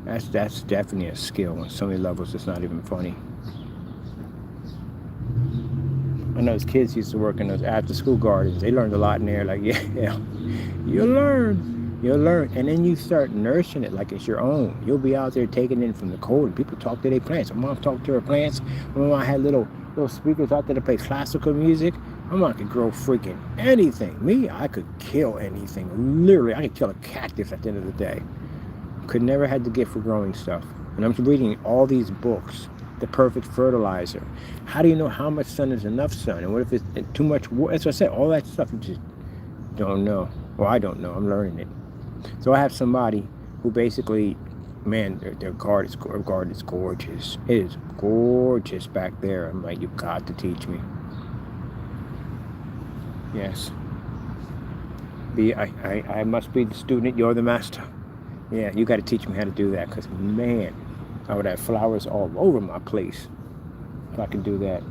That's definitely a skill on so many levels. It's not even funny. I know as kids used to work in those after-school gardens. They learned a lot in there. Like, yeah, You'll learn. You'll learn. And then you start nursing it like it's your own. You'll be out there taking in from the cold. And people talk to their plants. My mom talked to her plants. My mom had little speakers out there to play classical music. My mom could grow freaking anything. Me, I could kill anything. Literally, I could kill a cactus at the end of the day. Could never had the gift for growing stuff. And I'm reading all these books. The perfect fertilizer. How do you know how much sun is enough sun? And what if it's too much water? That's what I said. All that stuff you just don't know. Well, I don't know. I'm learning it. So I have somebody who basically, man, their garden is gorgeous. It is gorgeous back there. I'm like, you've got to teach me. Yes. I must be the student. You're the master. Yeah, you got to teach me how to do that. Because, man, I would have flowers all over my place if I could do that.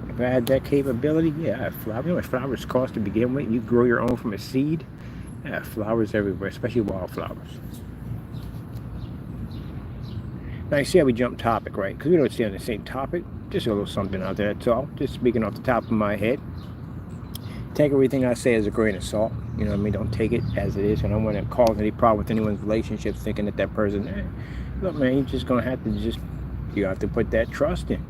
If I had that capability, yeah, I have flowers. You know how much flowers cost to begin with? You grow your own from a seed. I have flowers everywhere, especially wildflowers. Now you see how we jump topic, right? Because we don't stay on the same topic. Just a little something out there, that's all. Just speaking off the top of my head. Take everything I say as a grain of salt. You know what I mean? Don't take it as it is. I don't want to cause any problem with anyone's relationships thinking that person, look, man, you're just going to have to you have to put that trust in.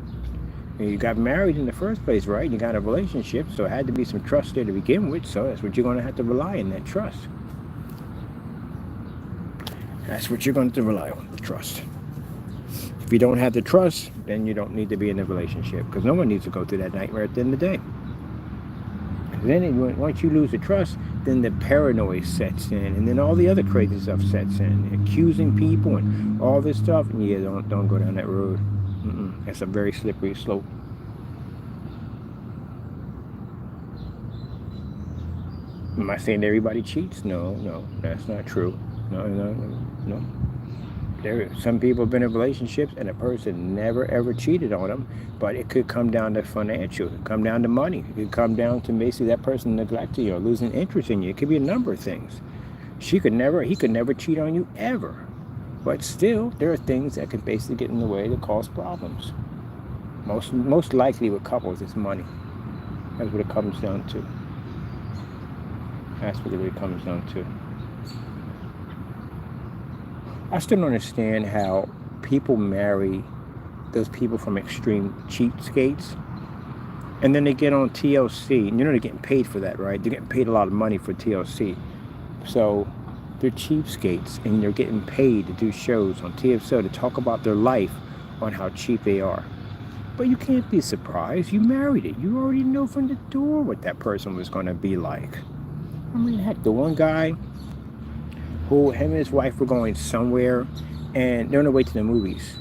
You got married in the first place, right? You got a relationship, so it had to be some trust there to begin with, so that's what you're going to have to rely on, that trust. That's what you're going to rely on, the trust. If you don't have the trust, then you don't need to be in a relationship, because no one needs to go through that nightmare at the end of the day. Then once you lose the trust, then the paranoia sets in, and then all the other crazy stuff sets in, accusing people and all this stuff. And yeah, don't go down that road. That's a very slippery slope. Am I saying everybody cheats? No, that's not true. No. Some people have been in relationships and a person never ever cheated on them, but it could come down to financial, it could come down to money, it could come down to basically that person neglecting you or losing interest in you. It could be a number of things. He could never cheat on you ever. But still, there are things that can basically get in the way that cause problems. Most likely with couples, it's money. That's what it comes down to. That's what it really comes down to. I still don't understand how people marry those people from extreme cheapskates, and then they get on TLC, and you know they're getting paid for that, right? They're getting paid a lot of money for TLC. So they're cheapskates, and they're getting paid to do shows on TLC to talk about their life on how cheap they are. But you can't be surprised. You married it. You already know from the door what that person was going to be like. I mean, heck, the one guy who him and his wife were going somewhere, and they're on their way to the movies.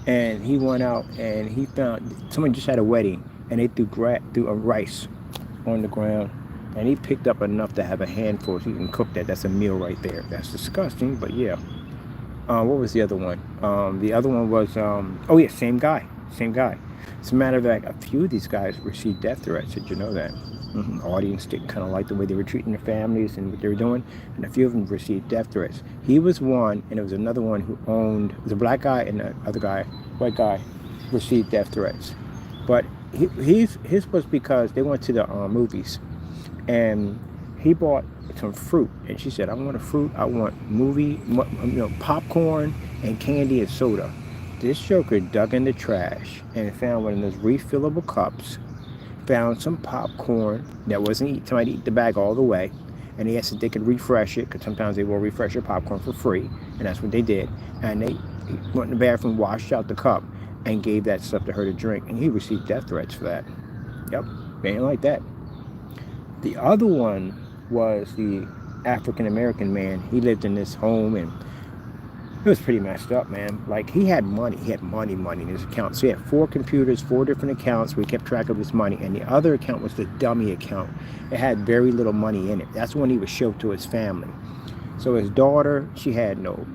And he went out and he found someone just had a wedding, and they threw a rice on the ground, and he picked up enough to have a handful so he can cook that. That's a meal right there. That's disgusting, but yeah. What was the other one? The other one was same guy. As a matter of fact, a few of these guys received death threats. Did you know that? Audience didn't kind of like the way they were treating their families and what they were doing, and a few of them received death threats. He was one, and there was another one who owned, it was a black guy, and the other guy, white guy, received death threats. But his was because they went to the movies, and he bought some fruit, and she said, I want a fruit, I want popcorn and candy and soda. This joker dug in the trash and found one of those refillable cups, found some popcorn that wasn't somebody eat the bag all the way, and he asked if they could refresh it, because sometimes they will refresh your popcorn for free, and that's what they did. And he went in the bathroom, washed out the cup, and gave that stuff to her to drink, and he received death threats for that. Yep, man like that. The other one was the African American man. He lived in this home, and it was pretty messed up, man. Like, he had money in his account. So he had 4 computers, 4 different accounts where he kept track of his money. And the other account was the dummy account. It had very little money in it. That's when he would show to his family. So his daughter, she had no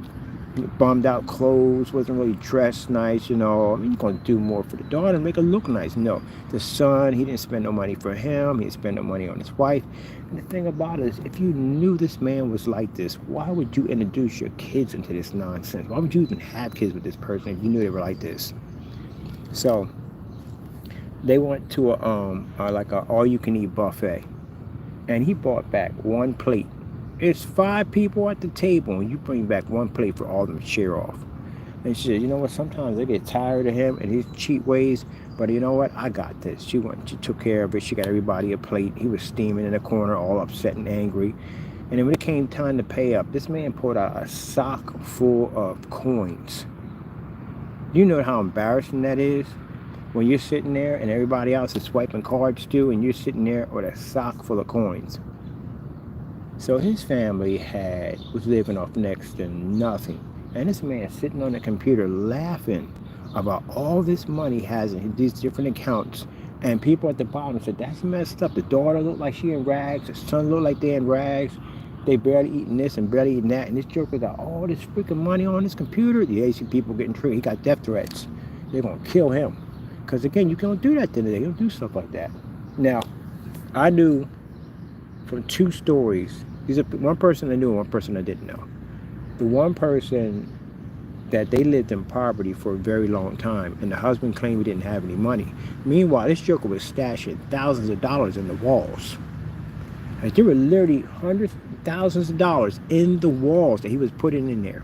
bummed out clothes, wasn't really dressed nice, you know. I mean, you're going to do more for the daughter and make her look nice. No. The son, he didn't spend no money for him. He didn't spend no money on his wife. And the thing about it is, if you knew this man was like this, why would you introduce your kids into this nonsense? Why would you even have kids with this person if you knew they were like this? So they went to a all-you-can-eat buffet. And he brought back one plate. It's 5 people at the table, and you bring back one plate for all of them to share off. And she said, you know what, sometimes they get tired of him and his cheap ways, but you know what, I got this. She took care of it. She got everybody a plate. He was steaming in the corner, all upset and angry. And then when it came time to pay up, this man pulled out a sock full of coins. You know how embarrassing that is? When you're sitting there and everybody else is swiping cards too, and you're sitting there with a sock full of coins. So his family was living off next to nothing. And this man sitting on the computer laughing about all this money he has in these different accounts. And people at the bottom said, that's messed up. The daughter looked like she in rags. The son looked like they in rags. They barely eating this and barely eating that. And this joker got all this freaking money on his computer. The Asian people getting treated. He got death threats. They're going to kill him. Because again, you can't do that today. You don't do stuff like that. Now, I knew from 2 stories. These are one person I knew and one person I didn't know. The one person that they lived in poverty for a very long time, and the husband claimed he didn't have any money. Meanwhile, this joker was stashing thousands of dollars in the walls. Like, there were literally hundreds, thousands of dollars in the walls that he was putting in there.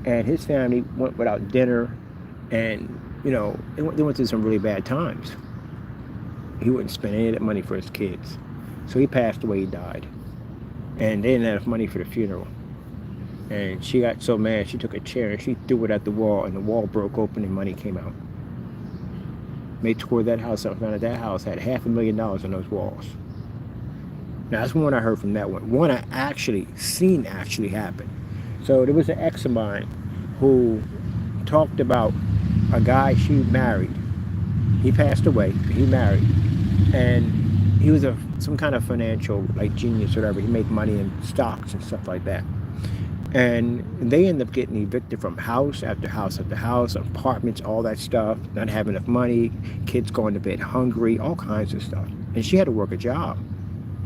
And his family went without dinner, and you know, they went through some really bad times. He wouldn't spend any of that money for his kids. So he passed away, he died. And they didn't have enough money for the funeral. And she got so mad, she took a chair and she threw it at the wall, and the wall broke open and money came out. They tore that house up, found out that house had $500,000 on those walls. Now that's one I heard from that one. One I seen happen. So there was an ex of mine who talked about a guy she married. He passed away, he married. And he was some kind of financial genius or whatever. He made money in stocks and stuff like that. And they end up getting evicted from house after house after house, apartments, all that stuff, not having enough money, kids going to bed hungry, all kinds of stuff. And she had to work a job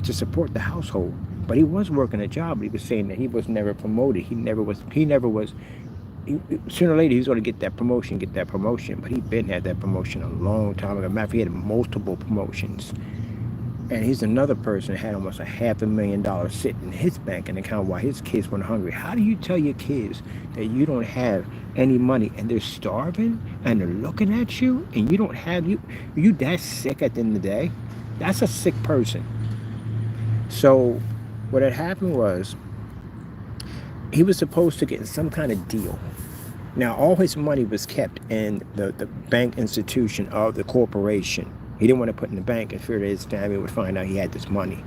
to support the household. But he was working a job, but he was saying that he was never promoted. He never was, sooner or later he was going to get that promotion, but he'd been had that promotion a long time ago. Matter of fact, he had multiple promotions. And he's another person that had almost $500,000 sitting in his banking account while his kids went hungry. How do you tell your kids that you don't have any money and they're starving and they're looking at you and you don't have, you that sick at the end of the day? That's a sick person. So what had happened was he was supposed to get some kind of deal. Now all his money was kept in the bank institution of the corporation. He didn't want to put in the bank in fear that his family would find out he had this money.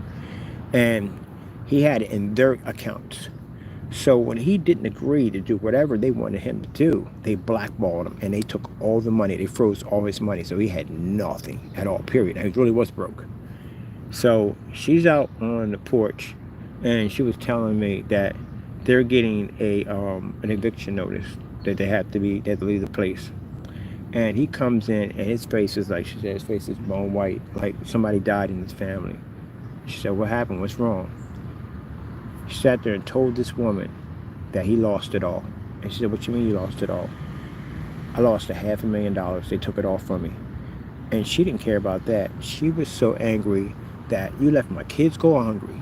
And he had it in their accounts. So when he didn't agree to do whatever they wanted him to do, they blackballed him and they took all the money. They froze all his money. So he had nothing at all, period. And he really was broke. So she's out on the porch and she was telling me that they're getting an eviction notice, that they have to leave the place. And he comes in and his face is like, she said, his face is bone white, like somebody died in his family. She said, what happened? What's wrong? She sat there and told this woman that he lost it all. And she said, what you mean you lost it all? I lost $500,000. They took it all from me. And she didn't care about that. She was so angry that you let my kids go hungry.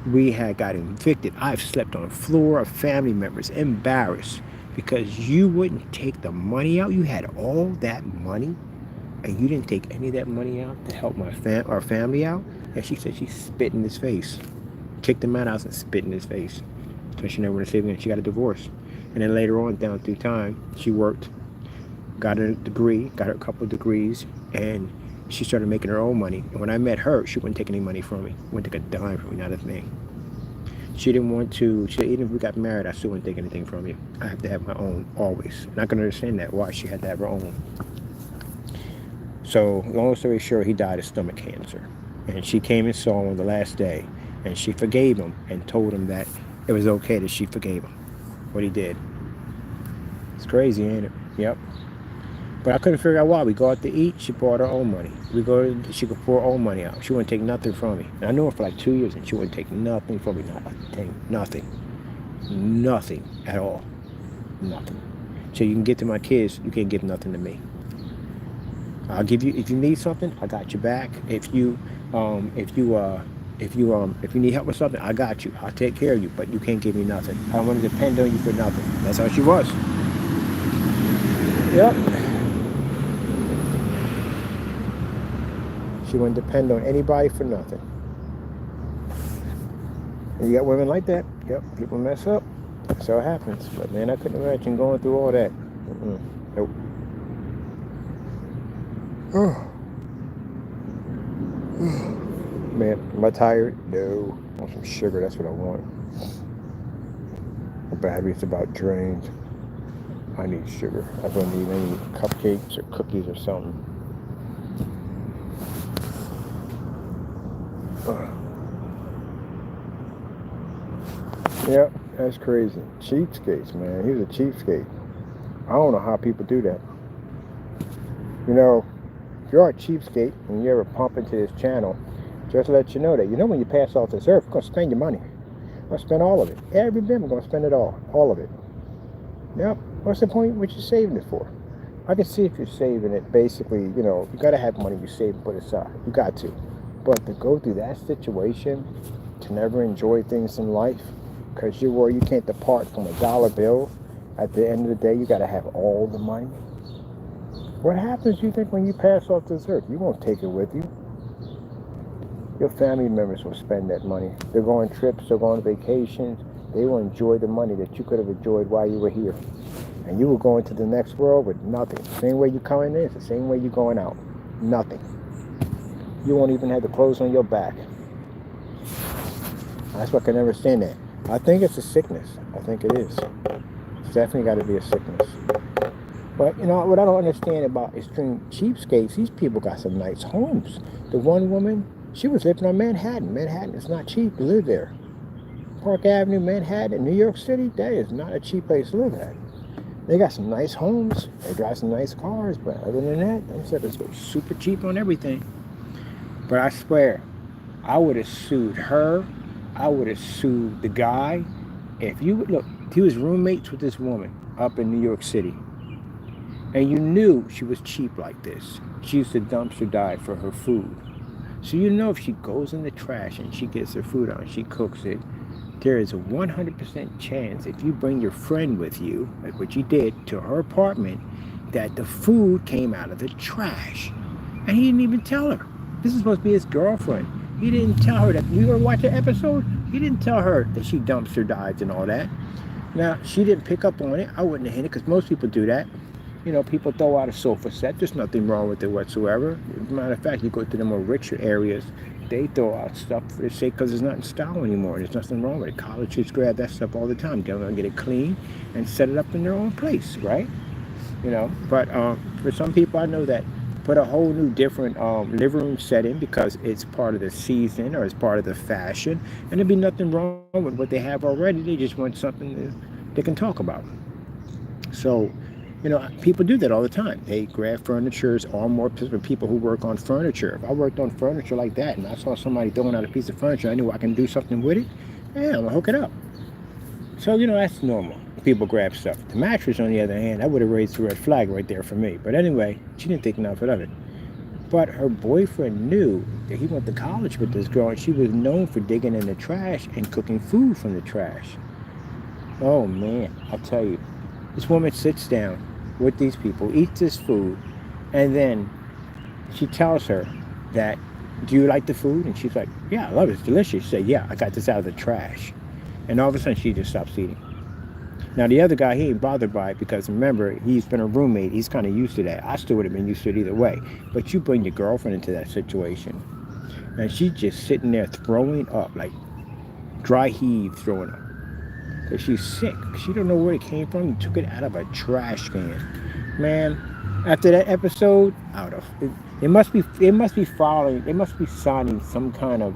We had got evicted. I've slept on the floor of family members, embarrassed, because you wouldn't take the money out. You had all that money, and you didn't take any of that money out to help our family out. And she said she spit in his face, kicked him out of the house and spit in his face. So she never went to save him. She got a divorce. And then later on, down through time, she worked, got a degree, got her a couple of degrees, and she started making her own money. And when I met her, she wouldn't take any money from me. Wouldn't take a dime from me, not a thing. She didn't want to, she said, even if we got married, I still wouldn't take anything from you. I have to have my own, always. And I can understand that, why she had to have her own. So, long story short, he died of stomach cancer. And she came and saw him on the last day. And she forgave him and told him that it was okay that she forgave him, what he did. It's crazy, ain't it? Yep. But I couldn't figure out why. We go out to eat, she brought her own money. She could pour her own money out. She wouldn't take nothing from me. And I knew her for like 2 years, and she wouldn't take nothing from me. Not a thing. Nothing. Nothing at all. Nothing. So you can get to my kids, you can't give nothing to me. I'll give you, if you need something, I got your back. If you if you need help with something, I got you. I'll take care of you, but you can't give me nothing. I don't want to depend on you for nothing. That's how she was. Yep. She wouldn't depend on anybody for nothing. And you got women like that. Yep, people mess up. That's how it happens. But man, I couldn't imagine going through all that. Nope. Oh. Man, am I tired? No. I want some sugar, that's what I want. My battery's about drained. I need sugar. I don't need any cupcakes or cookies or something. Yep, that's crazy. Cheapskates, man. He's a cheapskate. I don't know how people do that. You know, if you're a cheapskate and you ever pump into this channel, just to let you know that, when you pass off this earth, you're going to spend your money. I'm going to spend all of it. Every bit, I'm going to spend it all of it. Yep. What's the point? What you saving it for? I can see if you're saving it, basically, you got to have money you save and put aside. You got to. But to go through that situation, to never enjoy things in life, because you're worried you can't depart from a dollar bill, at the end of the day, you got to have all the money. What happens, you think, when you pass off this earth? You won't take it with you. Your family members will spend that money. They're going trips, they're going on vacations. They will enjoy the money that you could have enjoyed while you were here. And you will go into the next world with nothing. Same way you're coming in, it's the same way you're going out. Nothing. You won't even have the clothes on your back. That's why I can never stand that. I think it's a sickness. I think it is. It's definitely got to be a sickness. But, what I don't understand about extreme cheapskates, these people got some nice homes. The one woman, she was living on Manhattan. Manhattan is not cheap to live there. Park Avenue, Manhattan, New York City, that is not a cheap place to live at. They got some nice homes. They got some nice cars. But other than that, they said it's super cheap on everything. But I swear, I would have sued her. I would have sued the guy. If you look, he was roommates with this woman up in New York City. And you knew she was cheap like this. She used to dumpster dive for her food. So if she goes in the trash and she gets her food out and she cooks it, there is a 100% chance if you bring your friend with you, like what you did, to her apartment, that the food came out of the trash. And he didn't even tell her. This is supposed to be his girlfriend. He didn't tell her that. You ever watch the episode? He didn't tell her that she dumpster dives and all that. Now, she didn't pick up on it. I wouldn't have hit it because most people do that. People throw out a sofa set. There's nothing wrong with it whatsoever. As a matter of fact, you go to the more richer areas, they throw out stuff for the sake because it's not in style anymore. There's nothing wrong with it. College kids grab that stuff all the time. They're going to get it clean and set it up in their own place, right? But for some people, I know that put a whole new different living room setting because it's part of the season or it's part of the fashion. And there'd be nothing wrong with what they have already. They just want something they can talk about. So, people do that all the time. They grab furnitures or more people who work on furniture. If I worked on furniture like that and I saw somebody throwing out a piece of furniture, I knew I can do something with it. Yeah, I'm going to hook it up. So, that's normal. People grab stuff. The mattress, on the other hand, that would have raised a red flag right there for me. But anyway, she didn't think nothing of it. But her boyfriend knew that he went to college with this girl and she was known for digging in the trash and cooking food from the trash. Oh, man, I'll tell you. This woman sits down with these people, eats this food, and then she tells her that, do you like the food? And she's like, yeah, I love it, it's delicious. She said, yeah, I got this out of the trash. And all of a sudden she just stops eating. Now the other guy, he ain't bothered by it because remember, he's been a roommate, he's kind of used to that. I still would have been used to it either way. But you bring your girlfriend into that situation, and she's just sitting there throwing up, like dry heave throwing up. Because she's sick. She don't know where it came from. You took it out of a trash can. Man, after that episode, they must be signing some kind of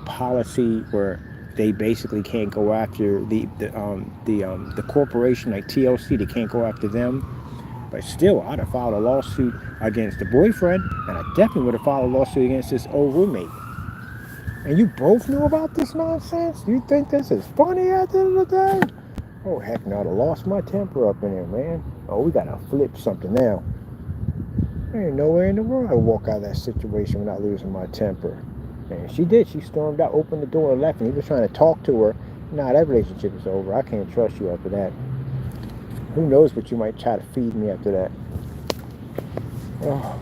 policy where they basically can't go after the corporation like TLC. They can't go after them. But still, I'd have filed a lawsuit against the boyfriend, and I definitely would have filed a lawsuit against this old roommate. And you both knew about this nonsense? You think this is funny at the end of the day? Oh, heck no, I'd have lost my temper up in there, man. Oh, we gotta flip something now. There ain't nowhere in the world I'd walk out of that situation without losing my temper. And she did. She stormed out, opened the door, and left. And he was trying to talk to her. Nah, that relationship is over. I can't trust you after that. Who knows what you might try to feed me after that. Oh.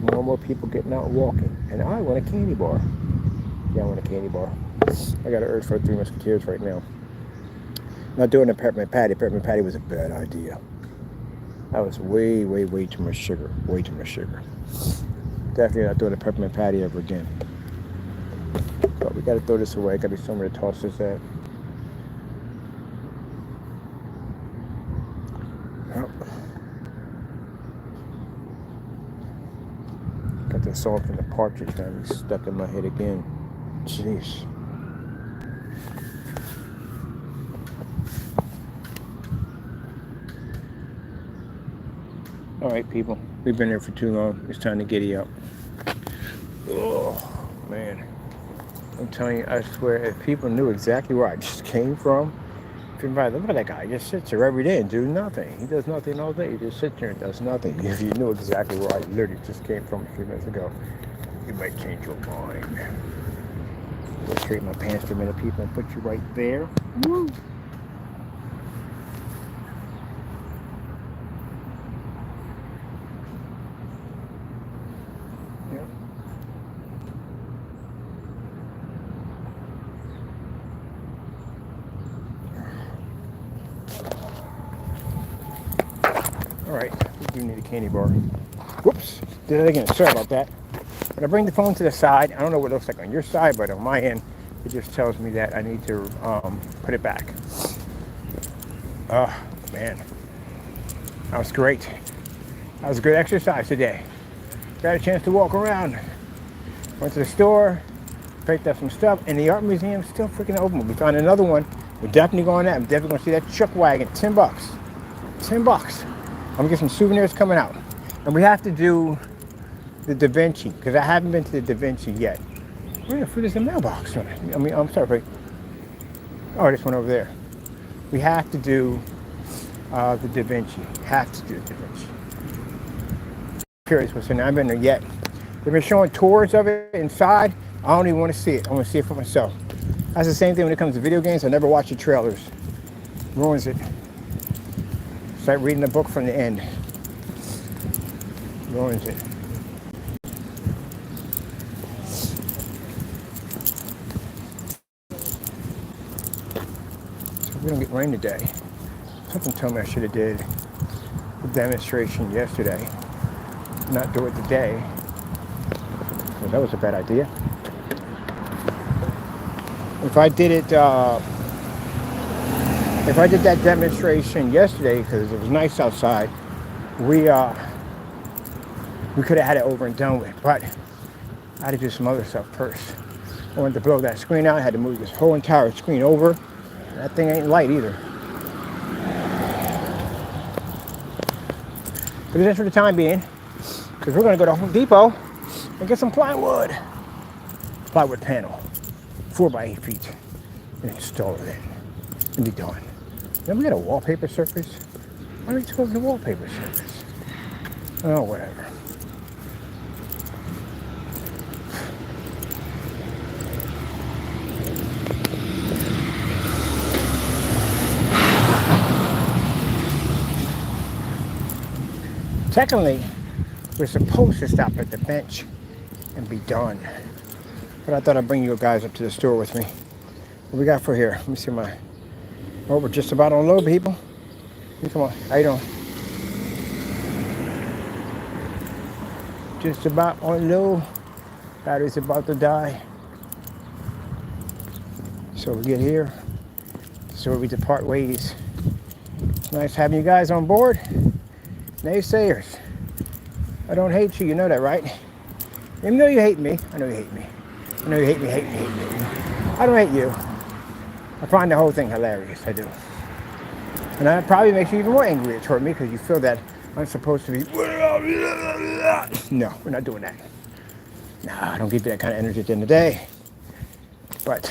More and more people getting out and walking. And I want a candy bar. Yeah, I want a candy bar. I got an urge for 3 Musketeers right now. Not doing a peppermint patty. Peppermint patty was a bad idea. That was way, way, way too much sugar. Way too much sugar. Definitely not doing a peppermint patty ever again. But we got to throw this away. Got to be somewhere to toss this at. Oh. Got that song from the Partridge now. It's stuck in my head again. Jeez. All right, people. We've been here for too long. It's time to giddy up. Oh, man. I'm telling you, I swear, if people knew exactly where I just came from, if everybody, look at that guy. He just sits there every day and do nothing. He does nothing all day. He just sits there and does nothing. If you knew exactly where I literally just came from a few minutes ago, you might change your mind. Go straighten my pants for a minute, people, and put you right there. Woo! Yep. All right, we do need a candy bar. Whoops, did it again. Sorry about that. When I bring the phone to the side, I don't know what it looks like on your side, but on my end, it just tells me that I need to put it back. Oh, man. That was great. That was a good exercise today. Got a chance to walk around. Went to the store, picked up some stuff, and the art museum is still freaking open. We found another one. We're definitely going there. I'm definitely going to see that chuck wagon. $10. $10. I'm going to get some souvenirs coming out. And we have to do the Da Vinci, because I haven't been to the Da Vinci yet. Where the fruit is the mailbox? I'm sorry. Oh, this one over there. We have to do the Da Vinci. Have to do the Da Vinci. Curious what's in there. I haven't been there yet. They've been showing tours of it inside. I don't even want to see it. I want to see it for myself. That's the same thing when it comes to video games. I never watch the trailers. Ruins it. It's like reading the book from the end. Ruins it. We don't get rain today. Something told me I should have did the demonstration yesterday, not do it today. Well, that was a bad idea. If I did it, if I did that demonstration yesterday, because it was nice outside, we could have had it over and done with. But I had to do some other stuff first. I wanted to blow that screen out. I had to move this whole entire screen over. That thing ain't light either. But just for the time being, because we're going to go to Home Depot and get some plywood. Plywood panel, 4 by 8 feet, and install it in and be done. Then we got a wallpaper surface. Why don't we just go to the wallpaper surface? Oh, whatever. Secondly, we're supposed to stop at the bench and be done. But I thought I'd bring you guys up to the store with me. What we got for here? Let me see my... Oh, we're just about on low, people. Come on, how you doing? Just about on low. Battery's about to die. So we get here. So we depart ways. It's nice having you guys on board. Naysayers. I don't hate you, you know that, right? Even though you hate me, I know you hate me. I know you hate me. I don't hate you. I find the whole thing hilarious, I do. And that probably makes you even more angry toward me because you feel that I'm supposed to be... No, we're not doing that. No, I don't give you that kind of energy at the end of the day. But,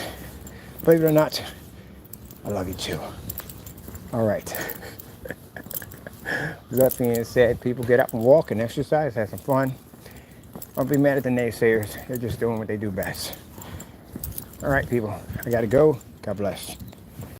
believe it or not, I love you too. All right. that being said, people get up and walk and exercise, have some fun. Don't be mad at the naysayers. They're just doing what they do best. All right, people. I got to go. God bless.